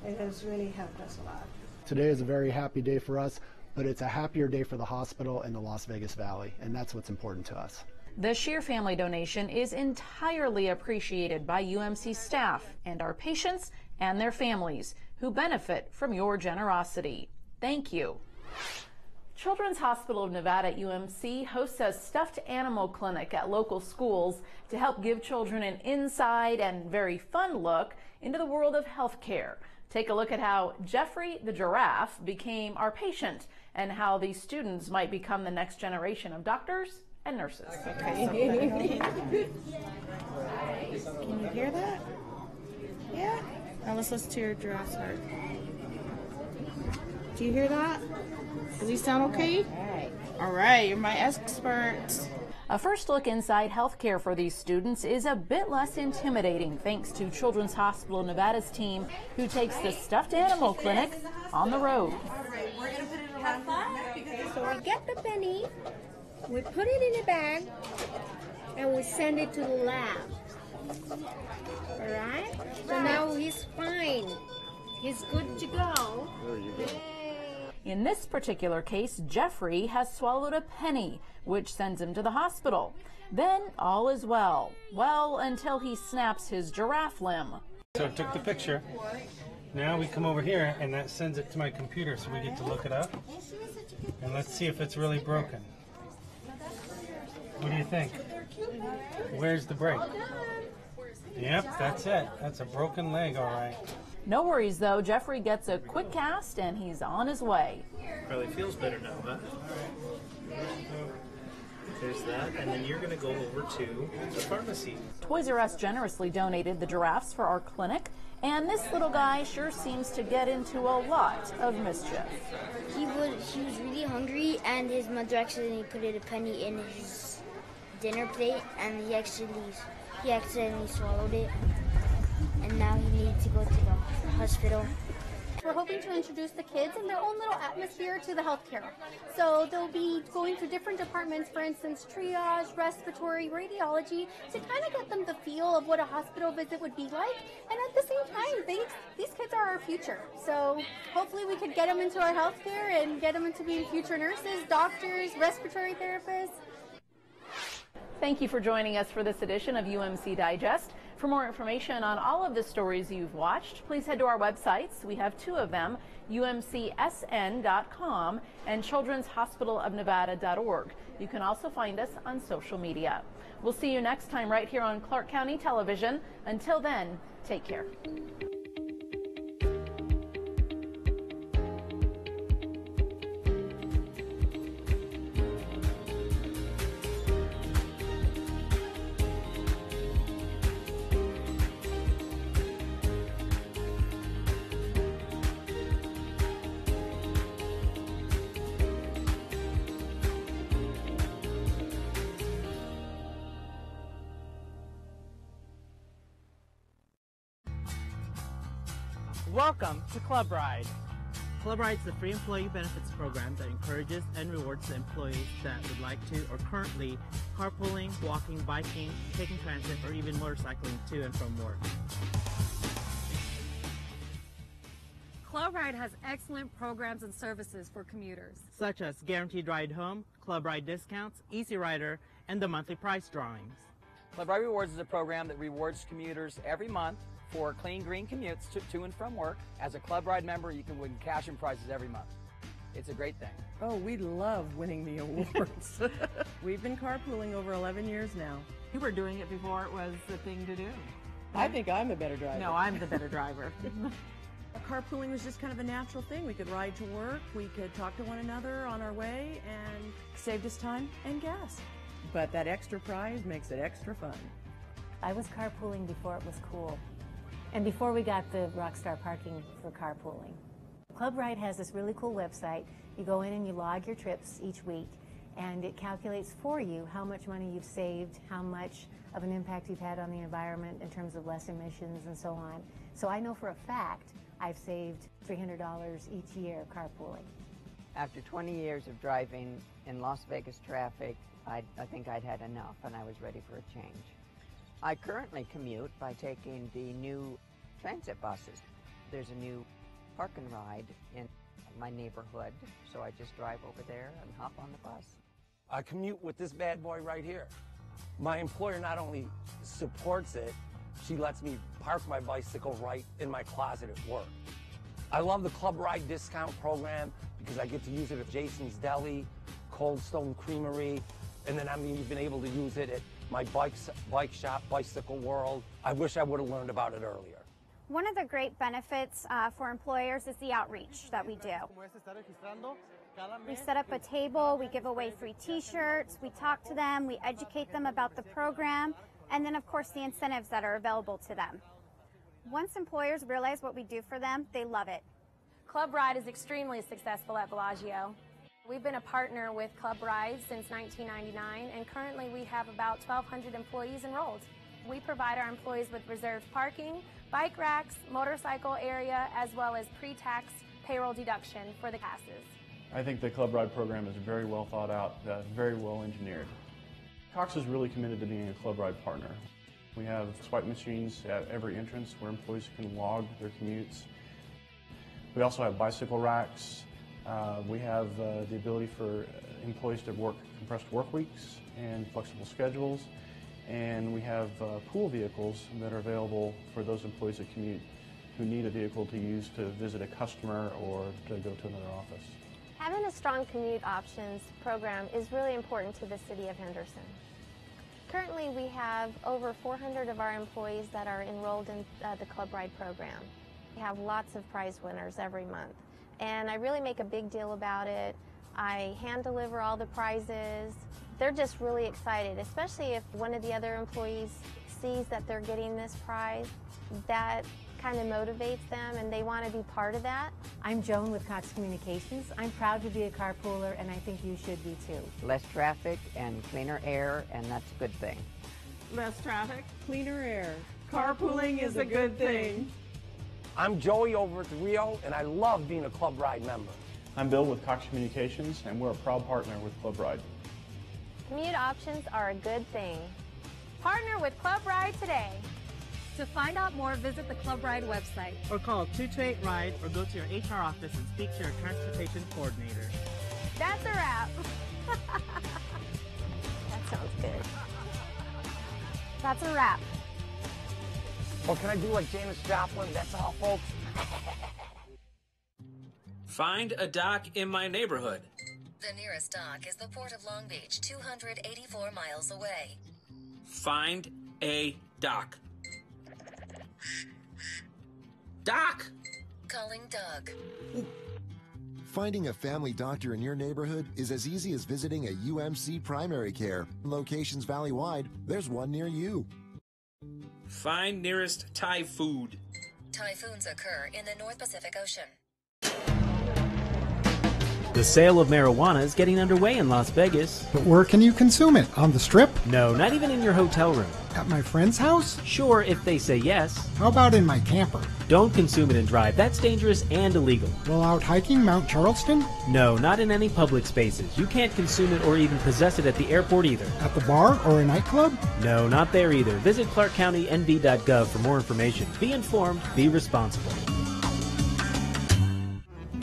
it has really helped us a lot. Today is a very happy day for us, but it's a happier day for the hospital and the Las Vegas Valley, and that's what's important to us. The Shear family donation is entirely appreciated by UMC staff and our patients and their families who benefit from your generosity. Thank you. Children's Hospital of Nevada at UMC hosts a stuffed animal clinic at local schools to help give children an inside and very fun look into the world of healthcare. Take a look at how Jeffrey the giraffe became our patient and how these students might become the next generation of doctors and nurses. Okay. Can you hear that? Yeah? Now let's listen to your giraffe's heart. Do you hear that? Does he sound okay? All right, you're my expert. A first look inside healthcare for these students is a bit less intimidating thanks to Children's Hospital Nevada's team who takes the stuffed animal clinic on the road. So we get the penny, we put it in a bag, and we send it to the lab. All right? So now he's fine. He's good to go. In this particular case, Jeffrey has swallowed a penny, which sends him to the hospital. Then all is well. Well, until he snaps his giraffe limb. So I took the picture. Now we come over here and that sends it to my computer so we get to look it up. And let's see if it's really broken. What do you think? Where's the break? Yep, that's it. That's a broken leg, all right. No worries though, Jeffrey gets a quick cast and he's on his way. Probably feels better now, huh? There's that, and then you're going to go over to the pharmacy. Toys R Us generously donated the giraffes for our clinic, and this little guy sure seems to get into a lot of mischief. He was really hungry, and his mother accidentally put a penny in his dinner plate, and he accidentally swallowed it. And now he needs to go to the hospital. We're hoping to introduce the kids in their own little atmosphere to the healthcare. So they'll be going through different departments, for instance, triage, respiratory, radiology, to kind of get them the feel of what a hospital visit would be like. And at the same time, these kids are our future. So hopefully we could get them into our healthcare and get them into being future nurses, doctors, respiratory therapists. Thank you for joining us for this edition of UMC Digest. For more information on all of the stories you've watched, please head to our websites. We have two of them, umcsn.com and childrenshospitalofnevada.org. You can also find us on social media. We'll see you next time right here on Clark County Television. Until then, take care. Welcome to Club Ride. Club Ride is a free employee benefits program that encourages and rewards the employees that would like to or currently carpooling, walking, biking, taking transit, or even motorcycling to and from work. Club Ride has excellent programs and services for commuters, Such as Guaranteed Ride Home, Club Ride Discounts, Easy Rider, and the monthly price drawings. Club Ride Rewards is a program that rewards commuters every month for clean, green commutes to and from work. As a Club Ride member, you can win cash and prizes every month. It's a great thing. Oh, we love winning the awards. We've been carpooling over 11 years now. You were doing it before it was the thing to do. I think I'm a better driver. No, I'm the better driver. Carpooling was just kind of a natural thing. We could ride to work, we could talk to one another on our way, and saved us time and gas. But that extra prize makes it extra fun. I was carpooling before it was cool. And before we got the Rockstar parking for carpooling. Club Ride has this really cool website. You go in and you log your trips each week, and it calculates for you how much money you've saved, how much of an impact you've had on the environment in terms of less emissions and so on. So I know for a fact I've saved $300 each year carpooling. After 20 years of driving in Las Vegas traffic, I think I'd had enough and I was ready for a change. I currently commute by taking the new transit buses. There's a new park and ride in my neighborhood, so I just drive over there and hop on the bus. I commute with this bad boy right here. My employer not only supports it, she lets me park my bicycle right in my closet at work. I love the Club Ride discount program because I get to use it at Jason's Deli, Cold Stone Creamery, and then I'm even able to use it at my bike shop, Bicycle World. I wish I would have learned about it earlier. One of the great benefits for employers is the outreach that we do. We set up a table, we give away free t-shirts, we talk to them, we educate them about the program, and then of course the incentives that are available to them. Once employers realize what we do for them, they love it. Club Ride is extremely successful at Bellagio. We've been a partner with Club Ride since 1999, and currently we have about 1,200 employees enrolled. We provide our employees with reserved parking, bike racks, motorcycle area, as well as pre-tax payroll deduction for the passes. I think the Club Ride program is very well thought out, very well engineered. Cox is really committed to being a Club Ride partner. We have swipe machines at every entrance where employees can log their commutes. We also have bicycle racks. We have the ability for employees to work compressed work weeks and flexible schedules. And we have pool vehicles that are available for those employees that commute who need a vehicle to use to visit a customer or to go to another office. Having a strong commute options program is really important to the city of Henderson. Currently, we have over 400 of our employees that are enrolled in the Club Ride program. We have lots of prize winners every month, and I really make a big deal about it. I hand deliver all the prizes. They're just really excited, especially if one of the other employees sees that they're getting this prize. That kind of motivates them and they want to be part of that. I'm Joan with Cox Communications. I'm proud to be a carpooler, and I think you should be too. Less traffic and cleaner air, and that's a good thing. Less traffic, cleaner air. Carpooling is a good thing. I'm Joey over at the Rio, and I love being a Club Ride member. I'm Bill with Cox Communications, and we're a proud partner with Club Ride. Commute options are a good thing. Partner with Club Ride today. To find out more, visit the Club Ride website. Or call 228-RIDE or go to your HR office and speak to your transportation coordinator. That's a wrap. That sounds good. That's a wrap. Or can I do like Janis Joplin? That's all, folks. Find a dock in my neighborhood. The nearest dock is the Port of Long Beach, 284 miles away. Find a dock. Doc! Calling Doug. Finding a family doctor in your neighborhood is as easy as visiting a UMC primary care. Locations valley-wide, there's one near you. Find nearest Thai food. Typhoons occur in the North Pacific Ocean. The sale of marijuana is getting underway in Las Vegas. But where can you consume it? On the Strip? No, not even in your hotel room. At my friend's house? Sure, if they say yes. How about in my camper? Don't consume it and drive. That's dangerous and illegal. Well, out hiking Mount Charleston? No, not in any public spaces. You can't consume it or even possess it at the airport either. At the bar or a nightclub? No, not there either. Visit ClarkCountyNV.gov for more information. Be informed, be responsible.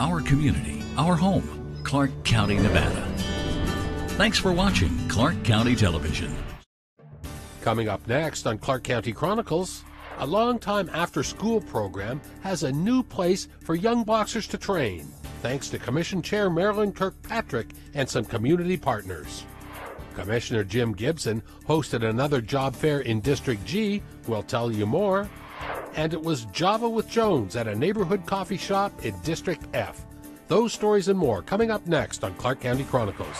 Our community, our home, Clark County, Nevada. Thanks for watching Clark County Television. Coming up next on Clark County Chronicles, a long-time after-school program has a new place for young boxers to train, thanks to Commission Chair Marilyn Kirkpatrick and some community partners. Commissioner Jim Gibson hosted another job fair in District G. We'll tell you more. And it was Java with Jones at a neighborhood coffee shop in District F. Those stories and more coming up next on Clark County Chronicles.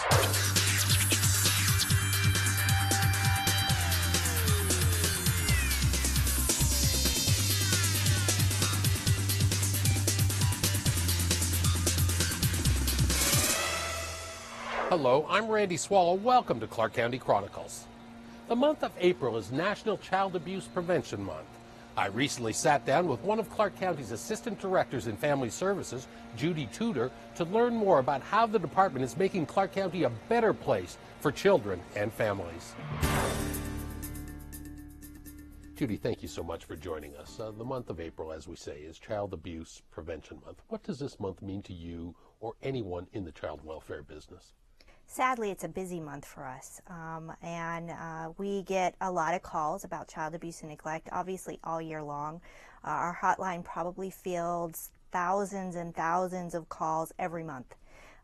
Hello, I'm Randy Swallow. Welcome to Clark County Chronicles. The month of April is National Child Abuse Prevention Month. I recently sat down with one of Clark County's Assistant Directors in Family Services, Judy Tudor, to learn more about how the department is making Clark County a better place for children and families. Judy, thank you so much for joining us. The month of April, as we say, is Child Abuse Prevention Month. What does this month mean to you or anyone in the child welfare business? Sadly, it's a busy month for us, and we get a lot of calls about child abuse and neglect, obviously all year long. Our hotline probably fields thousands and thousands of calls every month,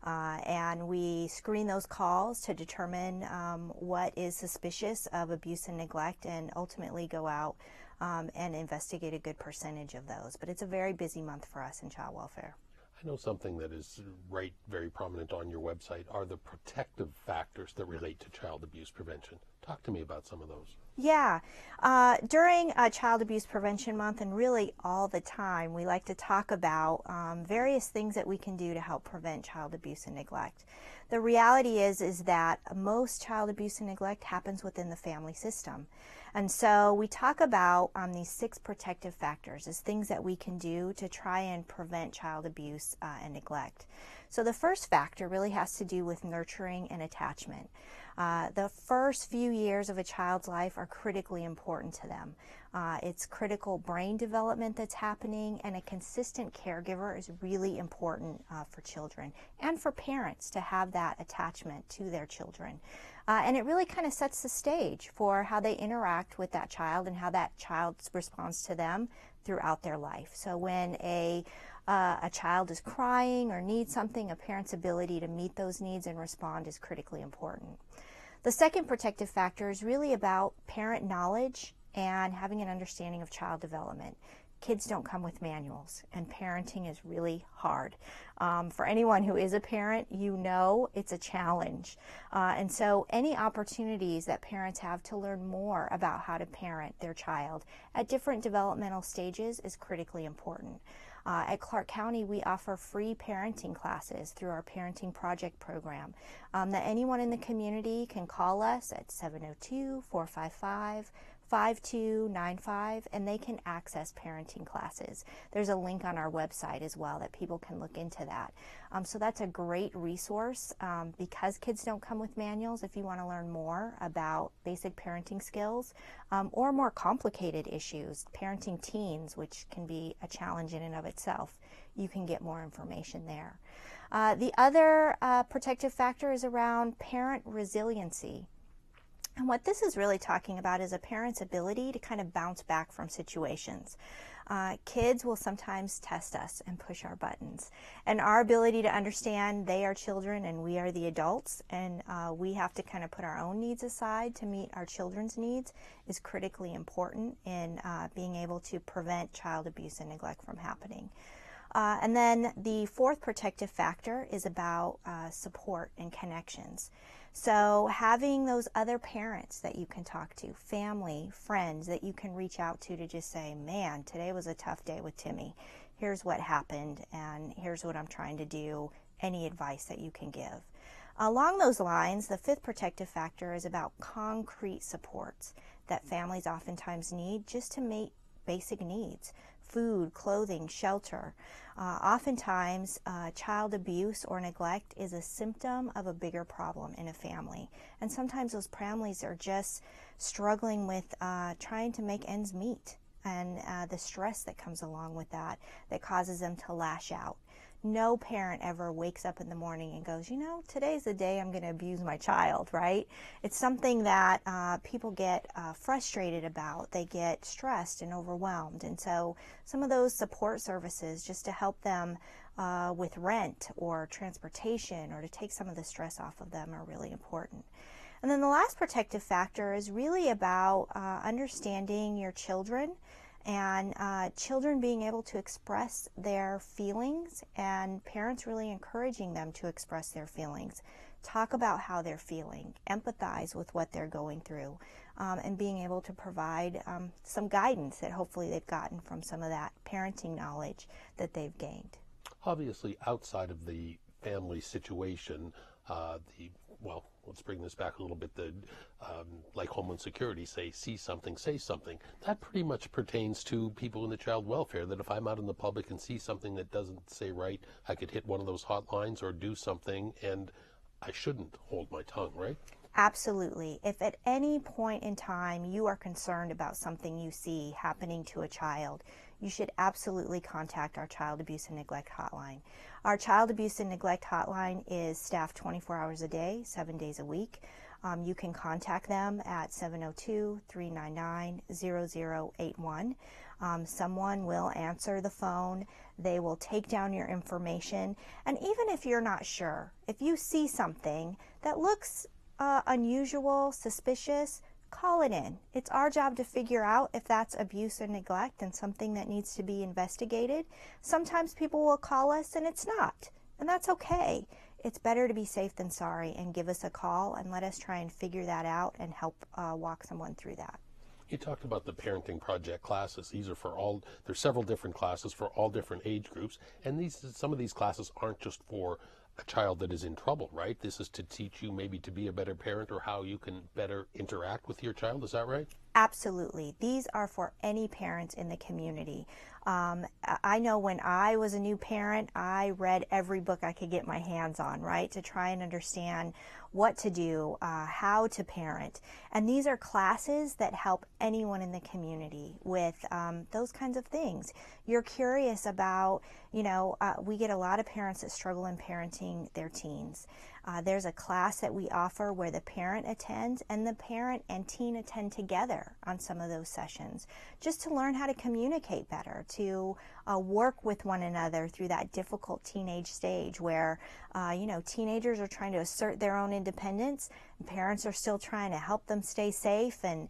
and we screen those calls to determine what is suspicious of abuse and neglect, and ultimately go out and investigate a good percentage of those. But it's a very busy month for us in child welfare. I know something that is very prominent on your website are the protective factors that relate to child abuse prevention. Talk to me about some of those. Yeah. During Child Abuse Prevention Month, and really all the time, we like to talk about various things that we can do to help prevent child abuse and neglect. The reality is that most child abuse and neglect happens within the family system. And so we talk about these 6 protective factors as things that we can do to try and prevent child abuse and neglect. So the first factor really has to do with nurturing and attachment. The first few years of a child's life are critically important to them. It's critical brain development that's happening, and a consistent caregiver is really important for children and for parents to have that attachment to their children. And it really kind of sets the stage for how they interact with that child and how that child responds to them throughout their life. So when a child is crying or needs something, a parent's ability to meet those needs and respond is critically important. The second protective factor is really about parent knowledge and having an understanding of child development. Kids don't come with manuals, and parenting is really hard. For anyone who is a parent, you know it's a challenge. And so any opportunities that parents have to learn more about how to parent their child at different developmental stages is critically important. At Clark County, we offer free parenting classes through our Parenting Project program that anyone in the community can call us at 702-455-5555 5295, and they can access parenting classes. There's a link on our website as well that people can look into that. So that's a great resource because kids don't come with manuals. If you want to learn more about basic parenting skills or more complicated issues, parenting teens, which can be a challenge in and of itself, you can get more information there. The other protective factor is around parent resiliency. And what this is really talking about is a parent's ability to kind of bounce back from situations. Kids will sometimes test us and push our buttons. And our ability to understand they are children and we are the adults, and we have to kind of put our own needs aside to meet our children's needs is critically important in being able to prevent child abuse and neglect from happening. And then the fourth protective factor is about support and connections. So having those other parents that you can talk to, family, friends that you can reach out to just say, man, today was a tough day with Timmy. Here's what happened and here's what I'm trying to do. Any advice that you can give. Along those lines, the fifth protective factor is about concrete supports that families oftentimes need just to meet basic needs. Food, clothing, shelter. Oftentimes, child abuse or neglect is a symptom of a bigger problem in a family. And sometimes those families are just struggling with trying to make ends meet and the stress that comes along with that causes them to lash out. No parent ever wakes up in the morning and goes, you know, today's the day I'm going to abuse my child, right? It's something that people get frustrated about. They get stressed and overwhelmed. And so some of those support services just to help them with rent or transportation or to take some of the stress off of them are really important. And then the last protective factor is really about understanding your children and children being able to express their feelings and parents really encouraging them to express their feelings. Talk about how they're feeling, empathize with what they're going through, and being able to provide some guidance that hopefully they've gotten from some of that parenting knowledge that they've gained. Obviously, outside of the family situation, well, let's bring this back a little bit, like Homeland Security, see something, say something. That pretty much pertains to people in the child welfare, that if I'm out in the public and see something that doesn't say right, I could hit one of those hotlines or do something, and I shouldn't hold my tongue, right? Absolutely. If at any point in time you are concerned about something you see happening to a child, you should absolutely contact our Child Abuse and Neglect Hotline. Our Child Abuse and Neglect Hotline is staffed 24 hours a day, 7 days a week. You can contact them at 702-399-0081. Someone will answer the phone. They will take down your information. And even if you're not sure, if you see something that looks unusual, suspicious, call it in. It's our job to figure out if that's abuse or neglect and something that needs to be investigated. Sometimes people will call us and it's not, and that's okay. It's better to be safe than sorry, and give us a call and let us try and figure that out and help walk someone through that. You talked about the Parenting Project classes. These are for all, there's several different classes for all different age groups, and some of these classes aren't just for a child that is in trouble, right? This is to teach you maybe to be a better parent or how you can better interact with your child. Is that right? Absolutely. These are for any parents in the community. I know when I was a new parent, I read every book I could get my hands on, right, to try and understand what to do, how to parent. And these are classes that help anyone in the community with those kinds of things. You're curious about, we get a lot of parents that struggle in parenting their teens. There's a class that we offer where the parent attends and the parent and teen attend together on some of those sessions, just to learn how to communicate better, to work with one another through that difficult teenage stage where, teenagers are trying to assert their own independence, and parents are still trying to help them stay safe and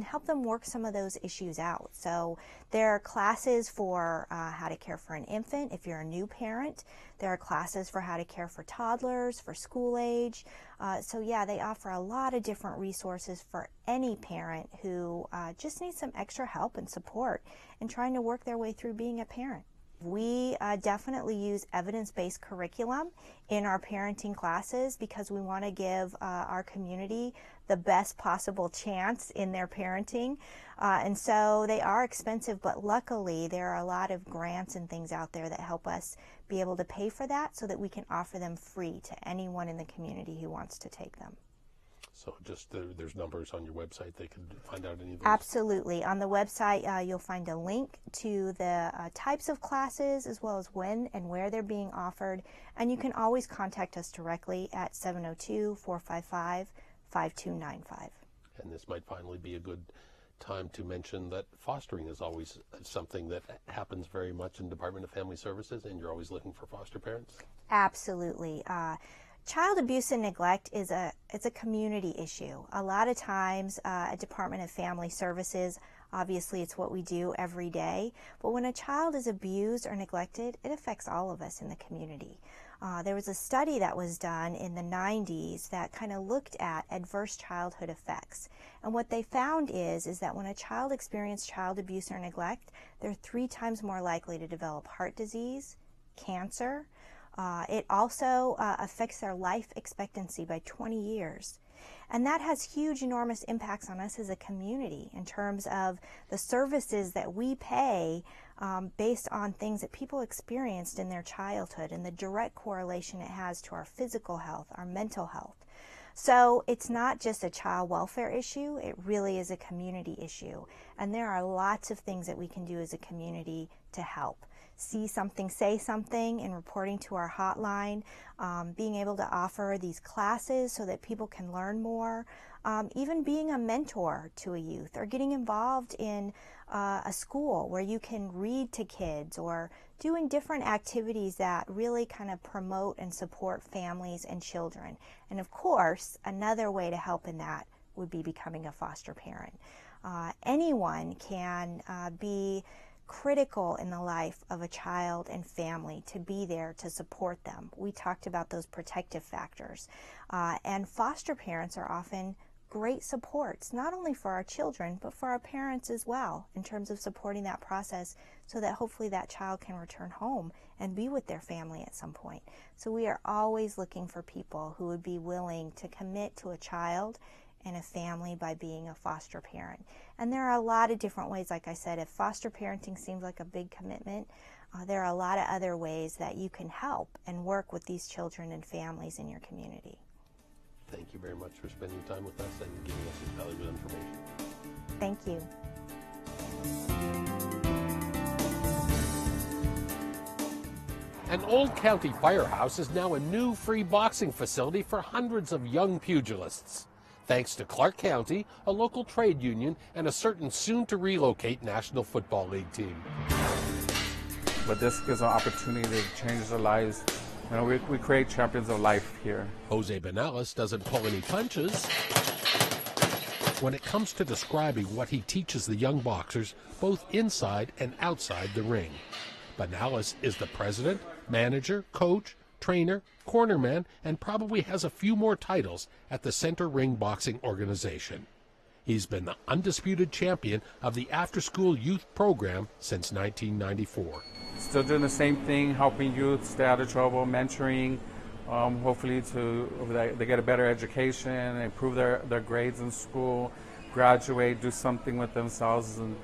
help them work some of those issues out. So there are classes for how to care for an infant if you're a new parent. There are classes for how to care for toddlers, for school age. So yeah, they offer a lot of different resources for any parent who just needs some extra help and support in trying to work their way through being a parent. We definitely use evidence-based curriculum in our parenting classes because we want to give our community the best possible chance in their parenting. And so they are expensive, but luckily there are a lot of grants and things out there that help us be able to pay for that so that we can offer them free to anyone in the community who wants to take them. So just there's numbers on your website they can find out any of those? Absolutely. On the website you'll find a link to the types of classes as well as when and where they're being offered, and you can always contact us directly at 702-455-5295. And this might finally be a good time to mention that fostering is always something that happens very much in Department of Family Services, and you're always looking for foster parents? Absolutely. Child abuse and neglect is it's a community issue. A lot of times at Department of Family Services, obviously it's what we do every day, but when a child is abused or neglected, it affects all of us in the community. There was a study that was done in the 90s that kind of looked at adverse childhood effects. And what they found is that when a child experienced child abuse or neglect, they're 3 times more likely to develop heart disease, cancer. It also affects their life expectancy by 20 years. And that has huge, enormous impacts on us as a community in terms of the services that we pay based on things that people experienced in their childhood and the direct correlation it has to our physical health, our mental health. So it's not just a child welfare issue, it really is a community issue. And there are lots of things that we can do as a community to help. See something, say something, and reporting to our hotline, being able to offer these classes so that people can learn more, even being a mentor to a youth or getting involved in a school where you can read to kids or doing different activities that really kind of promote and support families and children. And of course, another way to help in that would be becoming a foster parent. Anyone can be critical in the life of a child and family to be there to support them. We talked about those protective factors. And foster parents are often great supports, not only for our children, but for our parents as well, in terms of supporting that process so that hopefully that child can return home and be with their family at some point. So we are always looking for people who would be willing to commit to a child and a family by being a foster parent. And there are a lot of different ways, like I said. If foster parenting seems like a big commitment, there are a lot of other ways that you can help and work with these children and families in your community. Thank you very much for spending time with us and giving us this valuable information. Thank you. An old county firehouse is now a new free boxing facility for hundreds of young pugilists. Thanks to Clark County, a local trade union, and a certain soon-to-relocate National Football League team. But this gives an opportunity to change their lives. You know, we create champions of life here. Jose Benales doesn't pull any punches when it comes to describing what he teaches the young boxers, both inside and outside the ring. Benales is the president, manager, coach, trainer, cornerman, and probably has a few more titles at the Center Ring Boxing Organization. He's been the undisputed champion of the after-school youth program since 1994. Still doing the same thing, helping youth stay out of trouble, mentoring, hopefully they get a better education, improve their grades in school, graduate, do something with themselves, and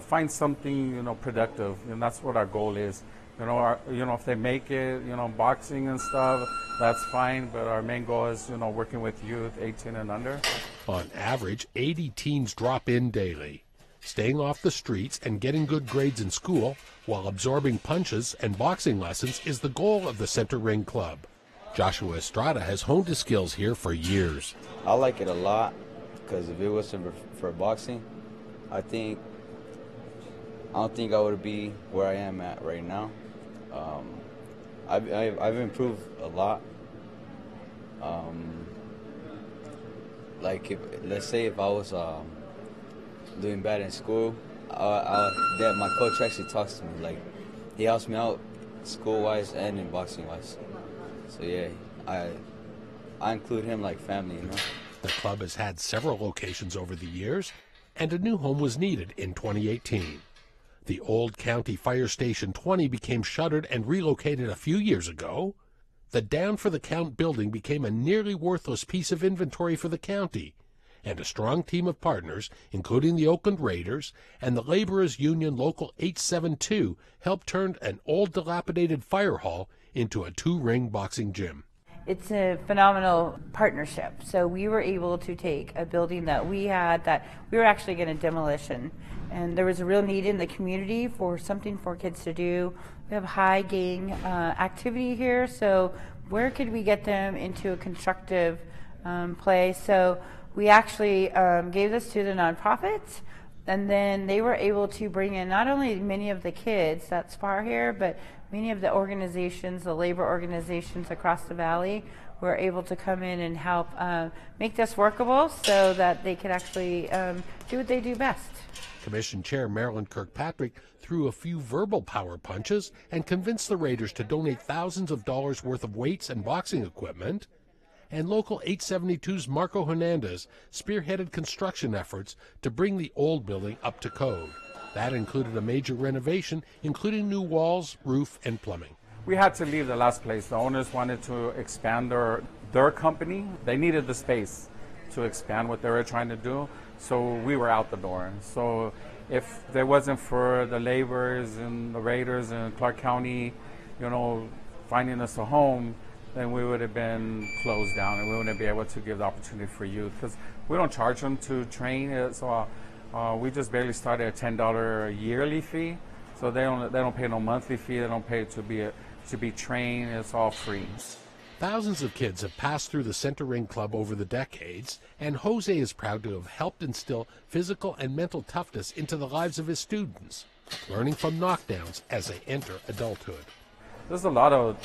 find something productive. And that's what our goal is. If they make it, boxing and stuff, that's fine. But our main goal is, working with youth 18 and under. On average, 80 teens drop in daily. Staying off the streets and getting good grades in school while absorbing punches and boxing lessons is the goal of the Center Ring Club. Joshua Estrada has honed his skills here for years. I like it a lot because if it wasn't for boxing, I don't think I would be where I am at right now. I've improved a lot. Let's say if I was doing bad in school, my coach actually talks to me. Like, he helps me out school-wise and in boxing-wise. So yeah, I include him like family, The club has had several locations over the years, and a new home was needed in 2018. The old County Fire Station 20 became shuttered and relocated a few years ago. The Down for the Count building became a nearly worthless piece of inventory for the county, and a strong team of partners, including the Oakland Raiders and the Laborers Union Local 872, helped turn an old dilapidated fire hall into a 2-ring boxing gym. It's a phenomenal partnership. So we were able to take a building that we had that we were actually going to demolition, and there was a real need in the community for something for kids to do. We have high gang activity here, so where could we get them into a constructive place? So we actually gave this to the nonprofits, and then they were able to bring in not only many of the kids that spar here, but many of the organizations, the labor organizations across the valley were able to come in and help make this workable so that they could actually do what they do best. Commission Chair Marilyn Kirkpatrick threw a few verbal power punches and convinced the Raiders to donate thousands of dollars worth of weights and boxing equipment. And Local 872's Marco Hernandez spearheaded construction efforts to bring the old building up to code. That included a major renovation, including new walls, roof, and plumbing. We had to leave the last place. The owners wanted to expand their company. They needed the space to expand what they were trying to do, so we were out the door. So if there wasn't for the laborers and the Raiders and Clark County, finding us a home, then we would have been closed down and we wouldn't be able to give the opportunity for youth, because we don't charge them to train. So we just barely started a $10 yearly fee, so they don't pay no monthly fee. They don't pay to be trained. It's all free. Thousands of kids have passed through the Center Ring Club over the decades, and Jose is proud to have helped instill physical and mental toughness into the lives of his students, learning from knockdowns as they enter adulthood. There's a lot of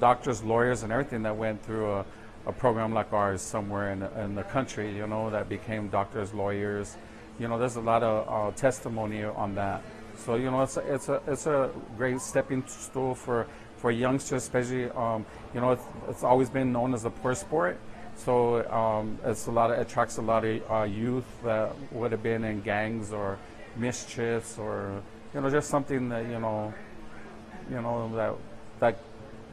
doctors, lawyers, and everything that went through a program like ours somewhere in the country, that became doctors, lawyers. There's a lot of testimony on that. So, it's a great stepping stool for youngsters, especially, it's always been known as a poor sport. So it attracts a lot of youth that would have been in gangs or mischiefs or, just something that, that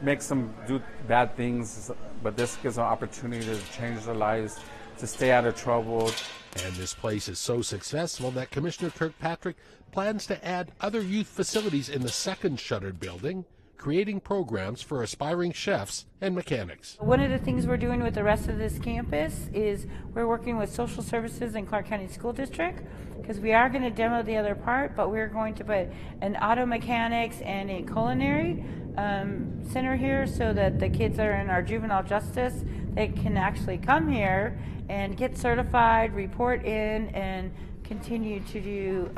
makes them do bad things, but this gives them an opportunity to change their lives, to stay out of trouble. And this place is so successful that Commissioner Kirkpatrick plans to add other youth facilities in the second shuttered building, creating programs for aspiring chefs and mechanics. One of the things we're doing with the rest of this campus is we're working with social services in Clark County School District, because we are going to demo the other part, but we're going to put an auto mechanics and a culinary center here so that the kids that are in our juvenile justice, they can actually come here and get certified, report in, and continue to do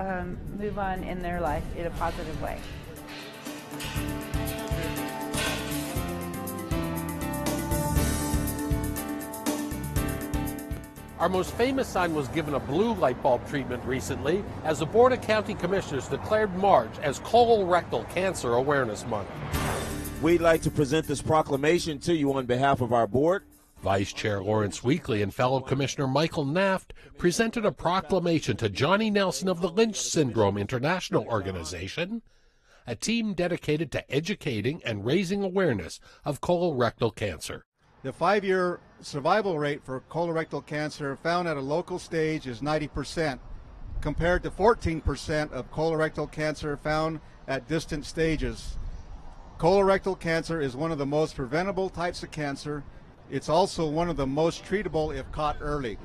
move on in their life in a positive way. Our most famous sign was given a blue light bulb treatment recently as the Board of County Commissioners declared March as Colorectal Cancer Awareness Month. We'd like to present this proclamation to you on behalf of our board. Vice Chair Lawrence Weekly and fellow Commissioner Michael Naft presented a proclamation to Johnny Nelson of the Lynch Syndrome International Organization, a team dedicated to educating and raising awareness of colorectal cancer. The 5-year survival rate for colorectal cancer found at a local stage is 90%, compared to 14% of colorectal cancer found at distant stages. Colorectal cancer is one of the most preventable types of cancer. It's also one of the most treatable if caught early.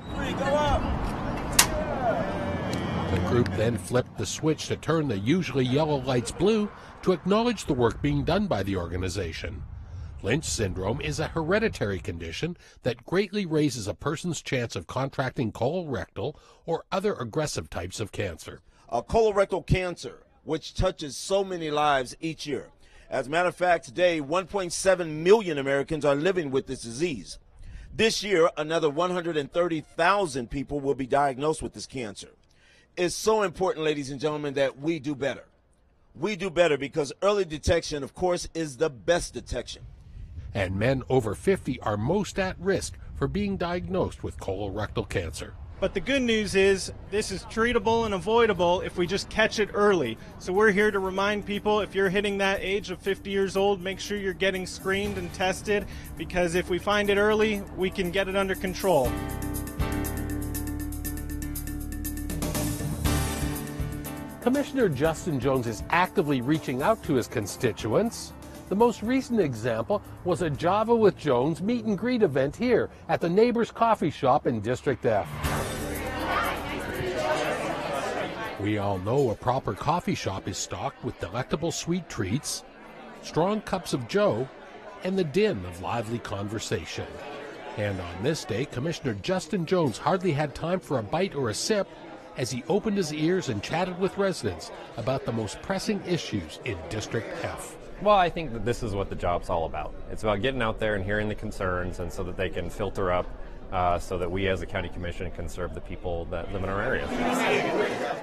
The group then flipped the switch to turn the usually yellow lights blue to acknowledge the work being done by the organization. Lynch syndrome is a hereditary condition that greatly raises a person's chance of contracting colorectal or other aggressive types of cancer. Colorectal cancer, which touches so many lives each year. As a matter of fact, today, 1.7 million Americans are living with this disease. This year, another 130,000 people will be diagnosed with this cancer. It's so important, ladies and gentlemen, that we do better. We do better because early detection, of course, is the best detection. And men over 50 are most at risk for being diagnosed with colorectal cancer. But the good news is this is treatable and avoidable if we just catch it early. So we're here to remind people, if you're hitting that age of 50 years old, make sure you're getting screened and tested, because if we find it early, we can get it under control. Commissioner Justin Jones is actively reaching out to his constituents. The most recent example was a Java with Jones meet and greet event here at the Neighbors Coffee Shop in District F. We all know a proper coffee shop is stocked with delectable sweet treats, strong cups of joe, and the din of lively conversation. And on this day, Commissioner Justin Jones hardly had time for a bite or a sip as he opened his ears and chatted with residents about the most pressing issues in District F. Well, I think that this is what the job's all about. It's about getting out there and hearing the concerns, and so that they can filter up so that we as a county commission can serve the people that live in our area.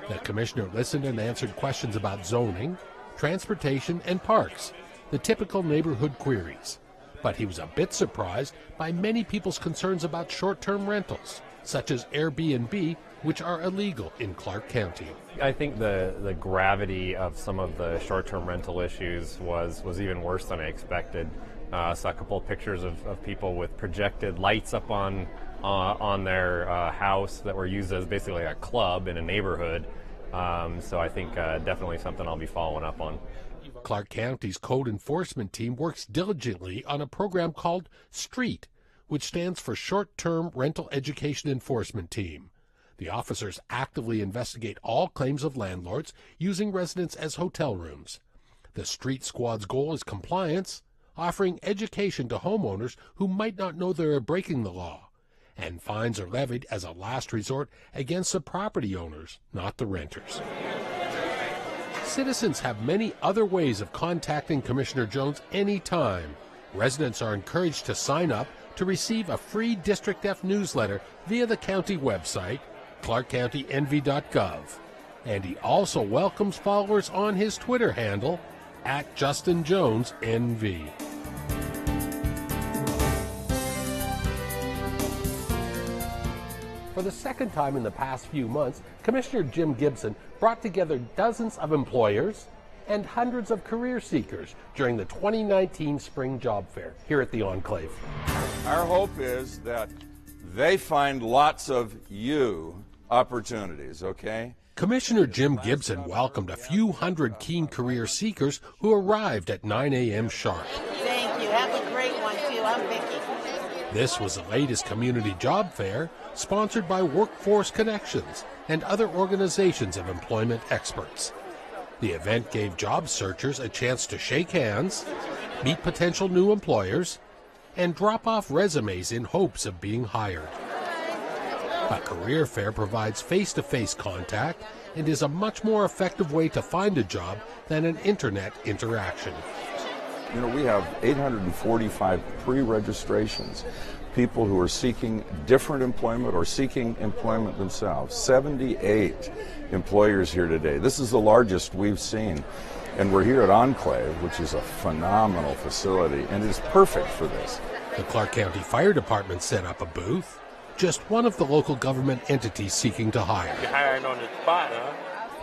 The commissioner listened and answered questions about zoning, transportation, and parks, the typical neighborhood queries. But he was a bit surprised by many people's concerns about short-term rentals, such as Airbnb, which are illegal in Clark County. I think the gravity of some of the short-term rental issues was even worse than I expected. I saw a couple of pictures of people with projected lights up on their house that were used as basically a club in a neighborhood. So I think definitely something I'll be following up on. Clark County's code enforcement team works diligently on a program called STREET, which stands for Short-Term Rental Education Enforcement Team. The officers actively investigate all claims of landlords using residents as hotel rooms. The Street Squad's goal is compliance, offering education to homeowners who might not know they are breaking the law, and fines are levied as a last resort against the property owners, not the renters. Citizens have many other ways of contacting Commissioner Jones anytime. Residents are encouraged to sign up to receive a free District F newsletter via the county website, ClarkCountyNV.gov. And he also welcomes followers on his Twitter handle, @JustinJonesNV. For the second time in the past few months, Commissioner Jim Gibson brought together dozens of employers and hundreds of career seekers during the 2019 Spring Job Fair here at the Enclave. Our hope is that they find lots of you opportunities, okay? Commissioner Jim Gibson welcomed a few hundred keen career seekers who arrived at 9 a.m. sharp. Thank you. Have a great one, too. I'm Vicki. This was the latest community job fair sponsored by Workforce Connections and other organizations of employment experts. The event gave job searchers a chance to shake hands, meet potential new employers, and drop off resumes in hopes of being hired. A career fair provides face-to-face contact and is a much more effective way to find a job than an internet interaction. You know, we have 845 pre-registrations, people who are seeking different employment or seeking employment themselves. 78 employers here today. This is the largest we've seen. And we're here at Enclave, which is a phenomenal facility, and it's perfect for this. The Clark County Fire Department set up a booth, just one of the local government entities seeking to hire. You're hiring on the spot, huh?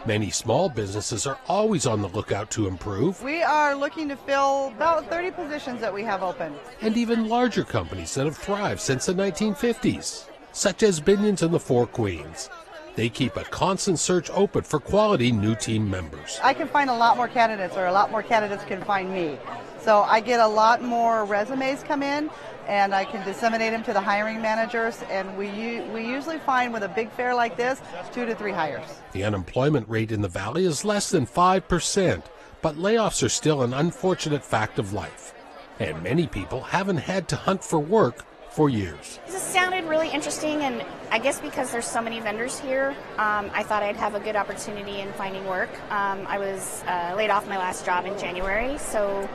Many small businesses are always on the lookout to improve. We are looking to fill about 30 positions that we have open. And even larger companies that have thrived since the 1950s, such as Binions and the Four Queens. They keep a constant search open for quality new team members. I can find a lot more candidates, or a lot more candidates can find me. So I get a lot more resumes come in, and I can disseminate them to the hiring managers, and we usually find with a big fair like this, 2 to 3 hires. The unemployment rate in the Valley is less than 5%, but layoffs are still an unfortunate fact of life. And many people haven't had to hunt for work for years. This sounded really interesting, and I guess because there's so many vendors here, I thought I'd have a good opportunity in finding work. I was laid off my last job in January, so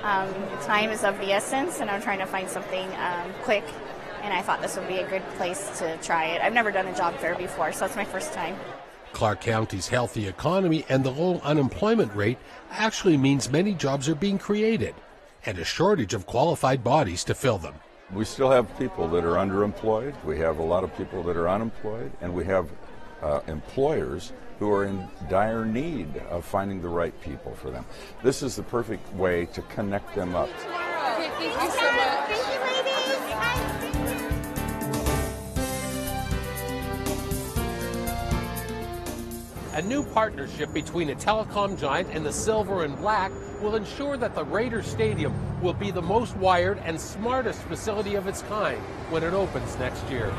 time is of the essence, and I'm trying to find something quick, and I thought this would be a good place to try it. I've never done a job fair before, so it's my first time. Clark County's healthy economy and the low unemployment rate actually means many jobs are being created, and a shortage of qualified bodies to fill them. We still have people that are underemployed. We have a lot of people that are unemployed, and we have employers who are in dire need of finding the right people for them. This is the perfect way to connect them up. Okay, thank you so much. Thank you, A new partnership between a telecom giant and the Silver and Black will ensure that the Raiders Stadium will be the most wired and smartest facility of its kind when it opens next year.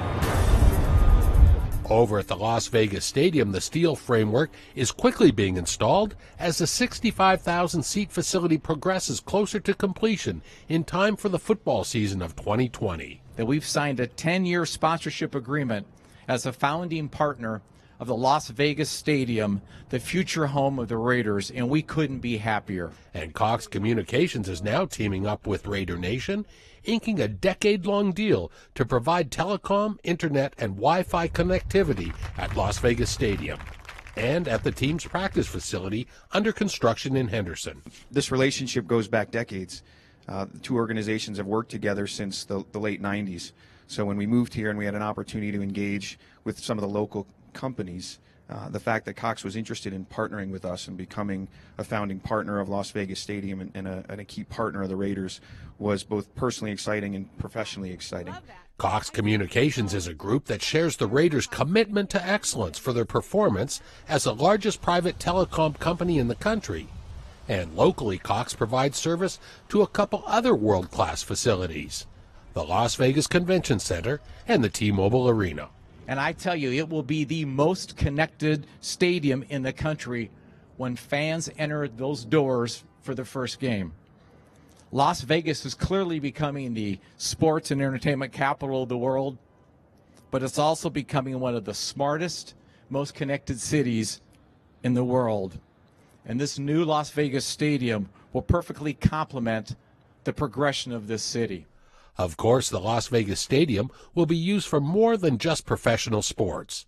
Over at the Las Vegas Stadium, the steel framework is quickly being installed as the 65,000-seat facility progresses closer to completion in time for the football season of 2020. That we've signed a 10-year sponsorship agreement as a founding partner of the Las Vegas Stadium, the future home of the Raiders, and we couldn't be happier. And Cox Communications is now teaming up with Raider Nation, inking a decade-long deal to provide telecom, internet, and Wi-Fi connectivity at Las Vegas Stadium and at the team's practice facility under construction in Henderson. This relationship goes back decades. The two organizations have worked together since the late 90s. So when we moved here and we had an opportunity to engage with some of the local companies, the fact that Cox was interested in partnering with us and becoming a founding partner of Las Vegas Stadium and a key partner of the Raiders was both personally exciting and professionally exciting. Cox Communications is a group that shares the Raiders' commitment to excellence for their performance as the largest private telecom company in the country. And locally, Cox provides service to a couple other world-class facilities, the Las Vegas Convention Center and the T-Mobile Arena. And I tell you, it will be the most connected stadium in the country when fans enter those doors for the first game. Las Vegas is clearly becoming the sports and entertainment capital of the world, but it's also becoming one of the smartest, most connected cities in the world. And this new Las Vegas Stadium will perfectly complement the progression of this city. Of course, the Las Vegas Stadium will be used for more than just professional sports.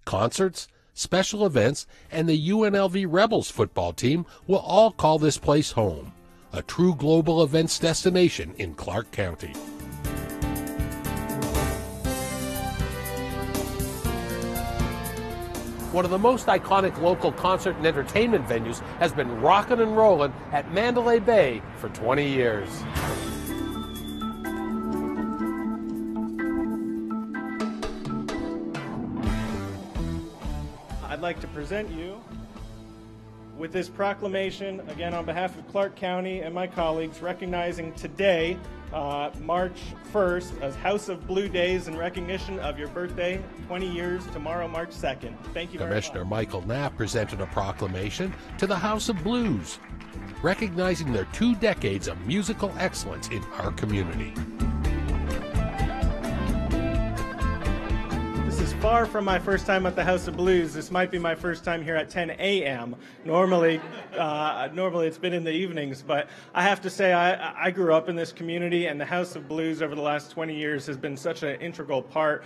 Concerts, special events, and the UNLV Rebels football team will all call this place home, a true global events destination in Clark County. One of the most iconic local concert and entertainment venues has been rockin' and rollin' at Mandalay Bay for 20 years. I'd like to present you with this proclamation, again on behalf of Clark County and my colleagues, recognizing today, March 1st, as House of Blue Days in recognition of your birthday, 20 years, tomorrow, March 2nd. Thank you very much. Commissioner Michael Knapp presented a proclamation to the House of Blues, recognizing their 2 decades of musical excellence in our community. Far from my first time at the House of Blues. This might be my first time here at 10 a.m. Normally it's been in the evenings, but I have to say I grew up in this community, and the House of Blues over the last 20 years has been such an integral part,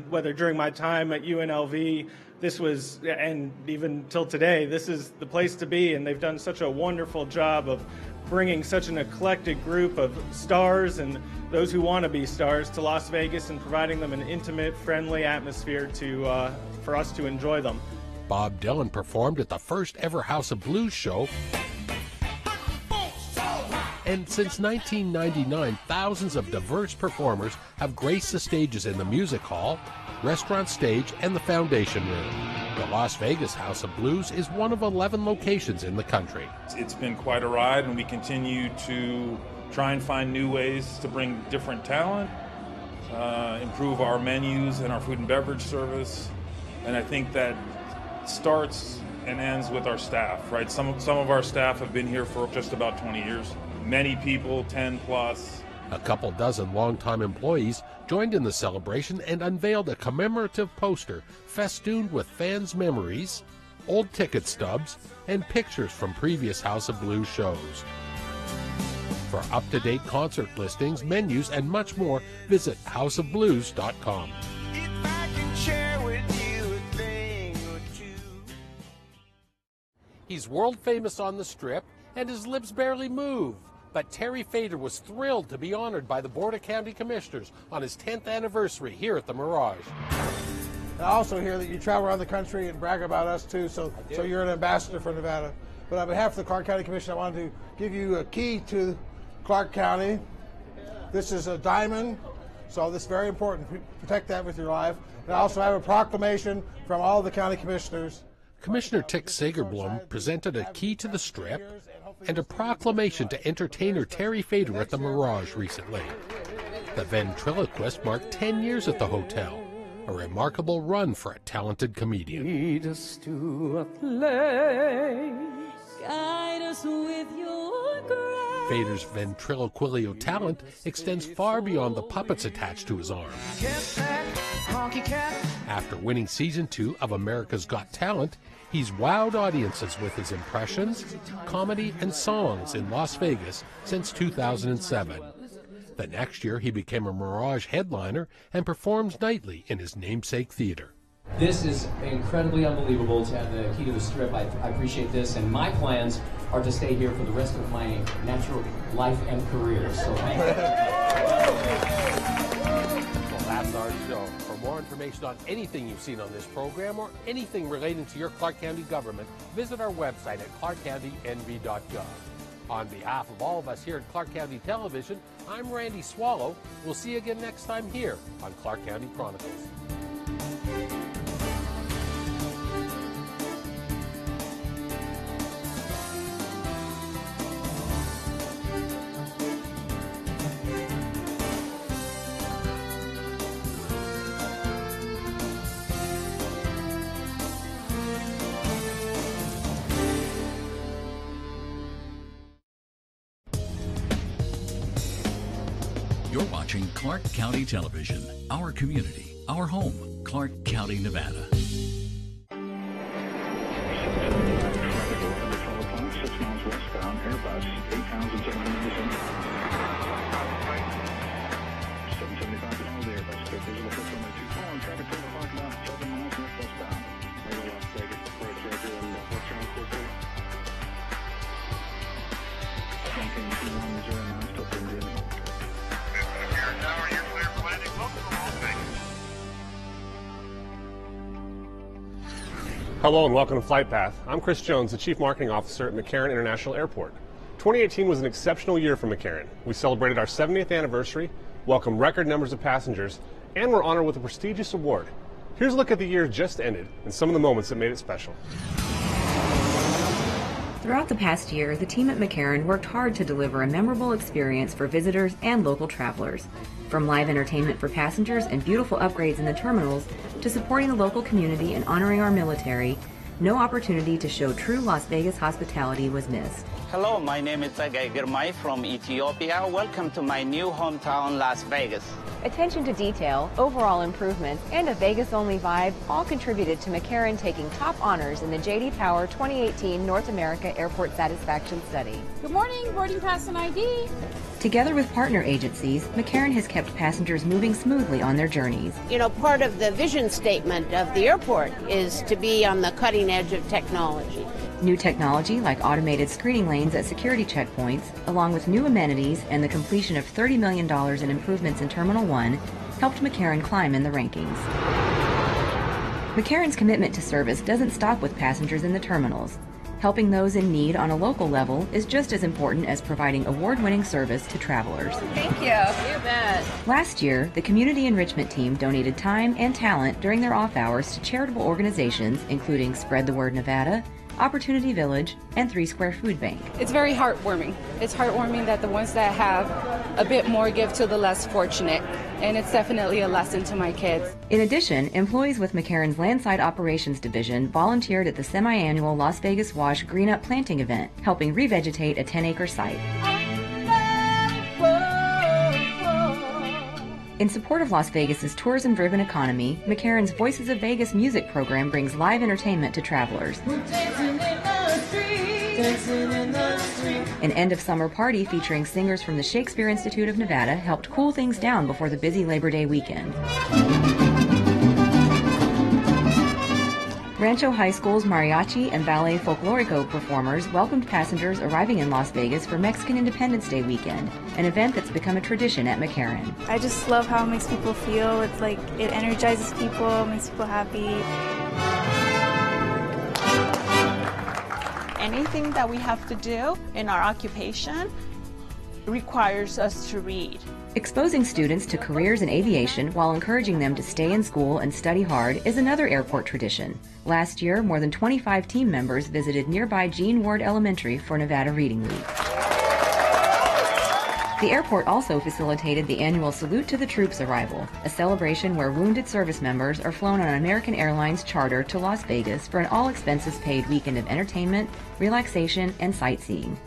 whether during my time at UNLV, this was, and even till today, this is the place to be, and they've done such a wonderful job of bringing such an eclectic group of stars and those who want to be stars to Las Vegas and providing them an intimate, friendly atmosphere for us to enjoy them. Bob Dylan performed at the first ever House of Blues show. And since 1999, thousands of diverse performers have graced the stages in the Music Hall, Restaurant Stage, and the Foundation Room. The Las Vegas House of Blues is one of 11 locations in the country. It's been quite a ride, and we continue to try and find new ways to bring different talent, improve our menus and our food and beverage service. And I think that starts and ends with our staff, right? Some of our staff have been here for just about 20 years. Many people, 10 plus. A couple dozen longtime employees joined in the celebration and unveiled a commemorative poster festooned with fans' memories, old ticket stubs, and pictures from previous House of Blues shows. For up-to-date concert listings, menus, and much more, visit houseofblues.com. He's world famous on the Strip, and his lips barely move. But Terry Fader was thrilled to be honored by the Board of County Commissioners on his 10th anniversary here at the Mirage. I also hear that you travel around the country and brag about us too, so you're an ambassador for Nevada. But on behalf of the Clark County Commission, I wanted to give you a key to Clark County. This is a diamond, so this is very important. Protect that with your life. And I also have a proclamation from all the county commissioners. Commissioner Tick Sagerblom presented a key to the Strip and a proclamation to entertainer Terry Fader at the Mirage recently. The ventriloquist marked 10 years at the hotel, a remarkable run for a talented comedian. Lead us to a place. Guide us with your grace. Fader's ventriloquillo talent extends far beyond the puppets attached to his arm. After winning Season 2 of America's Got Talent, he's wowed audiences with his impressions, comedy, and songs in Las Vegas since 2007. The next year, he became a Mirage headliner and performs nightly in his namesake theater. This is incredibly unbelievable to have the key to the Strip. I appreciate this, and my plans are to stay here for the rest of my natural life and career. So thank you. Well, that's our show. For more information on anything you've seen on this program or anything relating to your Clark County government, visit our website at ClarkCountyNV.gov. On behalf of all of us here at Clark County Television, I'm Randy Swallow. We'll see you again next time here on Clark County Chronicles. You're watching Clark County Television, our community, our home, Clark County, Nevada. Hello and welcome to Flight Path. I'm Chris Jones, the Chief Marketing Officer at McCarran International Airport. 2018 was an exceptional year for McCarran. We celebrated our 70th anniversary, welcomed record numbers of passengers, and were honored with a prestigious award. Here's a look at the year just ended and some of the moments that made it special. Throughout the past year, the team at McCarran worked hard to deliver a memorable experience for visitors and local travelers. From live entertainment for passengers and beautiful upgrades in the terminals, to supporting the local community and honoring our military, no opportunity to show true Las Vegas hospitality was missed. Hello, my name is Sagay Girmay from Ethiopia. Welcome to my new hometown, Las Vegas. Attention to detail, overall improvements, and a Vegas-only vibe all contributed to McCarran taking top honors in the J.D. Power 2018 North America Airport Satisfaction Study. Good morning, boarding pass and ID. Together with partner agencies, McCarran has kept passengers moving smoothly on their journeys. You know, part of the vision statement of the airport is to be on the cutting edge of technology. New technology like automated screening lanes at security checkpoints, along with new amenities and the completion of $30 million in improvements in Terminal 1, helped McCarran climb in the rankings. McCarran's commitment to service doesn't stop with passengers in the terminals. Helping those in need on a local level is just as important as providing award-winning service to travelers. Thank you. You bet. Last year, the Community Enrichment Team donated time and talent during their off hours to charitable organizations including Spread the Word Nevada, Opportunity Village, and 3 Square Food Bank. It's very heartwarming. It's heartwarming that the ones that have a bit more give to the less fortunate, and it's definitely a lesson to my kids. In addition, employees with McCarran's Landside Operations Division volunteered at the semi-annual Las Vegas Wash Green Up Planting event, helping revegetate a 10-acre site. In support of Las Vegas's tourism-driven economy, McCarran's Voices of Vegas music program brings live entertainment to travelers. An end-of-summer party featuring singers from the Shakespeare Institute of Nevada helped cool things down before the busy Labor Day weekend. Rancho High School's mariachi and ballet folklorico performers welcomed passengers arriving in Las Vegas for Mexican Independence Day weekend, an event that's become a tradition at McCarran. I just love how it makes people feel. It's like it energizes people, makes people happy. Anything that we have to do in our occupation requires us to read. Exposing students to careers in aviation while encouraging them to stay in school and study hard is another airport tradition. Last year, more than 25 team members visited nearby Gene Ward Elementary for Nevada Reading Week. The airport also facilitated the annual Salute to the Troops arrival, a celebration where wounded service members are flown on American Airlines charter to Las Vegas for an all-expenses-paid weekend of entertainment, relaxation, and sightseeing.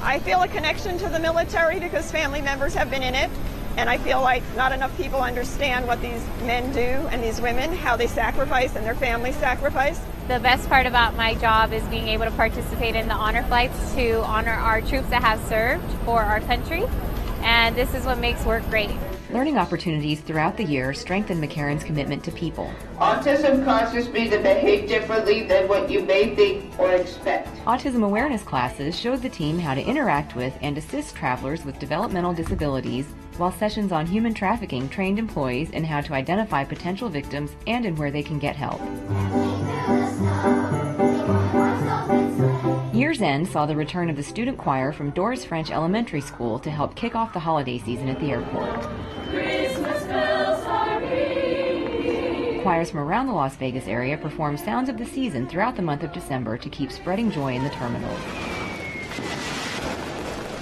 I feel a connection to the military because family members have been in it, and I feel like not enough people understand what these men do and these women, how they sacrifice and their families sacrifice. The best part about my job is being able to participate in the honor flights to honor our troops that have served for our country, and this is what makes work great. Learning opportunities throughout the year strengthen McCarran's commitment to people. Autism causes me to behave differently than what you may think or expect. Autism awareness classes showed the team how to interact with and assist travelers with developmental disabilities, while sessions on human trafficking trained employees in how to identify potential victims and in where they can get help. Year's End saw the return of the student choir from Doris French Elementary School to help kick off the holiday season at the airport. Christmas bells are ringing. Choirs from around the Las Vegas area perform sounds of the season throughout the month of December to keep spreading joy in the terminals.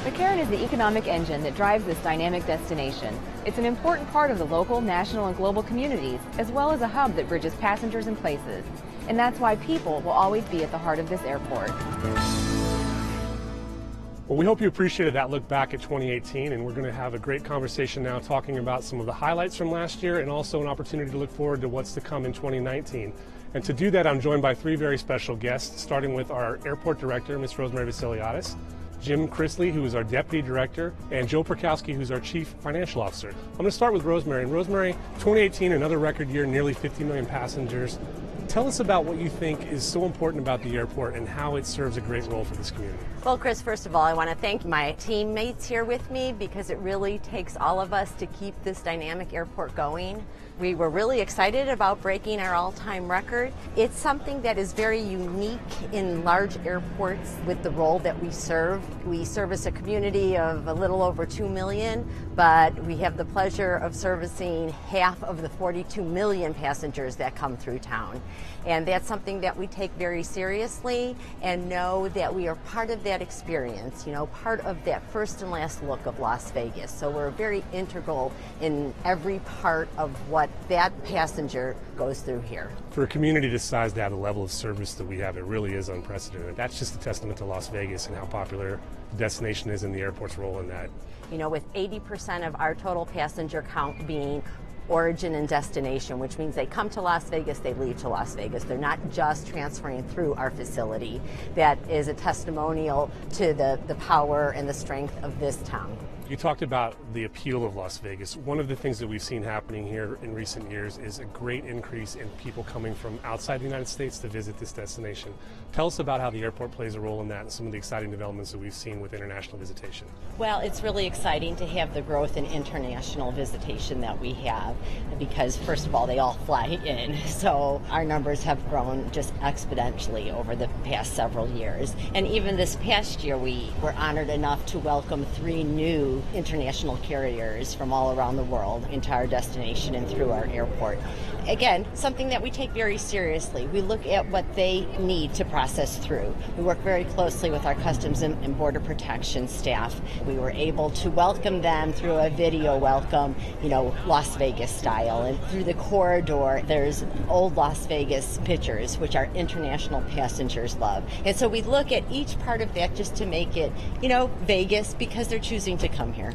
McCarran is the economic engine that drives this dynamic destination. It's an important part of the local, national, and global communities, as well as a hub that bridges passengers and places. And that's why people will always be at the heart of this airport. Well, we hope you appreciated that look back at 2018, and we're going to have a great conversation now talking about some of the highlights from last year and also an opportunity to look forward to what's to come in 2019. And to do that, I'm joined by three very special guests, starting with our airport director, Ms. Rosemary Vasiliadis, Jim Chrisley, who is our deputy director, and Joe Perkowski, who's our chief financial officer. I'm going to start with Rosemary. And Rosemary, 2018, another record year, nearly 50 million passengers. Tell us about what you think is so important about the airport and how it serves a great role for this community. Well, Chris, first of all, I want to thank my teammates here with me because it really takes all of us to keep this dynamic airport going. We were really excited about breaking our all-time record. It's something that is very unique in large airports with the role that we serve. We service a community of a little over 2 million, but we have the pleasure of servicing half of the 42 million passengers that come through town. And that's something that we take very seriously and know that we are part of that experience, you know, part of that first and last look of Las Vegas. So we're very integral in every part of what that passenger goes through here. For a community this size to have the level of service that we have, it really is unprecedented. That's just a testament to Las Vegas and how popular the destination is and the airport's role in that. You know, with 80% of our total passenger count being origin and destination, which means they come to Las Vegas, they leave to Las Vegas. They're not just transferring through our facility. That is a testimonial to the power and the strength of this town. You talked about the appeal of Las Vegas. One of the things that we've seen happening here in recent years is a great increase in people coming from outside the United States to visit this destination. Tell us about how the airport plays a role in that and some of the exciting developments that we've seen with international visitation. Well, it's really exciting to have the growth in international visitation that we have because, first of all, they all fly in. So our numbers have grown just exponentially over the past several years. And even this past year, we were honored enough to welcome 3 new international carriers from all around the world into our destination and through our airport. Again, something that we take very seriously. We look at what they need to process through. We work very closely with our Customs and Border Protection staff. We were able to welcome them through a video welcome, you know, Las Vegas style. And through the corridor, there's old Las Vegas pictures, which our international passengers love. And so we look at each part of that just to make it, you know, Vegas because they're choosing to come here.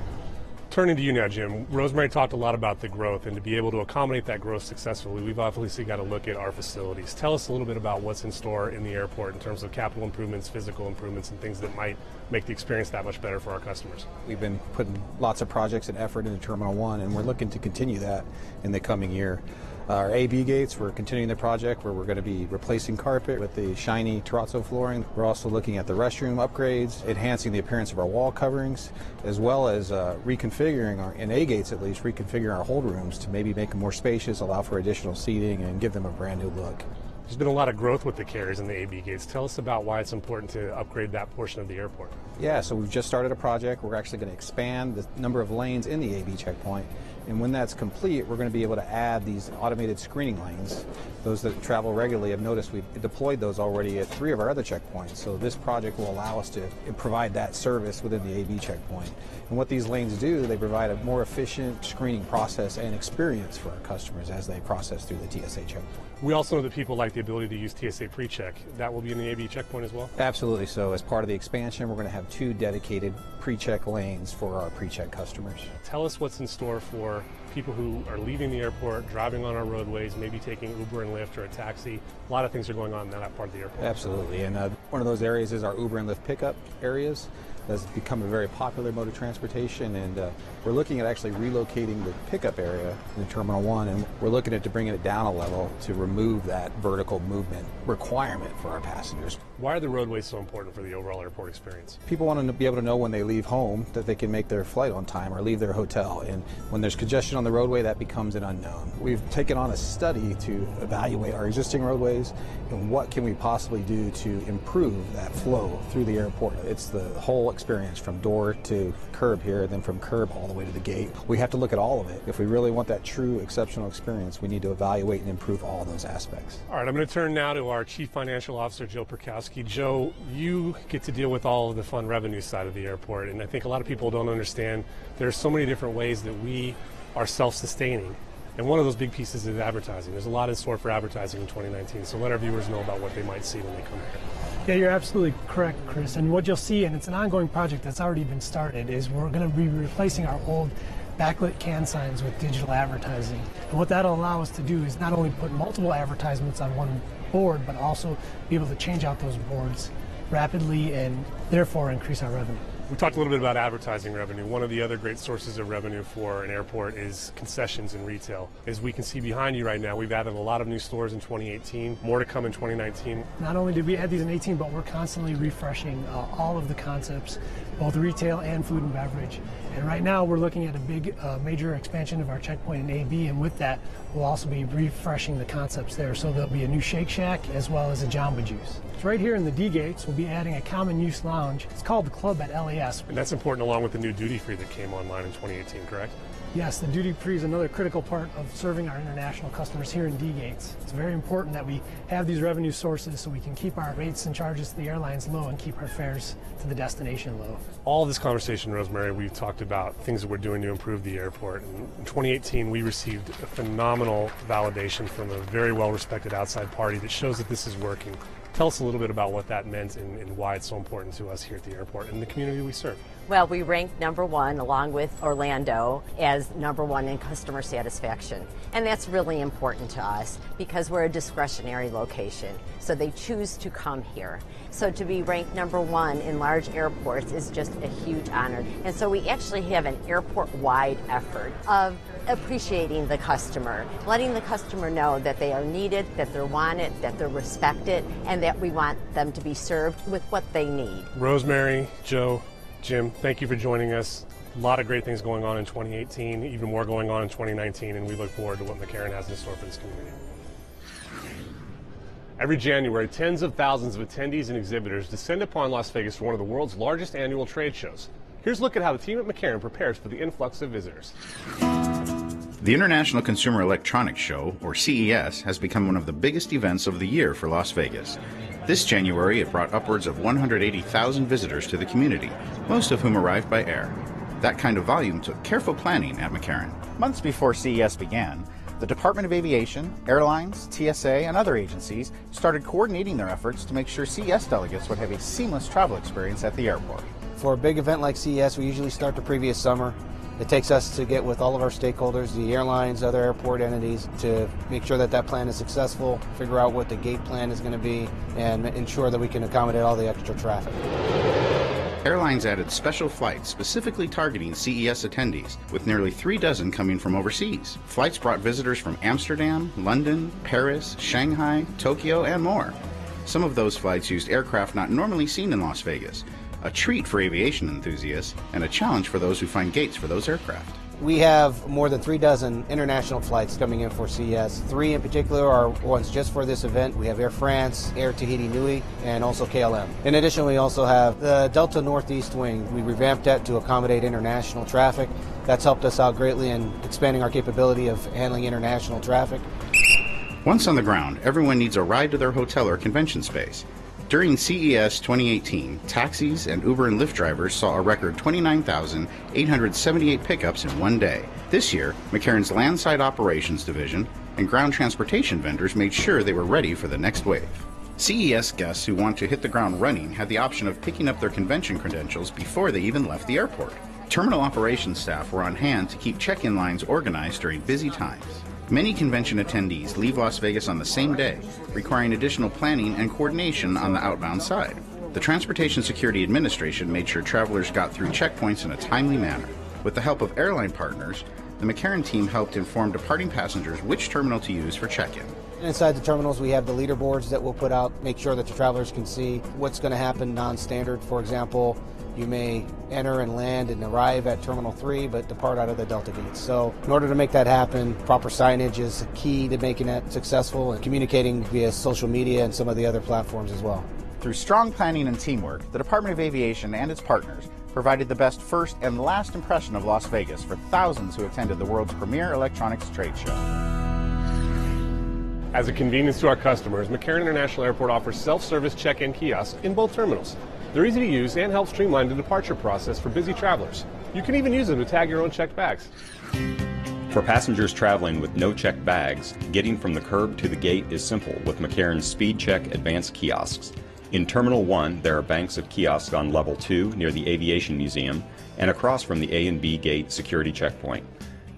Turning to you now, Jim, Rosemary talked a lot about the growth, and to be able to accommodate that growth successfully, we've obviously got to look at our facilities. Tell us a little bit about what's in store in the airport in terms of capital improvements, physical improvements, and things that might make the experience that much better for our customers. We've been putting lots of projects and effort into Terminal 1, and we're looking to continue that in the coming year. Our AB gates, we're continuing the project where we're going to be replacing carpet with the shiny terrazzo flooring. We're also looking at the restroom upgrades, enhancing the appearance of our wall coverings, as well as reconfiguring, in A gates at least, reconfiguring our hold rooms to maybe make them more spacious, allow for additional seating, and give them a brand new look. There's been a lot of growth with the carriers and the AB gates. Tell us about why it's important to upgrade that portion of the airport. Yeah, so we've just started a project. We're actually going to expand the number of lanes in the AB checkpoint. And when that's complete, we're going to be able to add these automated screening lanes. Those that travel regularly have noticed we've deployed those already at 3 of our other checkpoints. So this project will allow us to provide that service within the AB checkpoint. And what these lanes do, they provide a more efficient screening process and experience for our customers as they process through the TSA checkpoint. We also know that people like the ability to use TSA pre-check. That will be in the AB checkpoint as well? Absolutely. So as part of the expansion, we're going to have 2 dedicated pre-check lanes for our pre-check customers. Tell us what's in store for people who are leaving the airport, driving on our roadways, maybe taking Uber and Lyft or a taxi. A lot of things are going on in that part of the airport. Absolutely. And one of those areas is our Uber and Lyft pickup areas. That's become a very popular mode of transportation, and we're looking at actually relocating the pickup area in Terminal 1, and we're looking at bringing it down a level to remove that vertical movement requirement for our passengers. Why are the roadways so important for the overall airport experience? People want to be able to know when they leave home that they can make their flight on time or leave their hotel, and when there's congestion on the roadway, that becomes an unknown. We've taken on a study to evaluate our existing roadways and what can we possibly do to improve that flow through the airport. It's the whole experience from door to curb here, then from curb all the way to the gate. We have to look at all of it. If we really want that true exceptional experience, we need to evaluate and improve all those aspects. All right, I'm going to turn now to our Chief Financial Officer, Joe Perkowski. Joe, you get to deal with all of the fun revenue side of the airport, and I think a lot of people don't understand there's so many different ways that we are self-sustaining. And one of those big pieces is advertising. There's a lot in store for advertising in 2019, so let our viewers know about what they might see when they come here. Yeah, you're absolutely correct, Chris. And what you'll see, and it's an ongoing project that's already been started, is we're going to be replacing our old backlit can signs with digital advertising. And what that'll allow us to do is not only put multiple advertisements on one board, but also be able to change out those boards rapidly and therefore increase our revenue. We talked a little bit about advertising revenue. One of the other great sources of revenue for an airport is concessions and retail. As we can see behind you right now, we've added a lot of new stores in 2018, more to come in 2019. Not only did we add these in 2018, but we're constantly refreshing all of the concepts, both retail and food and beverage. And right now we're looking at a big major expansion of our checkpoint in AB, and with that we'll also be refreshing the concepts there. So there'll be a new Shake Shack as well as a Jamba Juice. So right here in the D gates we'll be adding a common use lounge. It's called the Club at LAS. And that's important along with the new duty free that came online in 2018, correct? Yes, the duty free is another critical part of serving our international customers here in D gates. It's very important that we have these revenue sources so we can keep our rates and charges to the airlines low and keep our fares to the destination low. All this conversation, Rosemary, we've talked about things that we're doing to improve the airport. And in 2018, we received a phenomenal validation from a very well-respected outside party that shows that this is working. Tell us a little bit about what that meant and why it's so important to us here at the airport and the community we serve. Well, we ranked #1 along with Orlando as #1 in customer satisfaction. And that's really important to us because we're a discretionary location. So they choose to come here. So to be ranked #1 in large airports is just a huge honor. And so we actually have an airport-wide effort of appreciating the customer, letting the customer know that they are needed, that they're wanted, that they're respected, and that we want them to be served with what they need. Rosemary, Joe, Jim, thank you for joining us. A lot of great things going on in 2018, even more going on in 2019, and we look forward to what McCarran has in store for this community. Every January, tens of thousands of attendees and exhibitors descend upon Las Vegas for one of the world's largest annual trade shows. Here's a look at how the team at McCarran prepares for the influx of visitors. The International Consumer Electronics Show, or CES, has become one of the biggest events of the year for Las Vegas. This January, it brought upwards of 180,000 visitors to the community, most of whom arrived by air. That kind of volume took careful planning at McCarran. Months before CES began, the Department of Aviation, airlines, TSA, and other agencies started coordinating their efforts to make sure CES delegates would have a seamless travel experience at the airport. For a big event like CES, we usually start the previous summer. It takes us to get with all of our stakeholders, the airlines, other airport entities, to make sure that that plan is successful, figure out what the gate plan is going to be, and ensure that we can accommodate all the extra traffic. Airlines added special flights specifically targeting CES attendees, with nearly 3 dozen coming from overseas. Flights brought visitors from Amsterdam, London, Paris, Shanghai, Tokyo, and more. Some of those flights used aircraft not normally seen in Las Vegas, a treat for aviation enthusiasts and a challenge for those who find gates for those aircraft. We have more than 3 dozen international flights coming in for CES. 3 in particular are ones just for this event. We have Air France, Air Tahiti Nui, and also KLM. In addition, we also have the Delta Northeast Wing. We revamped that to accommodate international traffic. That's helped us out greatly in expanding our capability of handling international traffic. Once on the ground, everyone needs a ride to their hotel or convention space. During CES 2018, taxis and Uber and Lyft drivers saw a record 29,878 pickups in one day. This year, McCarran's Landside Operations Division and ground transportation vendors made sure they were ready for the next wave. CES guests who want to hit the ground running had the option of picking up their convention credentials before they even left the airport. Terminal operations staff were on hand to keep check-in lines organized during busy times. Many convention attendees leave Las Vegas on the same day, requiring additional planning and coordination on the outbound side. The Transportation Security Administration made sure travelers got through checkpoints in a timely manner. With the help of airline partners, the McCarran team helped inform departing passengers which terminal to use for check-in. Inside the terminals, we have the leaderboards that we'll put out, make sure that the travelers can see what's going to happen non-standard. For example, you may enter and land and arrive at Terminal 3, but depart out of the Delta gates. So in order to make that happen, proper signage is key to making that successful, and communicating via social media and some of the other platforms as well. Through strong planning and teamwork, the Department of Aviation and its partners provided the best first and last impression of Las Vegas for thousands who attended the world's premier electronics trade show. As a convenience to our customers, McCarran International Airport offers self-service check-in kiosks in both terminals. They're easy to use and help streamline the departure process for busy travelers. You can even use them to tag your own checked bags. For passengers traveling with no checked bags, getting from the curb to the gate is simple with McCarran's Speed Check Advanced Kiosks. In Terminal 1, there are banks of kiosks on Level 2 near the Aviation Museum and across from the A and B gate security checkpoint.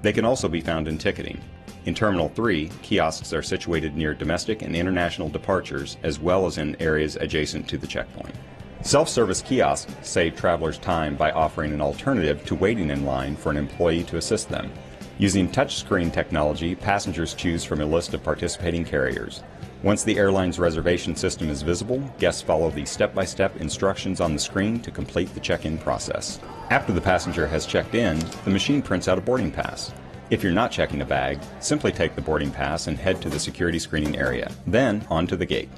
They can also be found in ticketing. In Terminal 3, kiosks are situated near domestic and international departures as well as in areas adjacent to the checkpoint. Self-service kiosks save travelers time by offering an alternative to waiting in line for an employee to assist them. Using touchscreen technology, passengers choose from a list of participating carriers. Once the airline's reservation system is visible, guests follow the step-by-step instructions on the screen to complete the check-in process. After the passenger has checked in, the machine prints out a boarding pass. If you're not checking a bag, simply take the boarding pass and head to the security screening area, then onto the gate.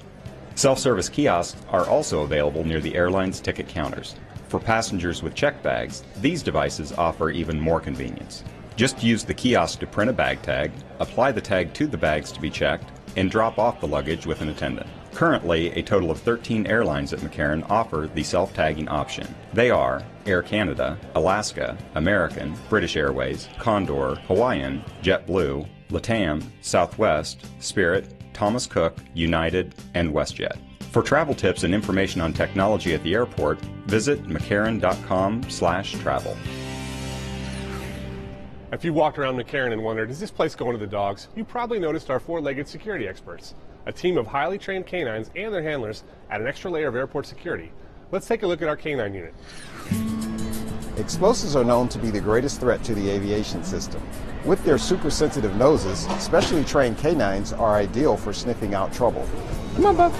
Self-service kiosks are also available near the airline's ticket counters. For passengers with checked bags, these devices offer even more convenience. Just use the kiosk to print a bag tag, apply the tag to the bags to be checked, and drop off the luggage with an attendant. Currently, a total of 13 airlines at McCarran offer the self-tagging option. They are Air Canada, Alaska, American, British Airways, Condor, Hawaiian, JetBlue, LATAM, Southwest, Spirit, Thomas Cook, United, and WestJet. For travel tips and information on technology at the airport, visit mccarran.com/travel. If you walked around McCarran and wondered, is this place going to the dogs? You probably noticed our four-legged security experts, a team of highly trained canines and their handlers add an extra layer of airport security. Let's take a look at our canine unit. Explosives are known to be the greatest threat to the aviation system. With their super sensitive noses, specially trained canines are ideal for sniffing out trouble. Come on, Buff.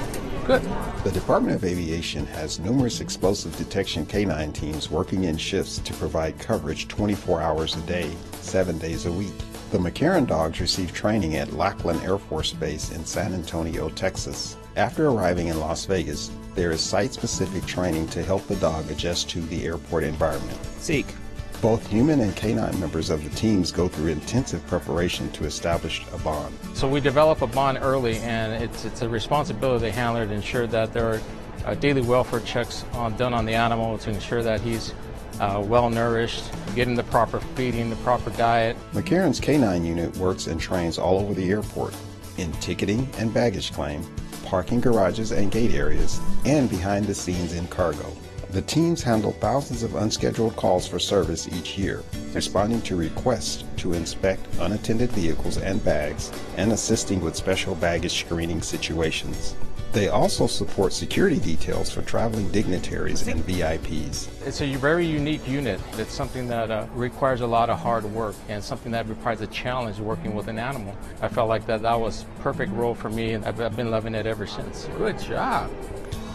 Good. The Department of Aviation has numerous explosive detection canine teams working in shifts to provide coverage 24 hours a day, 7 days a week. The McCarran dogs receive training at Lackland Air Force Base in San Antonio, Texas. After arriving in Las Vegas, there is site-specific training to help the dog adjust to the airport environment. Zeke. Both human and canine members of the teams go through intensive preparation to establish a bond. So we develop a bond early, and it's a responsibility of the handler to ensure that there are daily welfare checks done on the animal to ensure that he's well nourished, getting the proper feeding, the proper diet. McCarran's canine unit works and trains all over the airport, in ticketing and baggage claim, parking garages and gate areas, and behind the scenes in cargo. The teams handle thousands of unscheduled calls for service each year, responding to requests to inspect unattended vehicles and bags, and assisting with special baggage screening situations. They also support security details for traveling dignitaries and VIPs. It's a very unique unit. It's something that requires a lot of hard work and something that requires a challenge working with an animal. I felt like that was perfect role for me, and I've been loving it ever since. Good job.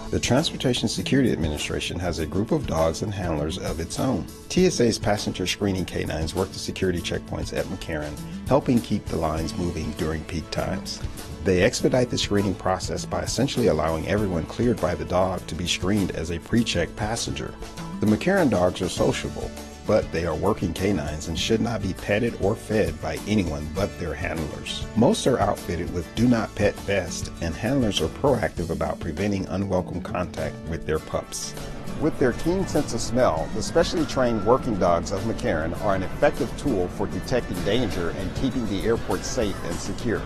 The Transportation Security Administration has a group of dogs and handlers of its own. TSA's passenger screening canines work the security checkpoints at McCarran, helping keep the lines moving during peak times. They expedite the screening process by essentially allowing everyone cleared by the dog to be screened as a pre-check passenger. The McCarran dogs are sociable, but they are working canines and should not be petted or fed by anyone but their handlers. Most are outfitted with Do Not Pet Vest, and handlers are proactive about preventing unwelcome contact with their pups. With their keen sense of smell, the specially trained working dogs of McCarran are an effective tool for detecting danger and keeping the airport safe and secure.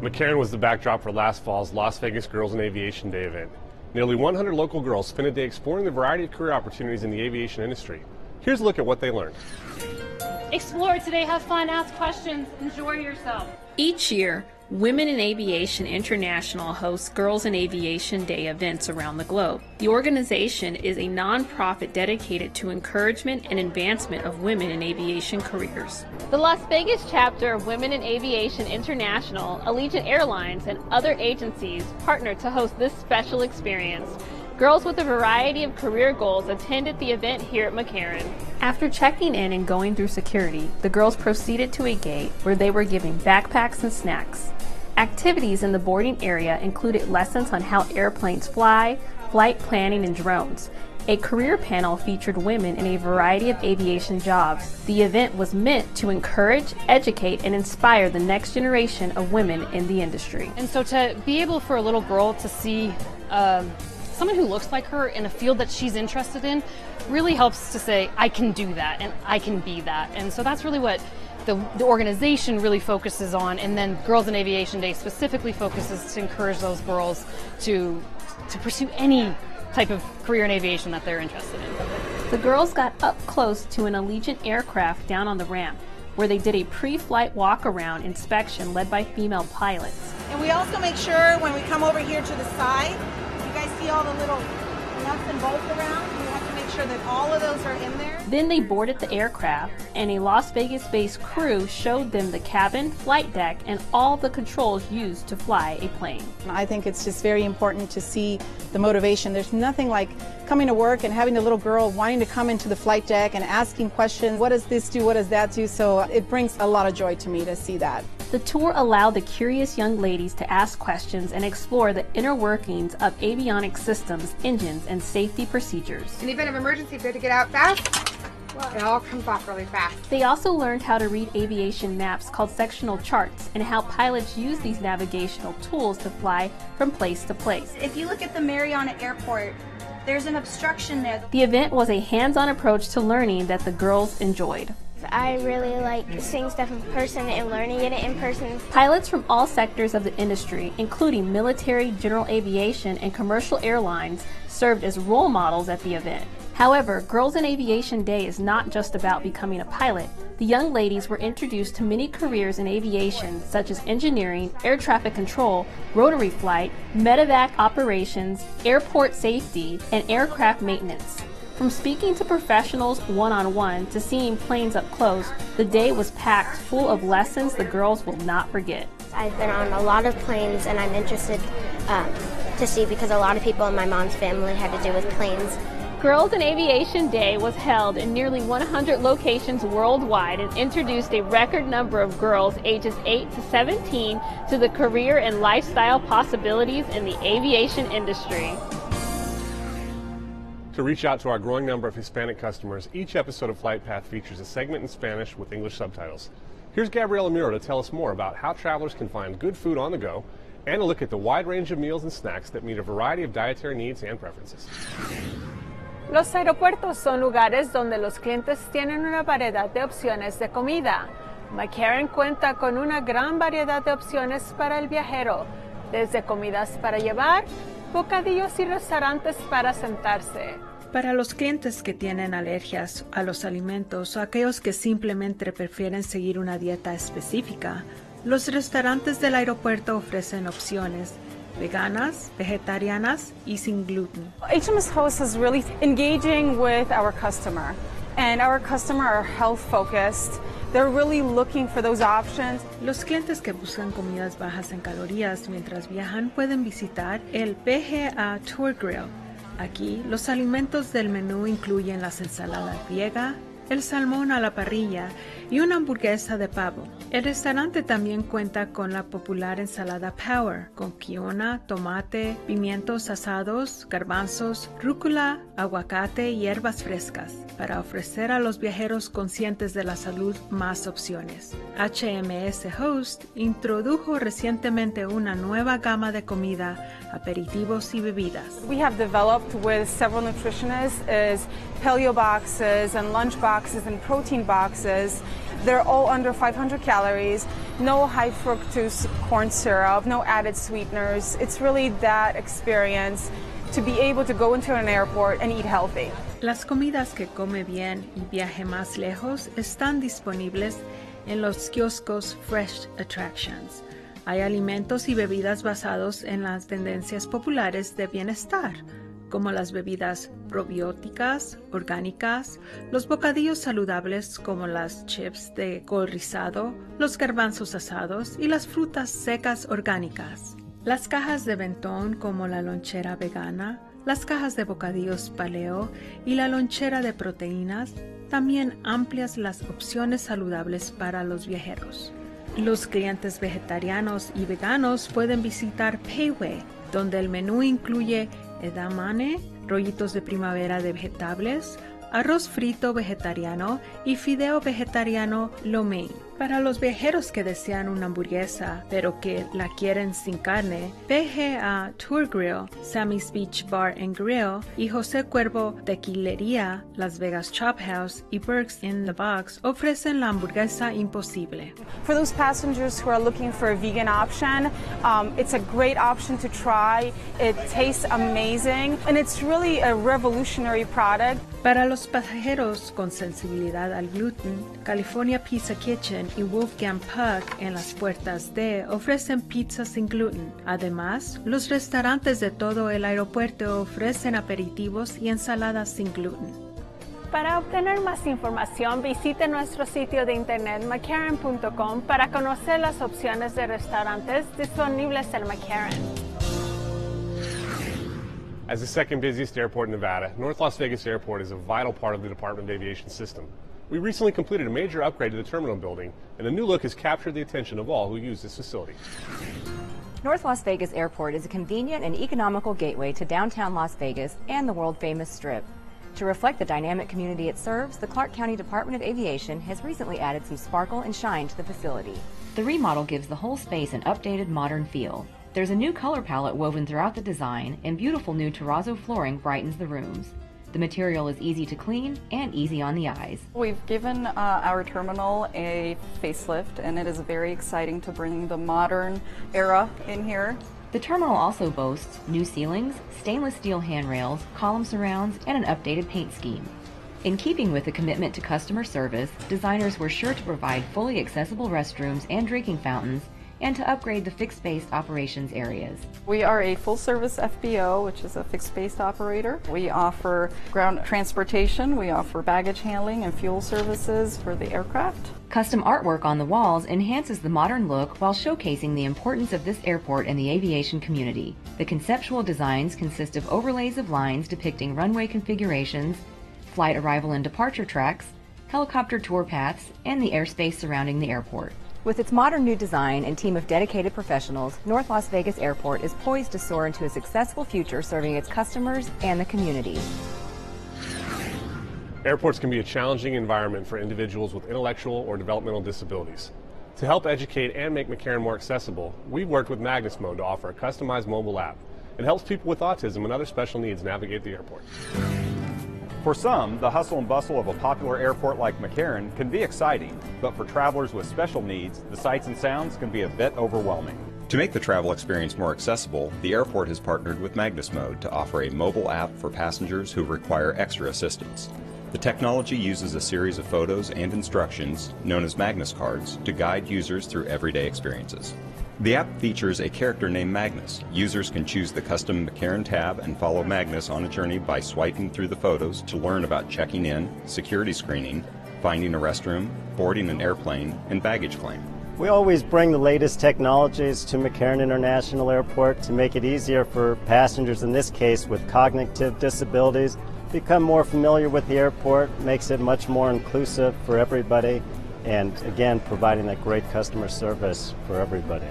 McCarran was the backdrop for last fall's Las Vegas Girls in Aviation Day event. Nearly 100 local girls spent a day exploring the variety of career opportunities in the aviation industry. Here's a look at what they learned. Explore today, have fun, ask questions, enjoy yourself. Each year, Women in Aviation International hosts Girls in Aviation Day events around the globe. The organization is a nonprofit dedicated to encouragement and advancement of women in aviation careers. The Las Vegas chapter of Women in Aviation International, Allegiant Airlines, and other agencies partnered to host this special experience. Girls with a variety of career goals attended the event here at McCarran. After checking in and going through security, the girls proceeded to a gate where they were given backpacks and snacks. Activities in the boarding area included lessons on how airplanes fly, flight planning, and drones. A career panel featured women in a variety of aviation jobs. The event was meant to encourage, educate, and inspire the next generation of women in the industry. And so to be able for a little girl to see someone who looks like her in a field that she's interested in really helps to say, I can do that and I can be that. And so that's really what the organization really focuses on, and then Girls in Aviation Day specifically focuses to encourage those girls to pursue any type of career in aviation that they're interested in. The girls got up close to an Allegiant aircraft down on the ramp, where they did a pre-flight walk-around inspection led by female pilots. And we also make sure when we come over here to the side, you guys see all the little nuts and bolts around? We have to make sure that all of those are in there. Then they boarded the aircraft, and a Las Vegas-based crew showed them the cabin, flight deck, and all the controls used to fly a plane. I think it's just very important to see the motivation. There's nothing like coming to work and having the little girl wanting to come into the flight deck and asking questions. What does this do? What does that do? So it brings a lot of joy to me to see that. The tour allowed the curious young ladies to ask questions and explore the inner workings of avionics systems, engines, and safety procedures. In the event of emergency, if you have to get out fast, it all comes off really fast. They also learned how to read aviation maps called sectional charts and how pilots use these navigational tools to fly from place to place. If you look at the Mariana Airport, there's an obstruction there. The event was a hands-on approach to learning that the girls enjoyed. I really like seeing stuff in person and learning it in person. Pilots from all sectors of the industry, including military, general aviation, and commercial airlines, served as role models at the event. However, Girls in Aviation Day is not just about becoming a pilot. The young ladies were introduced to many careers in aviation, such as engineering, air traffic control, rotary flight, medevac operations, airport safety, and aircraft maintenance. From speaking to professionals one-on-one to seeing planes up close, the day was packed full of lessons the girls will not forget. I've been on a lot of planes, and I'm interested to see because a lot of people in my mom's family had to do with planes. Girls in Aviation Day was held in nearly 100 locations worldwide and introduced a record number of girls ages 8 to 17 to the career and lifestyle possibilities in the aviation industry. To reach out to our growing number of Hispanic customers, each episode of Flight Path features a segment in Spanish with English subtitles. Here's Gabriela Muro to tell us more about how travelers can find good food on the go and a look at the wide range of meals and snacks that meet a variety of dietary needs and preferences. Los aeropuertos son lugares donde los clientes tienen una variedad de opciones de comida. McCarran cuenta con una gran variedad de opciones para el viajero, desde comidas para llevar, bocadillos y restaurantes para sentarse. Para los clientes que tienen alergias a los alimentos o aquellos que simplemente prefieren seguir una dieta específica, Los restaurantes del aeropuerto ofrecen opciones veganas, vegetarianas y sin gluten. HMS Host is really engaging with our customer, and our customer are health focused. They're really looking for those options. Los clientes que buscan comidas bajas en calorías mientras viajan pueden visitar el PGA Tour Grill. Aquí, los alimentos del menú incluyen las ensaladas griega, el salmón a la parrilla y una hamburguesa de pavo. El restaurante también cuenta con la popular ensalada Power, con quiona, tomate, pimientos asados, garbanzos, rúcula, aguacate y hierbas frescas, para ofrecer a los viajeros conscientes de la salud más opciones. HMS Host introdujo recientemente una nueva gama de comida, aperitivos y bebidas. We have developed with several nutritionists is paleo boxes and lunch boxes and protein boxes. They're all under 500 calories, no high fructose corn syrup, no added sweeteners. It's really that experience to be able to go into an airport and eat healthy. Las comidas que come bien y viaje más lejos están disponibles en los kioscos Fresh Attractions. Hay alimentos y bebidas basados en las tendencias populares de bienestar, como las bebidas probióticas, orgánicas, los bocadillos saludables como las chips de col rizado, los garbanzos asados y las frutas secas orgánicas. Las cajas de bentón como la lonchera vegana, las cajas de bocadillos paleo y la lonchera de proteínas, también amplias las opciones saludables para los viajeros. Los clientes vegetarianos y veganos pueden visitar Payway, donde el menú incluye edamame, rollitos de primavera de vegetables, arroz frito vegetariano y fideo vegetariano lo mein. Para los viajeros que desean una hamburguesa, pero que la quieren sin carne, PGA Tour Grill, Sammy's Beach Bar and Grill y José Cuervo Tequilería, Las Vegas Chop House y Burke's in the Box ofrecen la hamburguesa imposible. For those passengers who are looking for a vegan option, it's a great option to try. It tastes amazing, and it's really a revolutionary product. Para los pasajeros con sensibilidad al gluten, California Pizza Kitchen y Wolfgang Puck en las puertas D ofrecen pizza sin gluten. Además, los restaurantes de todo el aeropuerto ofrecen aperitivos y ensaladas sin gluten. Para obtener más información, visite nuestro sitio de internet mccarran.com para conocer las opciones de restaurantes disponibles en McCarran. As the second busiest airport in Nevada, North Las Vegas Airport is a vital part of the Department of Aviation system. We recently completed a major upgrade to the terminal building, and the new look has captured the attention of all who use this facility. North Las Vegas Airport is a convenient and economical gateway to downtown Las Vegas and the world-famous Strip. To reflect the dynamic community it serves, the Clark County Department of Aviation has recently added some sparkle and shine to the facility. The remodel gives the whole space an updated, modern feel. There's a new color palette woven throughout the design, and beautiful new terrazzo flooring brightens the rooms. The material is easy to clean and easy on the eyes. We've given our terminal a facelift, and it is very exciting to bring the modern era in here. The terminal also boasts new ceilings, stainless steel handrails, column surrounds, and an updated paint scheme. In keeping with the commitment to customer service, designers were sure to provide fully accessible restrooms and drinking fountains, and to upgrade the fixed-based operations areas. We are a full-service FBO, which is a fixed-based operator. We offer ground transportation, we offer baggage handling and fuel services for the aircraft. Custom artwork on the walls enhances the modern look while showcasing the importance of this airport and the aviation community. The conceptual designs consist of overlays of lines depicting runway configurations, flight arrival and departure tracks, helicopter tour paths, and the airspace surrounding the airport. With its modern new design and team of dedicated professionals, North Las Vegas Airport is poised to soar into a successful future serving its customers and the community. Airports can be a challenging environment for individuals with intellectual or developmental disabilities. To help educate and make McCarran more accessible, we've worked with Magnus Mode to offer a customized mobile app. It helps people with autism and other special needs navigate the airport. For some, the hustle and bustle of a popular airport like McCarran can be exciting, but for travelers with special needs, the sights and sounds can be a bit overwhelming. To make the travel experience more accessible, the airport has partnered with Magnus Mode to offer a mobile app for passengers who require extra assistance. The technology uses a series of photos and instructions, known as Magnus cards, to guide users through everyday experiences. The app features a character named Magnus. Users can choose the custom McCarran tab and follow Magnus on a journey by swiping through the photos to learn about checking in, security screening, finding a restroom, boarding an airplane, and baggage claim. We always bring the latest technologies to McCarran International Airport to make it easier for passengers, in this case with cognitive disabilities, become more familiar with the airport, makes it much more inclusive for everybody, and again, providing that great customer service for everybody.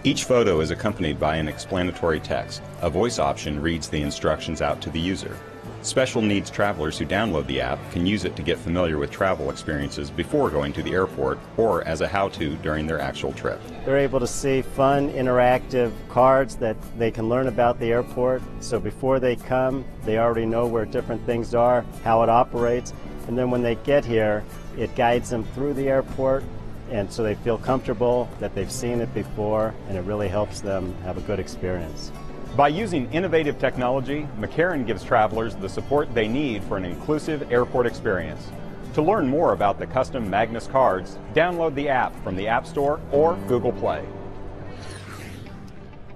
Each photo is accompanied by an explanatory text. A voice option reads the instructions out to the user. Special needs travelers who download the app can use it to get familiar with travel experiences before going to the airport or as a how-to during their actual trip. They're able to see fun, interactive cards that they can learn about the airport. So before they come, they already know where different things are, how it operates, and then when they get here, it guides them through the airport, and so they feel comfortable that they've seen it before, and it really helps them have a good experience. By using innovative technology, McCarran gives travelers the support they need for an inclusive airport experience. To learn more about the custom Magnus cards, download the app from the App Store or Google Play.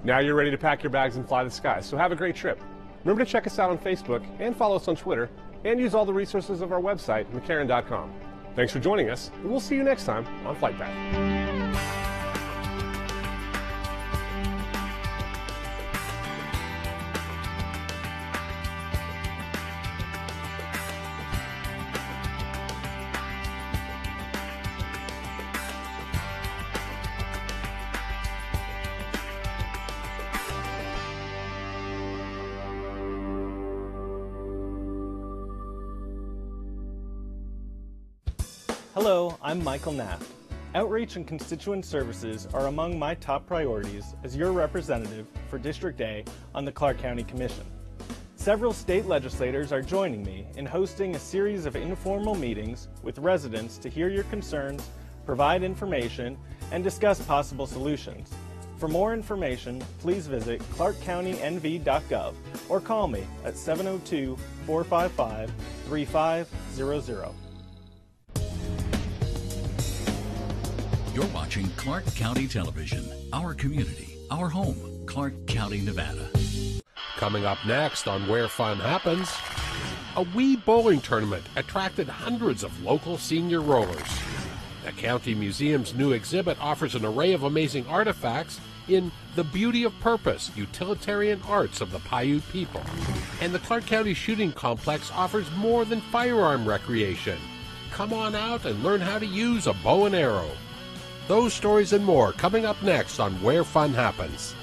Now you're ready to pack your bags and fly the skies, so have a great trip. Remember to check us out on Facebook and follow us on Twitter, and use all the resources of our website, McCarran.com. Thanks for joining us, and we'll see you next time on Flight Path. Hello, I'm Michael Knapp. Outreach and constituent services are among my top priorities as your representative for District A on the Clark County Commission. Several state legislators are joining me in hosting a series of informal meetings with residents to hear your concerns, provide information, and discuss possible solutions. For more information, please visit ClarkCountyNV.gov or call me at 702-455-3500. You're watching Clark County Television, our community, our home, Clark County, Nevada. Coming up next on Where Fun Happens, a Wii bowling tournament attracted hundreds of local senior rollers. The County Museum's new exhibit offers an array of amazing artifacts in The Beauty of Purpose, Utilitarian Arts of the Paiute People. And the Clark County Shooting Complex offers more than firearm recreation. Come on out and learn how to use a bow and arrow. Those stories and more coming up next on Where Fun Happens.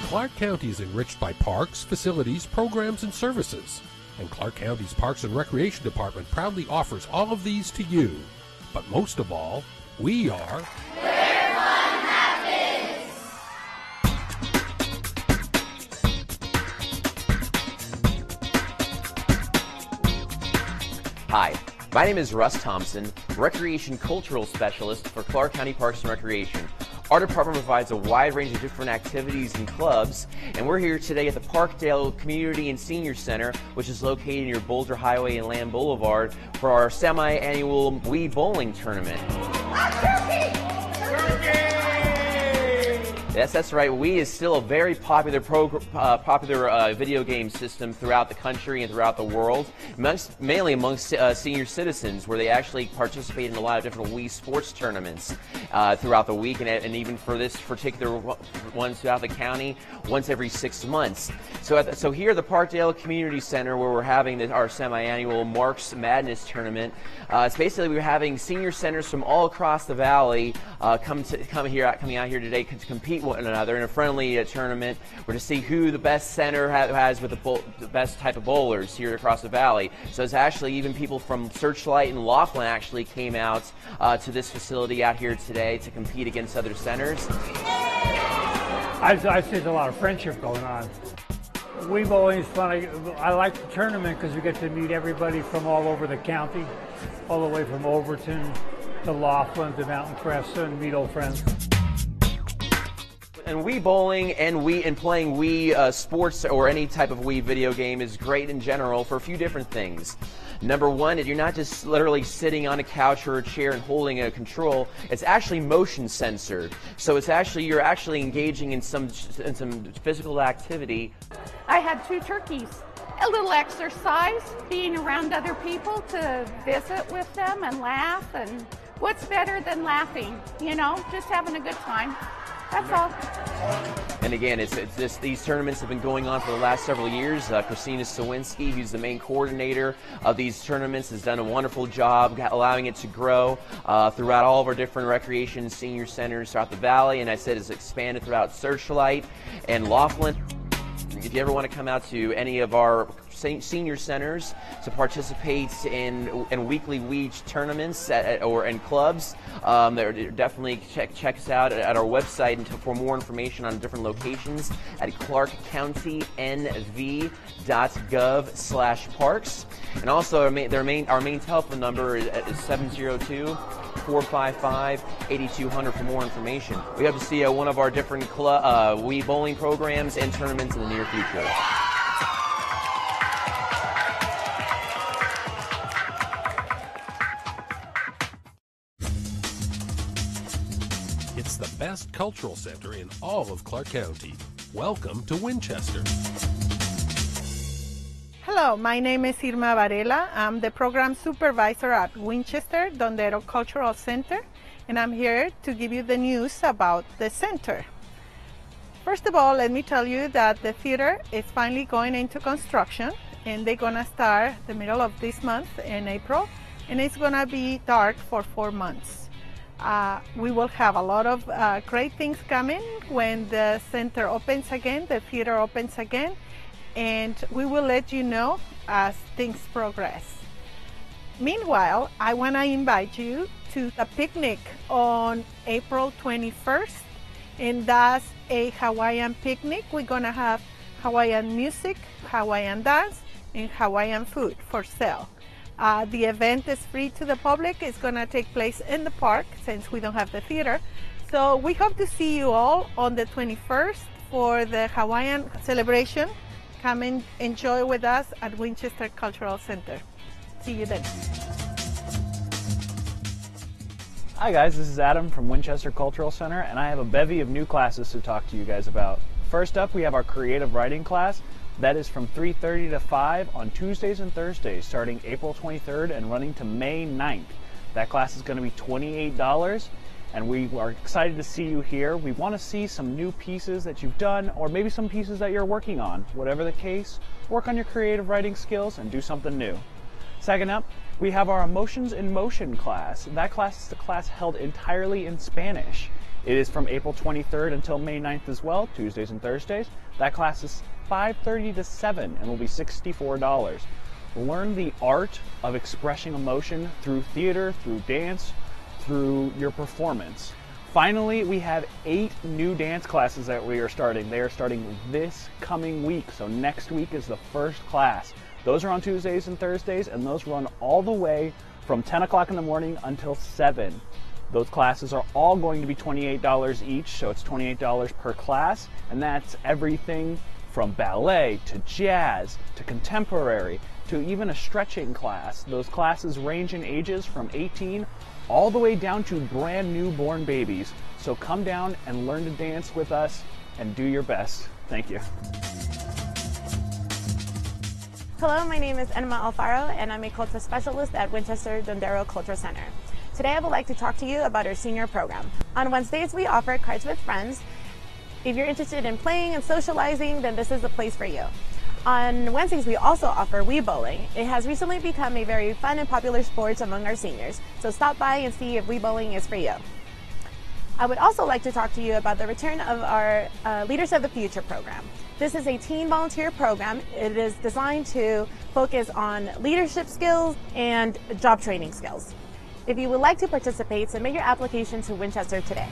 Clark County is enriched by parks, facilities, programs, and services. And Clark County's Parks and Recreation Department proudly offers all of these to you. But most of all, we are Where Fun Happens! Hi. My name is Russ Thompson, Recreation Cultural Specialist for Clark County Parks and Recreation. Our department provides a wide range of different activities and clubs, and we're here today at the Parkdale Community and Senior Center, which is located near Boulder Highway and Land Boulevard, for our semi-annual Wii bowling tournament. Yes, that's right. Wii is still a very popular video game system throughout the country and throughout the world, mainly amongst senior citizens, where they actually participate in a lot of different Wii sports tournaments throughout the week, and even for this particular one throughout the county, once every 6 months. So here at the Parkdale Community Center, where we're having our semi-annual Marks Madness tournament, it's basically we're having senior centers from all across the valley coming out here today to compete one another in a friendly tournament, or to see who the best center has with the best type of bowlers here across the valley. So it's actually even people from Searchlight and Laughlin actually came out to this facility out here today to compete against other centers. I see there's a lot of friendship going on. Wii bowling is fun. I like the tournament because we get to meet everybody from all over the county, all the way from Overton to Laughlin to Mountain Crest, and meet old friends. And Wii bowling and playing Wii sports or any type of Wii video game is great in general for a few different things. Number one, you're not just literally sitting on a couch or a chair and holding a control. It's actually motion censored. So it's actually, you're actually engaging in some physical activity. I had 2 turkeys. A little exercise, being around other people to visit with them and laugh, and what's better than laughing, you know, just having a good time. That's all. And again, these tournaments have been going on for the last several years. Christina Sawinski, who's the main coordinator of these tournaments, has done a wonderful job allowing it to grow throughout all of our different recreation senior centers throughout the valley. And I said it's expanded throughout Searchlight and Laughlin. If you ever want to come out to any of our senior centers to participate in weekly Ouija tournaments or in clubs, definitely check us out at our website for more information on different locations at ClarkCountyNV.gov/parks. And also our main telephone number is 702-455-8200 for more information. We hope to see one of our different Wii bowling programs and tournaments in the near future. It's the best cultural center in all of Clark County. Welcome to Winchester. Hello, my name is Irma Varela. I'm the program supervisor at Winchester Dondero Cultural Center, and I'm here to give you the news about the center. First of all, let me tell you that the theater is finally going into construction, and they're gonna start the middle of this month in April, and it's gonna be dark for 4 months. We will have a lot of great things coming when the center opens again, the theater opens again, and we will let you know as things progress. Meanwhile, I want to invite you to a picnic on April 21st, and that's a Hawaiian picnic. We're gonna have Hawaiian music, Hawaiian dance, and Hawaiian food for sale. The event is free to the public. It's gonna take place in the park since we don't have the theater. So we hope to see you all on the 21st for the Hawaiian celebration. Come and enjoy with us at Winchester Cultural Center. See you then. Hi guys, this is Adam from Winchester Cultural Center, and I have a bevy of new classes to talk to you guys about. First up, we have our creative writing class. That is from 3:30 to 5 on Tuesdays and Thursdays, starting April 23rd and running to May 9th. That class is going to be $28, and we are excited to see you here. We want to see some new pieces that you've done, or maybe some pieces that you're working on. Whatever the case, work on your creative writing skills and do something new. Second up, we have our Emotions in Motion class. That class is the class held entirely in Spanish. It is from April 23rd until May 9th as well, Tuesdays and Thursdays. That class is 5:30 to 7 and will be $64. Learn the art of expressing emotion through theater, through dance, through your performance. Finally, we have 8 new dance classes that we are starting. They are starting this coming week, so next week is the first class. Those are on Tuesdays and Thursdays, and those run all the way from 10 o'clock in the morning until 7. Those classes are all going to be $28 each, so it's $28 per class, and that's everything from ballet to jazz to contemporary to even a stretching class. Those classes range in ages from 18 all the way down to brand new born babies. So come down and learn to dance with us and do your best. Thank you. Hello, my name is Enma Alfaro, and I'm a culture specialist at Winchester Dondero Cultural Center. Today I would like to talk to you about our senior program. On Wednesdays we offer Cards with Friends. If you're interested in playing and socializing, then this is the place for you. On Wednesdays we also offer Wii bowling. It has recently become a very fun and popular sport among our seniors, so stop by and see if Wii bowling is for you. I would also like to talk to you about the return of our Leaders of the Future program. This is a teen volunteer program. It is designed to focus on leadership skills and job training skills. If you would like to participate, submit your application to Winchester today.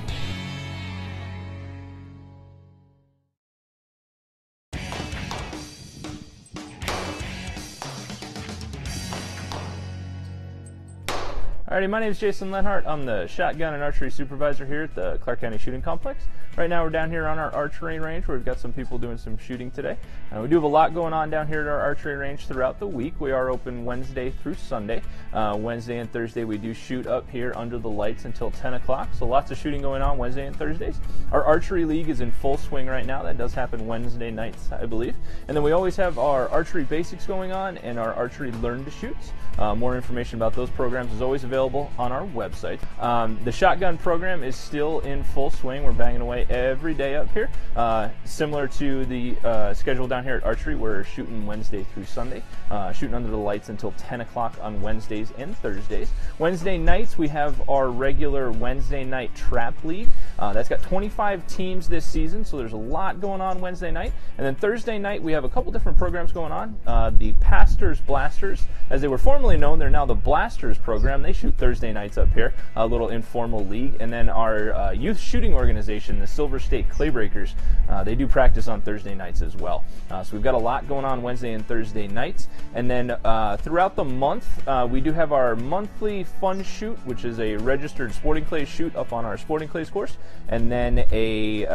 Alrighty, my name is Jason Lenhart. I'm the shotgun and archery supervisor here at the Clark County Shooting Complex. Right now we're down here on our archery range where we've got some people doing some shooting today. We do have a lot going on down here at our archery range throughout the week. We are open Wednesday through Sunday. Wednesday and Thursday we do shoot up here under the lights until 10 o'clock. So lots of shooting going on Wednesday and Thursdays. Our archery league is in full swing right now. That does happen Wednesday nights, I believe. And then we always have our archery basics going on and our archery learn to shoots. More information about those programs is always available on our website. The shotgun program is still in full swing. We're banging away every day up here. Similar to the schedule down here at archery, we're shooting Wednesday through Sunday, shooting under the lights until 10 o'clock on Wednesdays and Thursdays. Wednesday nights we have our regular Wednesday night trap league. That's got 25 teams this season, so there's a lot going on Wednesday night. And then Thursday night we have a couple different programs going on. The Pastors Blasters, as they were formerly known, they're now the Blasters program. They shoot Thursday nights up here, a little informal league. And then our youth shooting organization, the Silver State Claybreakers, they do practice on Thursday nights as well. So we've got a lot going on Wednesday and Thursday nights. And then throughout the month, we do have our monthly fun shoot, which is a registered sporting clays shoot up on our sporting clays course. And then a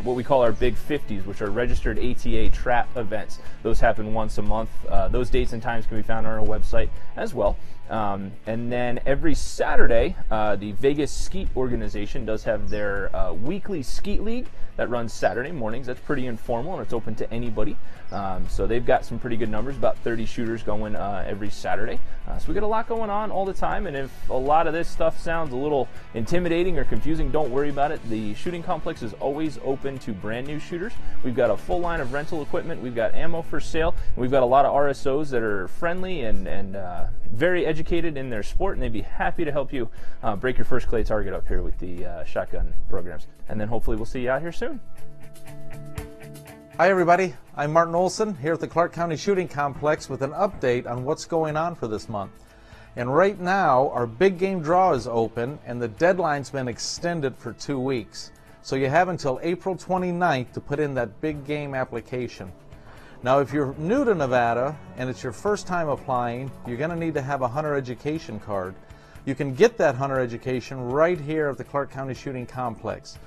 what we call our Big 50s, which are registered ATA trap events. Those happen once a month. Those dates and times can be found on our website as well. And then every Saturday, the Vegas Skeet organization does have their weekly skeet league that runs Saturday mornings. That's pretty informal and it's open to anybody. So they've got some pretty good numbers, about 30 shooters going every Saturday. So we got a lot going on all the time, and if a lot of this stuff sounds a little intimidating or confusing, don't worry about it. The shooting complex is always open to brand new shooters. We've got a full line of rental equipment, we've got ammo for sale, and we've got a lot of RSOs that are friendly and very educated in their sport, and they'd be happy to help you break your first clay target up here with the shotgun programs. And then hopefully we'll see you out here soon. Hi everybody, I'm Martin Olson here at the Clark County Shooting Complex with an update on what's going on for this month. And right now our big game draw is open and the deadline's been extended for 2 weeks. So you have until April 29th to put in that big game application. Now if you're new to Nevada and it's your first time applying, you're going to need to have a hunter education card. You can get that hunter education right here at the Clark County Shooting Complex.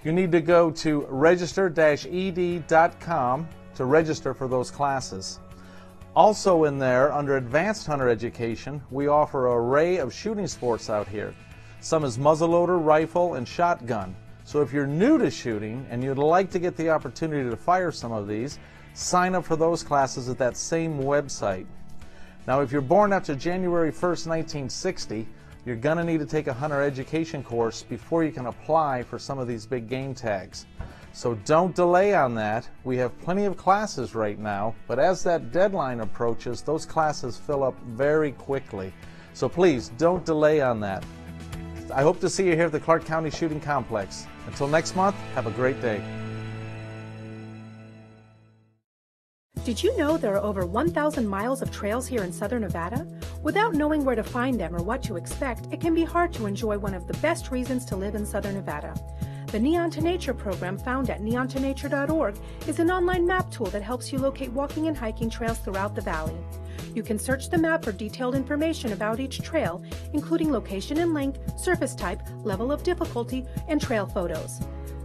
You need to go to register-ed.com to register for those classes. Also in there, under Advanced Hunter Education, we offer an array of shooting sports out here. Some is muzzleloader, rifle, and shotgun. So if you're new to shooting and you'd like to get the opportunity to fire some of these, sign up for those classes at that same website. Now if you're born after January 1st, 1960, you're going to need to take a hunter education course before you can apply for some of these big game tags. So don't delay on that. We have plenty of classes right now, but as that deadline approaches, those classes fill up very quickly. So please don't delay on that. I hope to see you here at the Clark County Shooting Complex. Until next month, have a great day. Did you know there are over 1,000 miles of trails here in Southern Nevada? Without knowing where to find them or what to expect, it can be hard to enjoy one of the best reasons to live in Southern Nevada. The Neon to Nature program, found at neontonature.org, is an online map tool that helps you locate walking and hiking trails throughout the valley. You can search the map for detailed information about each trail, including location and length, surface type, level of difficulty, and trail photos.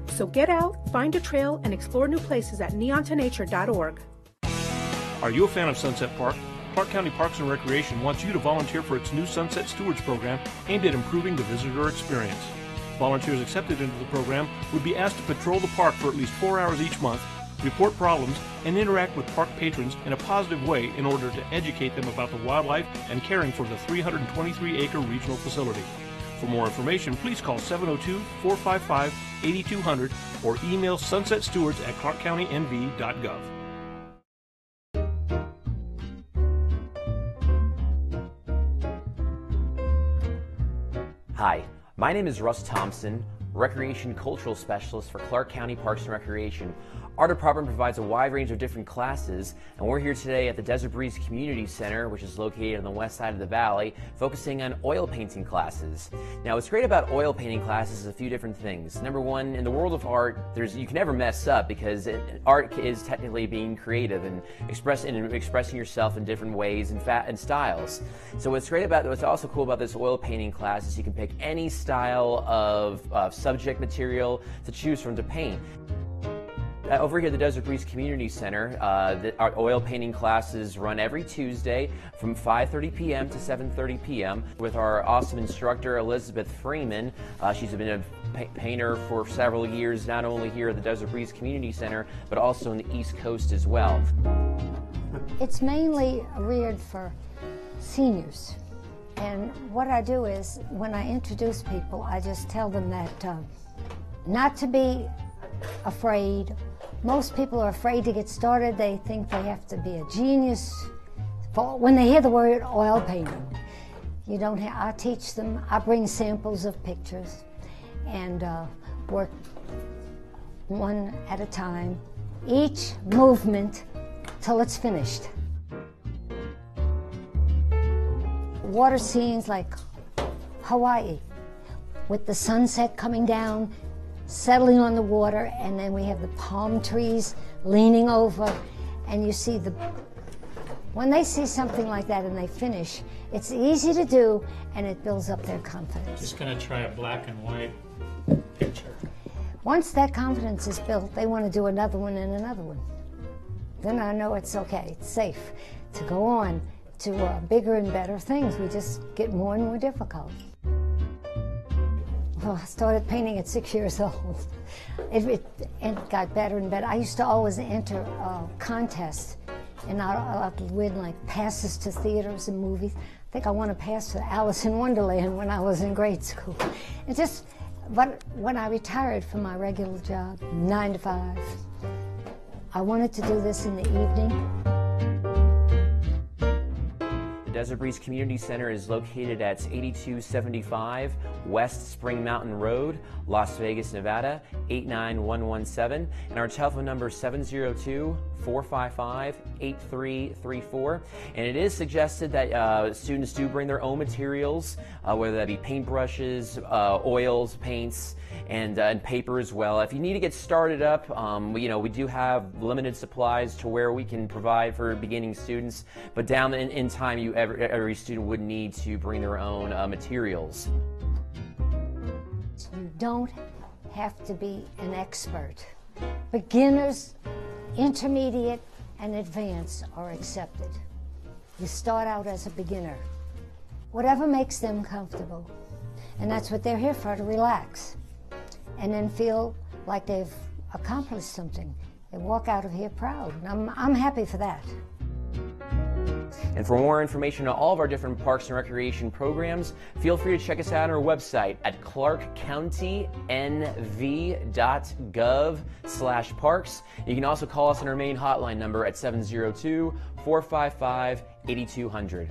So get out, find a trail, and explore new places at neontonature.org. Are you a fan of Sunset Park? Clark County Parks and Recreation wants you to volunteer for its new Sunset Stewards program aimed at improving the visitor experience. Volunteers accepted into the program would be asked to patrol the park for at least 4 hours each month, report problems, and interact with park patrons in a positive way in order to educate them about the wildlife and caring for the 323-acre regional facility. For more information, please call 702-455-8200 or email sunsetstewards@clarkcountynv.gov. Hi, my name is Russ Thompson, Recreation Cultural Specialist for Clark County Parks and Recreation. Our department provides a wide range of different classes, and we're here today at the Desert Breeze Community Center, which is located on the west side of the valley, focusing on oil painting classes. Now, what's great about oil painting classes is a few different things. Number one, in the world of art, you can never mess up because art is technically being creative and expressing yourself in different ways and styles. So what's also cool about this oil painting class is you can pick any style of subject material to choose from to paint. Over here at the Desert Breeze Community Center, our oil painting classes run every Tuesday from 5:30 p.m. to 7:30 p.m. with our awesome instructor, Elizabeth Freeman. She's been a painter for several years, not only here at the Desert Breeze Community Center, but also on the East Coast as well. It's mainly reared for seniors. And what I do is, when I introduce people, I just tell them that not to be afraid. Most people are afraid to get started. They think they have to be a genius when they hear the word oil painting. You don't have, I teach them, I bring samples of pictures and work one at a time, each movement till it's finished. Water scenes like Hawaii, with the sunset coming down, settling on the water, and then we have the palm trees leaning over, and you see when they see something like that and they finish, it's easy to do and it builds up their confidence. Just going to try a black and white picture. Once that confidence is built, they want to do another one and another one. Then I know it's okay, it's safe to go on to bigger and better things. We just get more and more difficult. Well, I started painting at 6 years old. It got better and better. I used to always enter contests, and I'd win like passes to theaters and movies. I think I won a pass to Alice in Wonderland when I was in grade school. But when I retired from my regular job, 9 to 5, I wanted to do this in the evening. The Desert Breeze Community Center is located at 8275 West Spring Mountain Road, Las Vegas, Nevada, 89117, and our telephone number is 702-455-8334. And it is suggested that students do bring their own materials, whether that be paintbrushes, oils, paints, and paper as well. If you need to get started up, we do have limited supplies to where we can provide for beginning students, but down in time, every student would need to bring their own materials. You don't have to be an expert. Beginners, intermediate, and advanced are accepted. You start out as a beginner. Whatever makes them comfortable. And that's what they're here for, to relax. And then feel like they've accomplished something. They walk out of here proud. And I'm happy for that. And for more information on all of our different parks and recreation programs, feel free to check us out on our website at ClarkCountyNV.gov/parks. You can also call us on our main hotline number at 702-455-8200.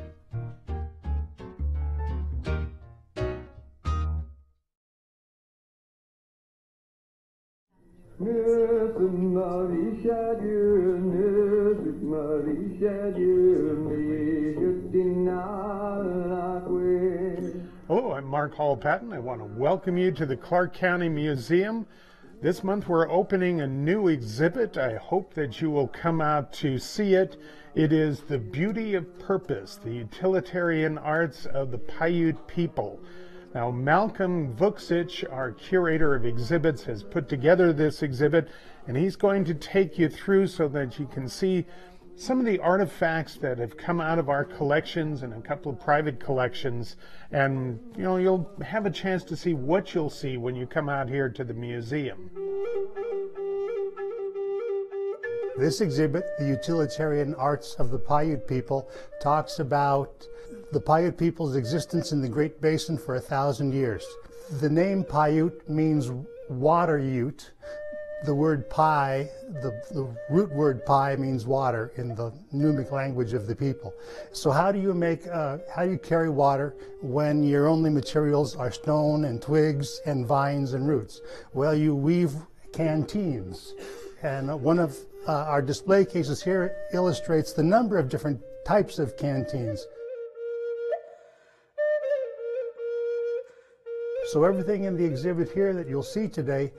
Hello, I'm Mark Hall-Patton. I want to welcome you to the Clark County Museum. This month we're opening a new exhibit. I hope that you will come out to see it. It is The Beauty of Purpose, the utilitarian arts of the Paiute people. Now, Malcolm Vuksich, our curator of exhibits, has put together this exhibit, and he's going to take you through so that you can see some of the artifacts that have come out of our collections and a couple of private collections, and you'll have a chance to see what you'll see when you come out here to the museum. This exhibit, The Utilitarian Arts of the Paiute People, talks about the Paiute people's existence in the Great Basin for 1,000 years. The name Paiute means water ute. The word pai, the root word pai, means water in the Numic language of the people. So how do you carry water when your only materials are stone and twigs and vines and roots? Well, you weave canteens. And one of our display cases here illustrates the number of different types of canteens. So everything in the exhibit here that you'll see today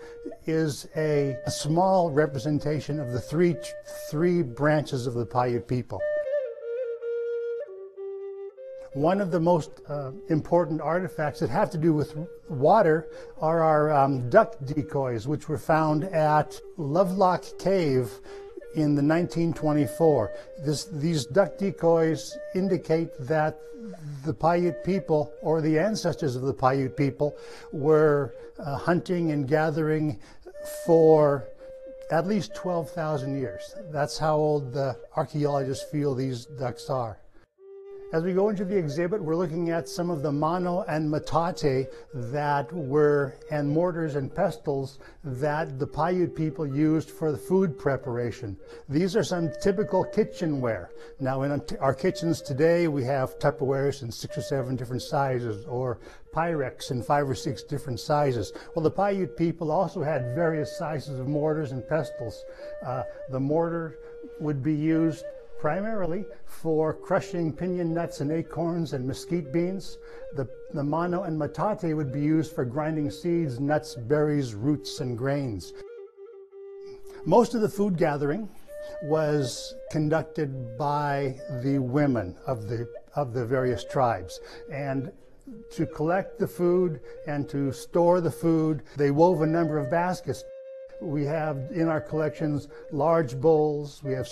is a small representation of the three branches of the Paiute people. One of the most important artifacts that have to do with water are our duck decoys, which were found at Lovelock Cave in the 1924. These duck decoys indicate that the Paiute people, or the ancestors of the Paiute people, were hunting and gathering for at least 12,000 years. That's how old the archaeologists feel these ducks are. As we go into the exhibit, we're looking at some of the mano and matate and mortars and pestles that the Paiute people used for the food preparation. These are some typical kitchenware. Now in our kitchens today, we have Tupperwares in 6 or 7 different sizes, or Pyrex in 5 or 6 different sizes. Well, the Paiute people also had various sizes of mortars and pestles. The mortar would be used primarily for crushing piñon nuts and acorns and mesquite beans. The mano and matate would be used for grinding seeds, nuts, berries, roots, and grains. Most of the food gathering was conducted by the women of the various tribes. And to collect the food and to store the food, they wove a number of baskets. We have in our collections large bowls, we have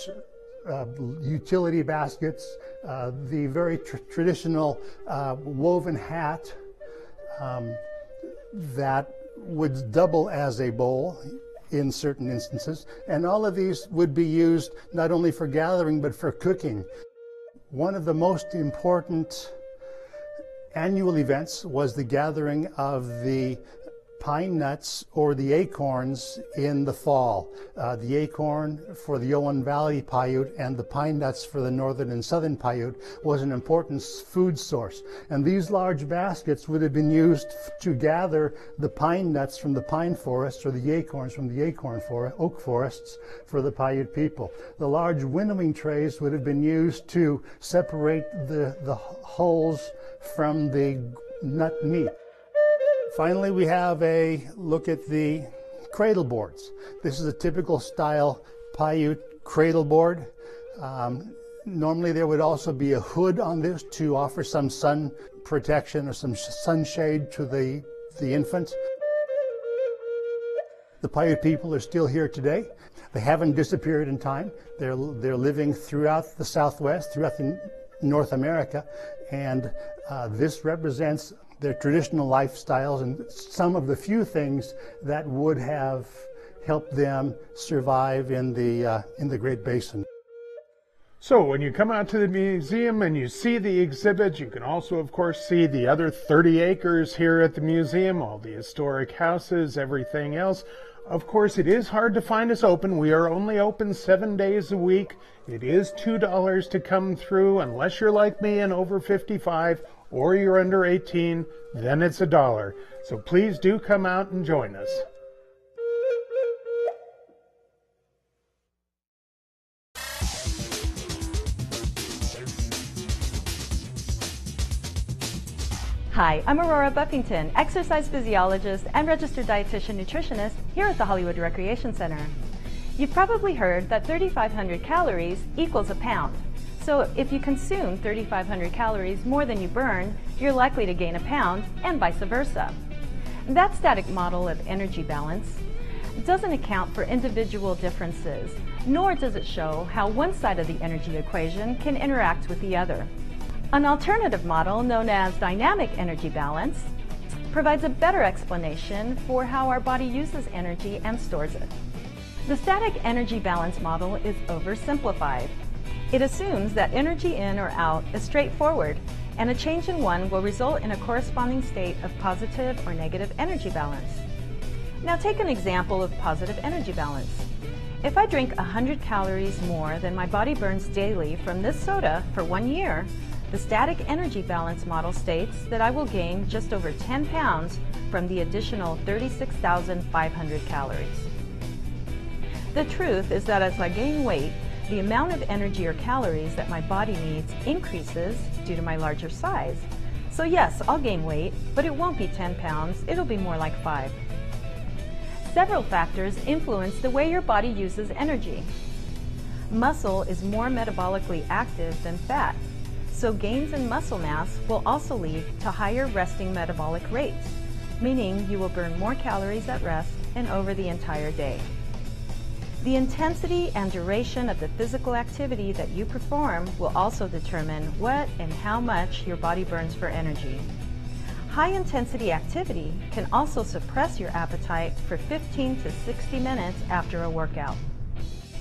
utility baskets, the very traditional woven hat that would double as a bowl in certain instances, and all of these would be used not only for gathering but for cooking. One of the most important annual events was the gathering of the pine nuts or the acorns in the fall. The acorn for the Owen Valley Paiute and the pine nuts for the northern and southern Paiute was an important food source. And these large baskets would have been used to gather the pine nuts from the pine forests or the acorns from the oak forests for the Paiute people. The large winnowing trays would have been used to separate the hulls from the nut meat. Finally, we have a look at the cradle boards. This is a typical style Paiute cradle board. Normally there would also be a hood on this to offer some sun protection or some sunshade to the infant. The Paiute people are still here today. They haven't disappeared in time. They're living throughout the Southwest, throughout North America, and this represents their traditional lifestyles and some of the few things that would have helped them survive in the Great Basin. So when you come out to the museum and you see the exhibit, you can also, of course, see the other 30 acres here at the museum, all the historic houses, everything else. Of course, it is hard to find us open. We are only open 7 days a week. It is $2 to come through, unless you're like me and over 55, or you're under 18, then it's $1. So please do come out and join us. Hi, I'm Aurora Buffington, exercise physiologist and registered dietitian nutritionist here at the Hollywood Recreation Center. You've probably heard that 3,500 calories equals a pound. So if you consume 3,500 calories more than you burn, you're likely to gain a pound, and vice versa. That static model of energy balance doesn't account for individual differences, nor does it show how one side of the energy equation can interact with the other. An alternative model, known as dynamic energy balance, provides a better explanation for how our body uses energy and stores it. The static energy balance model is oversimplified. It assumes that energy in or out is straightforward, and a change in one will result in a corresponding state of positive or negative energy balance. Now take an example of positive energy balance. If I drink 100 calories more than my body burns daily from this soda for 1 year, the static energy balance model states that I will gain just over 10 pounds from the additional 36,500 calories. The truth is that as I gain weight, the amount of energy or calories that my body needs increases due to my larger size. So yes, I'll gain weight, but it won't be 10 pounds, it'll be more like 5. Several factors influence the way your body uses energy. Muscle is more metabolically active than fat, so gains in muscle mass will also lead to higher resting metabolic rates, meaning you will burn more calories at rest and over the entire day. The intensity and duration of the physical activity that you perform will also determine what and how much your body burns for energy. High-intensity activity can also suppress your appetite for 15 to 60 minutes after a workout.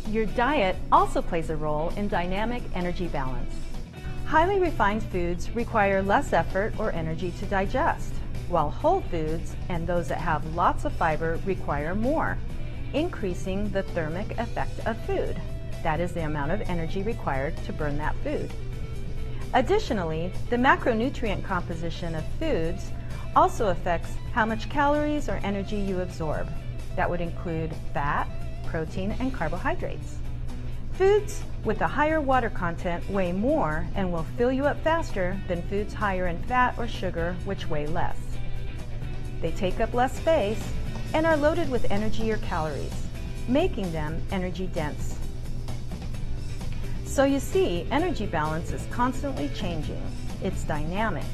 Your diet also plays a role in dynamic energy balance. Highly refined foods require less effort or energy to digest, while whole foods and those that have lots of fiber require more, increasing the thermic effect of food. That is the amount of energy required to burn that food. Additionally, the macronutrient composition of foods also affects how much calories or energy you absorb. That would include fat, protein, and carbohydrates. Foods with a higher water content weigh more and will fill you up faster than foods higher in fat or sugar, which weigh less. They take up less space and are loaded with energy or calories, making them energy dense. So you see, energy balance is constantly changing. It's dynamic,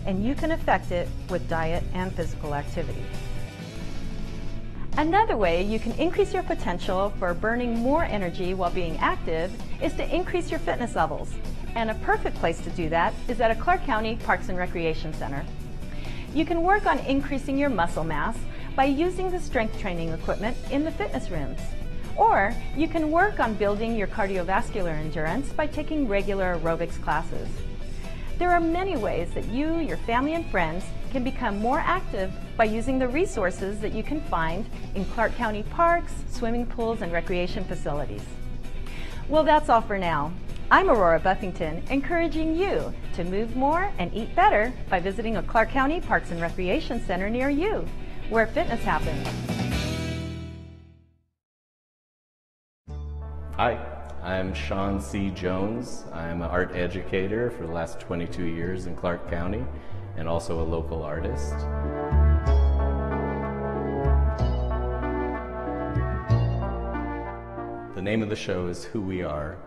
and you can affect it with diet and physical activity. Another way you can increase your potential for burning more energy while being active is to increase your fitness levels. And a perfect place to do that is at a Clark County Parks and Recreation Center. You can work on increasing your muscle mass by using the strength training equipment in the fitness rooms. Or you can work on building your cardiovascular endurance by taking regular aerobics classes. There are many ways that you, your family, and friends can become more active by using the resources that you can find in Clark County parks, swimming pools, and recreation facilities. Well, that's all for now. I'm Aurora Buffington, encouraging you to move more and eat better by visiting a Clark County Parks and Recreation Center near you, where fitness happens. Hi, I'm Sean C. Jones. I'm an art educator for the last 22 years in Clark County and also a local artist. The name of the show is Who We Are,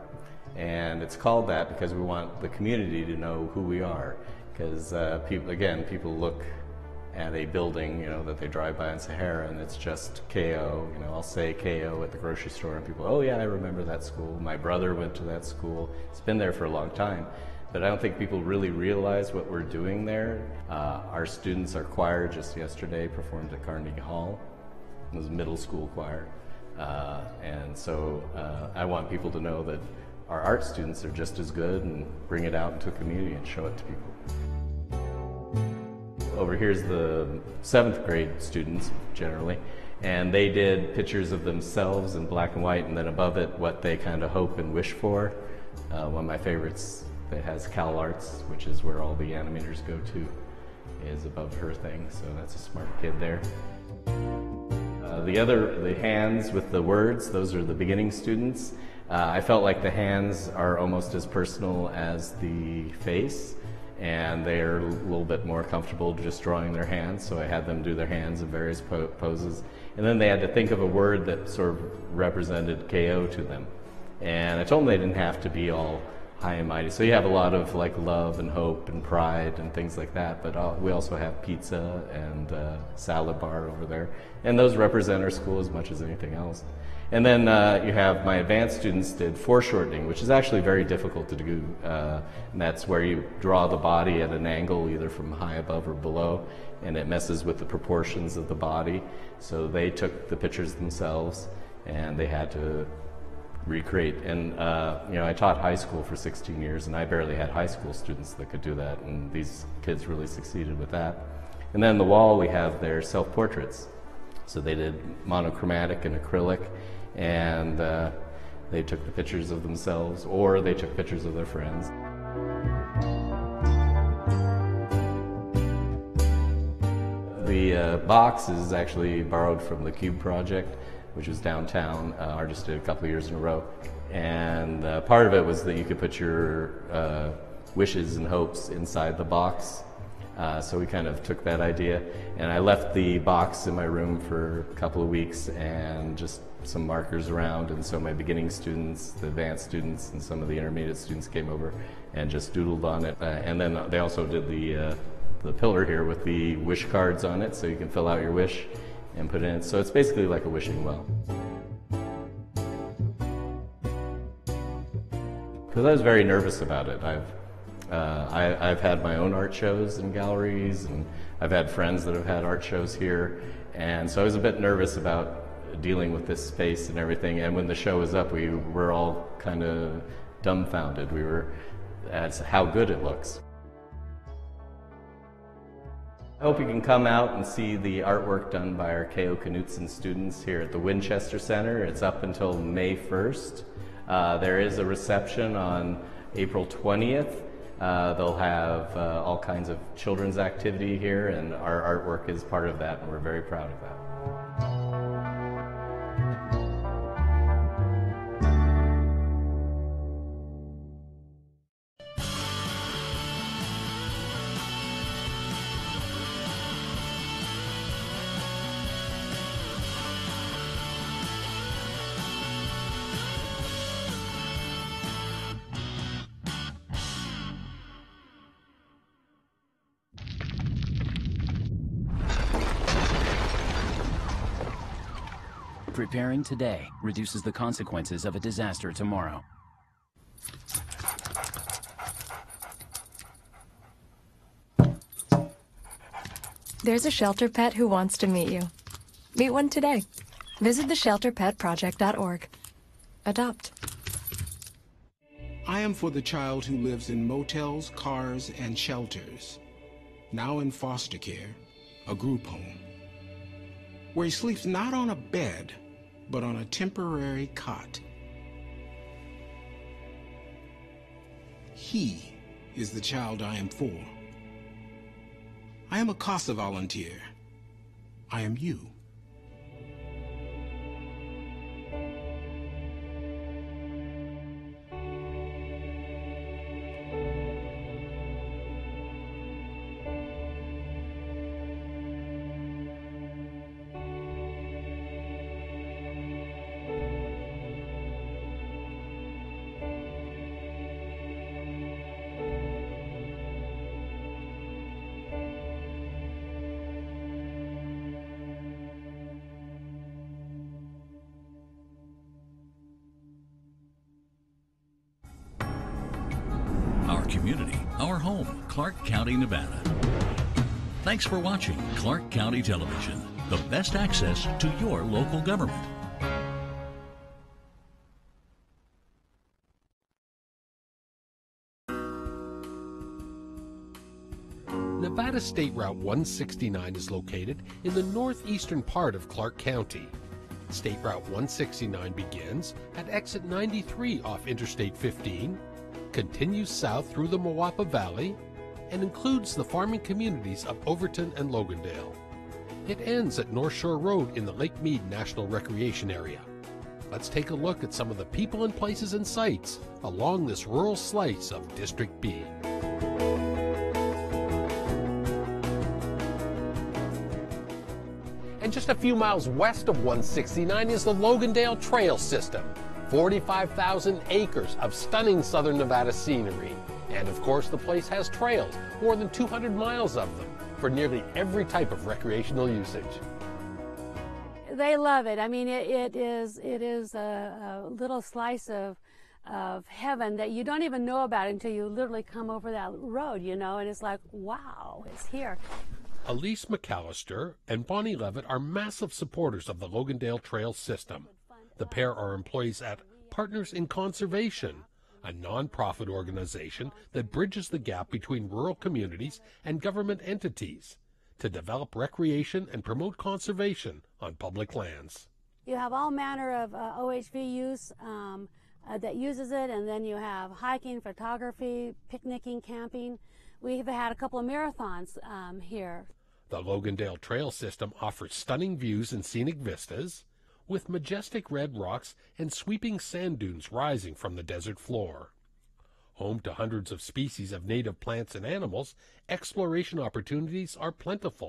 and it's called that because we want the community to know who we are. Because people look at a building, that they drive by in Sahara, and it's just KO. I'll say KO at the grocery store, and people, oh yeah, I remember that school. My brother went to that school. It's been there for a long time. But I don't think people really realize what we're doing there. Our students, our choir just yesterday performed at Carnegie Hall. It was a middle school choir. And so I want people to know that our art students are just as good, and bring it out into the community and show it to people. Over here's the 7th grade students, generally, and they did pictures of themselves in black and white, and then above it, what they kind of hope and wish for. One of my favorites that has Cal Arts, which is where all the animators go to, is above her thing, so that's a smart kid there. The hands with the words, those are the beginning students. I felt like the hands are almost as personal as the face, and they're a little bit more comfortable just drawing their hands, so I had them do their hands in various poses. And then they had to think of a word that sort of represented KO to them. And I told them they didn't have to be all high and mighty. So you have a lot of like love and hope and pride and things like that, but we also have pizza and salad bar over there. And those represent our school as much as anything else. And then you have my advanced students did foreshortening, which is actually very difficult to do. And that's where you draw the body at an angle, either from high above or below, and it messes with the proportions of the body. So they took the pictures themselves, and they had to recreate. And I taught high school for 16 years, and I barely had high school students that could do that, and these kids really succeeded with that. And then the wall, we have their self-portraits. So they did monochromatic and acrylic, and they took the pictures of themselves, or they took pictures of their friends. The box is actually borrowed from the Cube project. which was downtown. Our just did a couple of years in a row. And part of it was that you could put your wishes and hopes inside the box. So we kind of took that idea, and I left the box in my room for a couple of weeks and just some markers around, and so my beginning students, the advanced students, and some of the intermediate students came over and just doodled on it. And then they also did the pillar here with the wish cards on it, so you can fill out your wish and put it in. So it's basically like a wishing well. Because I was very nervous about it. I've had my own art shows in galleries, and I've had friends that have had art shows here, and so I was a bit nervous about dealing with this space and everything. And when the show was up, we were all kind of dumbfounded. We were at how good it looks. I hope you can come out and see the artwork done by our K.O. Knutson students here at the Winchester Center. It's up until May 1st. There is a reception on April 20th. They'll have all kinds of children's activity here, and our artwork is part of that, and we're very proud of that. Preparing today reduces the consequences of a disaster tomorrow. There's a shelter pet who wants to meet you. Meet one today. Visit theshelterpetproject.org. Adopt. I am for the child who lives in motels, cars, and shelters. Now in foster care, a group home, where he sleeps not on a bed, but on a temporary cot. He is the child I am for. I am a CASA volunteer. I am you. Community, our home, Clark County, Nevada. Thanks for watching Clark County Television, the best access to your local government. Nevada State Route 169 is located in the northeastern part of Clark County. State Route 169 begins at exit 93 off Interstate 15, continues south through the Moapa Valley, and includes the farming communities of Overton and Logandale. It ends at North Shore Road in the Lake Mead National Recreation Area. Let's take a look at some of the people and places and sights along this rural slice of District B. And just a few miles west of 169 is the Logandale Trail System. 45,000 acres of stunning southern Nevada scenery. And of course, the place has trails, more than 200 miles of them, for nearly every type of recreational usage. They love it. I mean, it is a little slice of heaven that you don't even know about until you literally come over that road, you know, and it's like, wow, it's here. Elise McAllister and Bonnie Levitt are massive supporters of the Logandale Trail System. The pair are employees at Partners in Conservation, a nonprofit organization that bridges the gap between rural communities and government entities to develop recreation and promote conservation on public lands. You have all manner of OHV use that uses it, and then you have hiking, photography, picnicking, camping. We've had a couple of marathons here. The Logandale Trail System offers stunning views and scenic vistas, with majestic red rocks and sweeping sand dunes rising from the desert floor. Home to hundreds of species of native plants and animals, exploration opportunities are plentiful.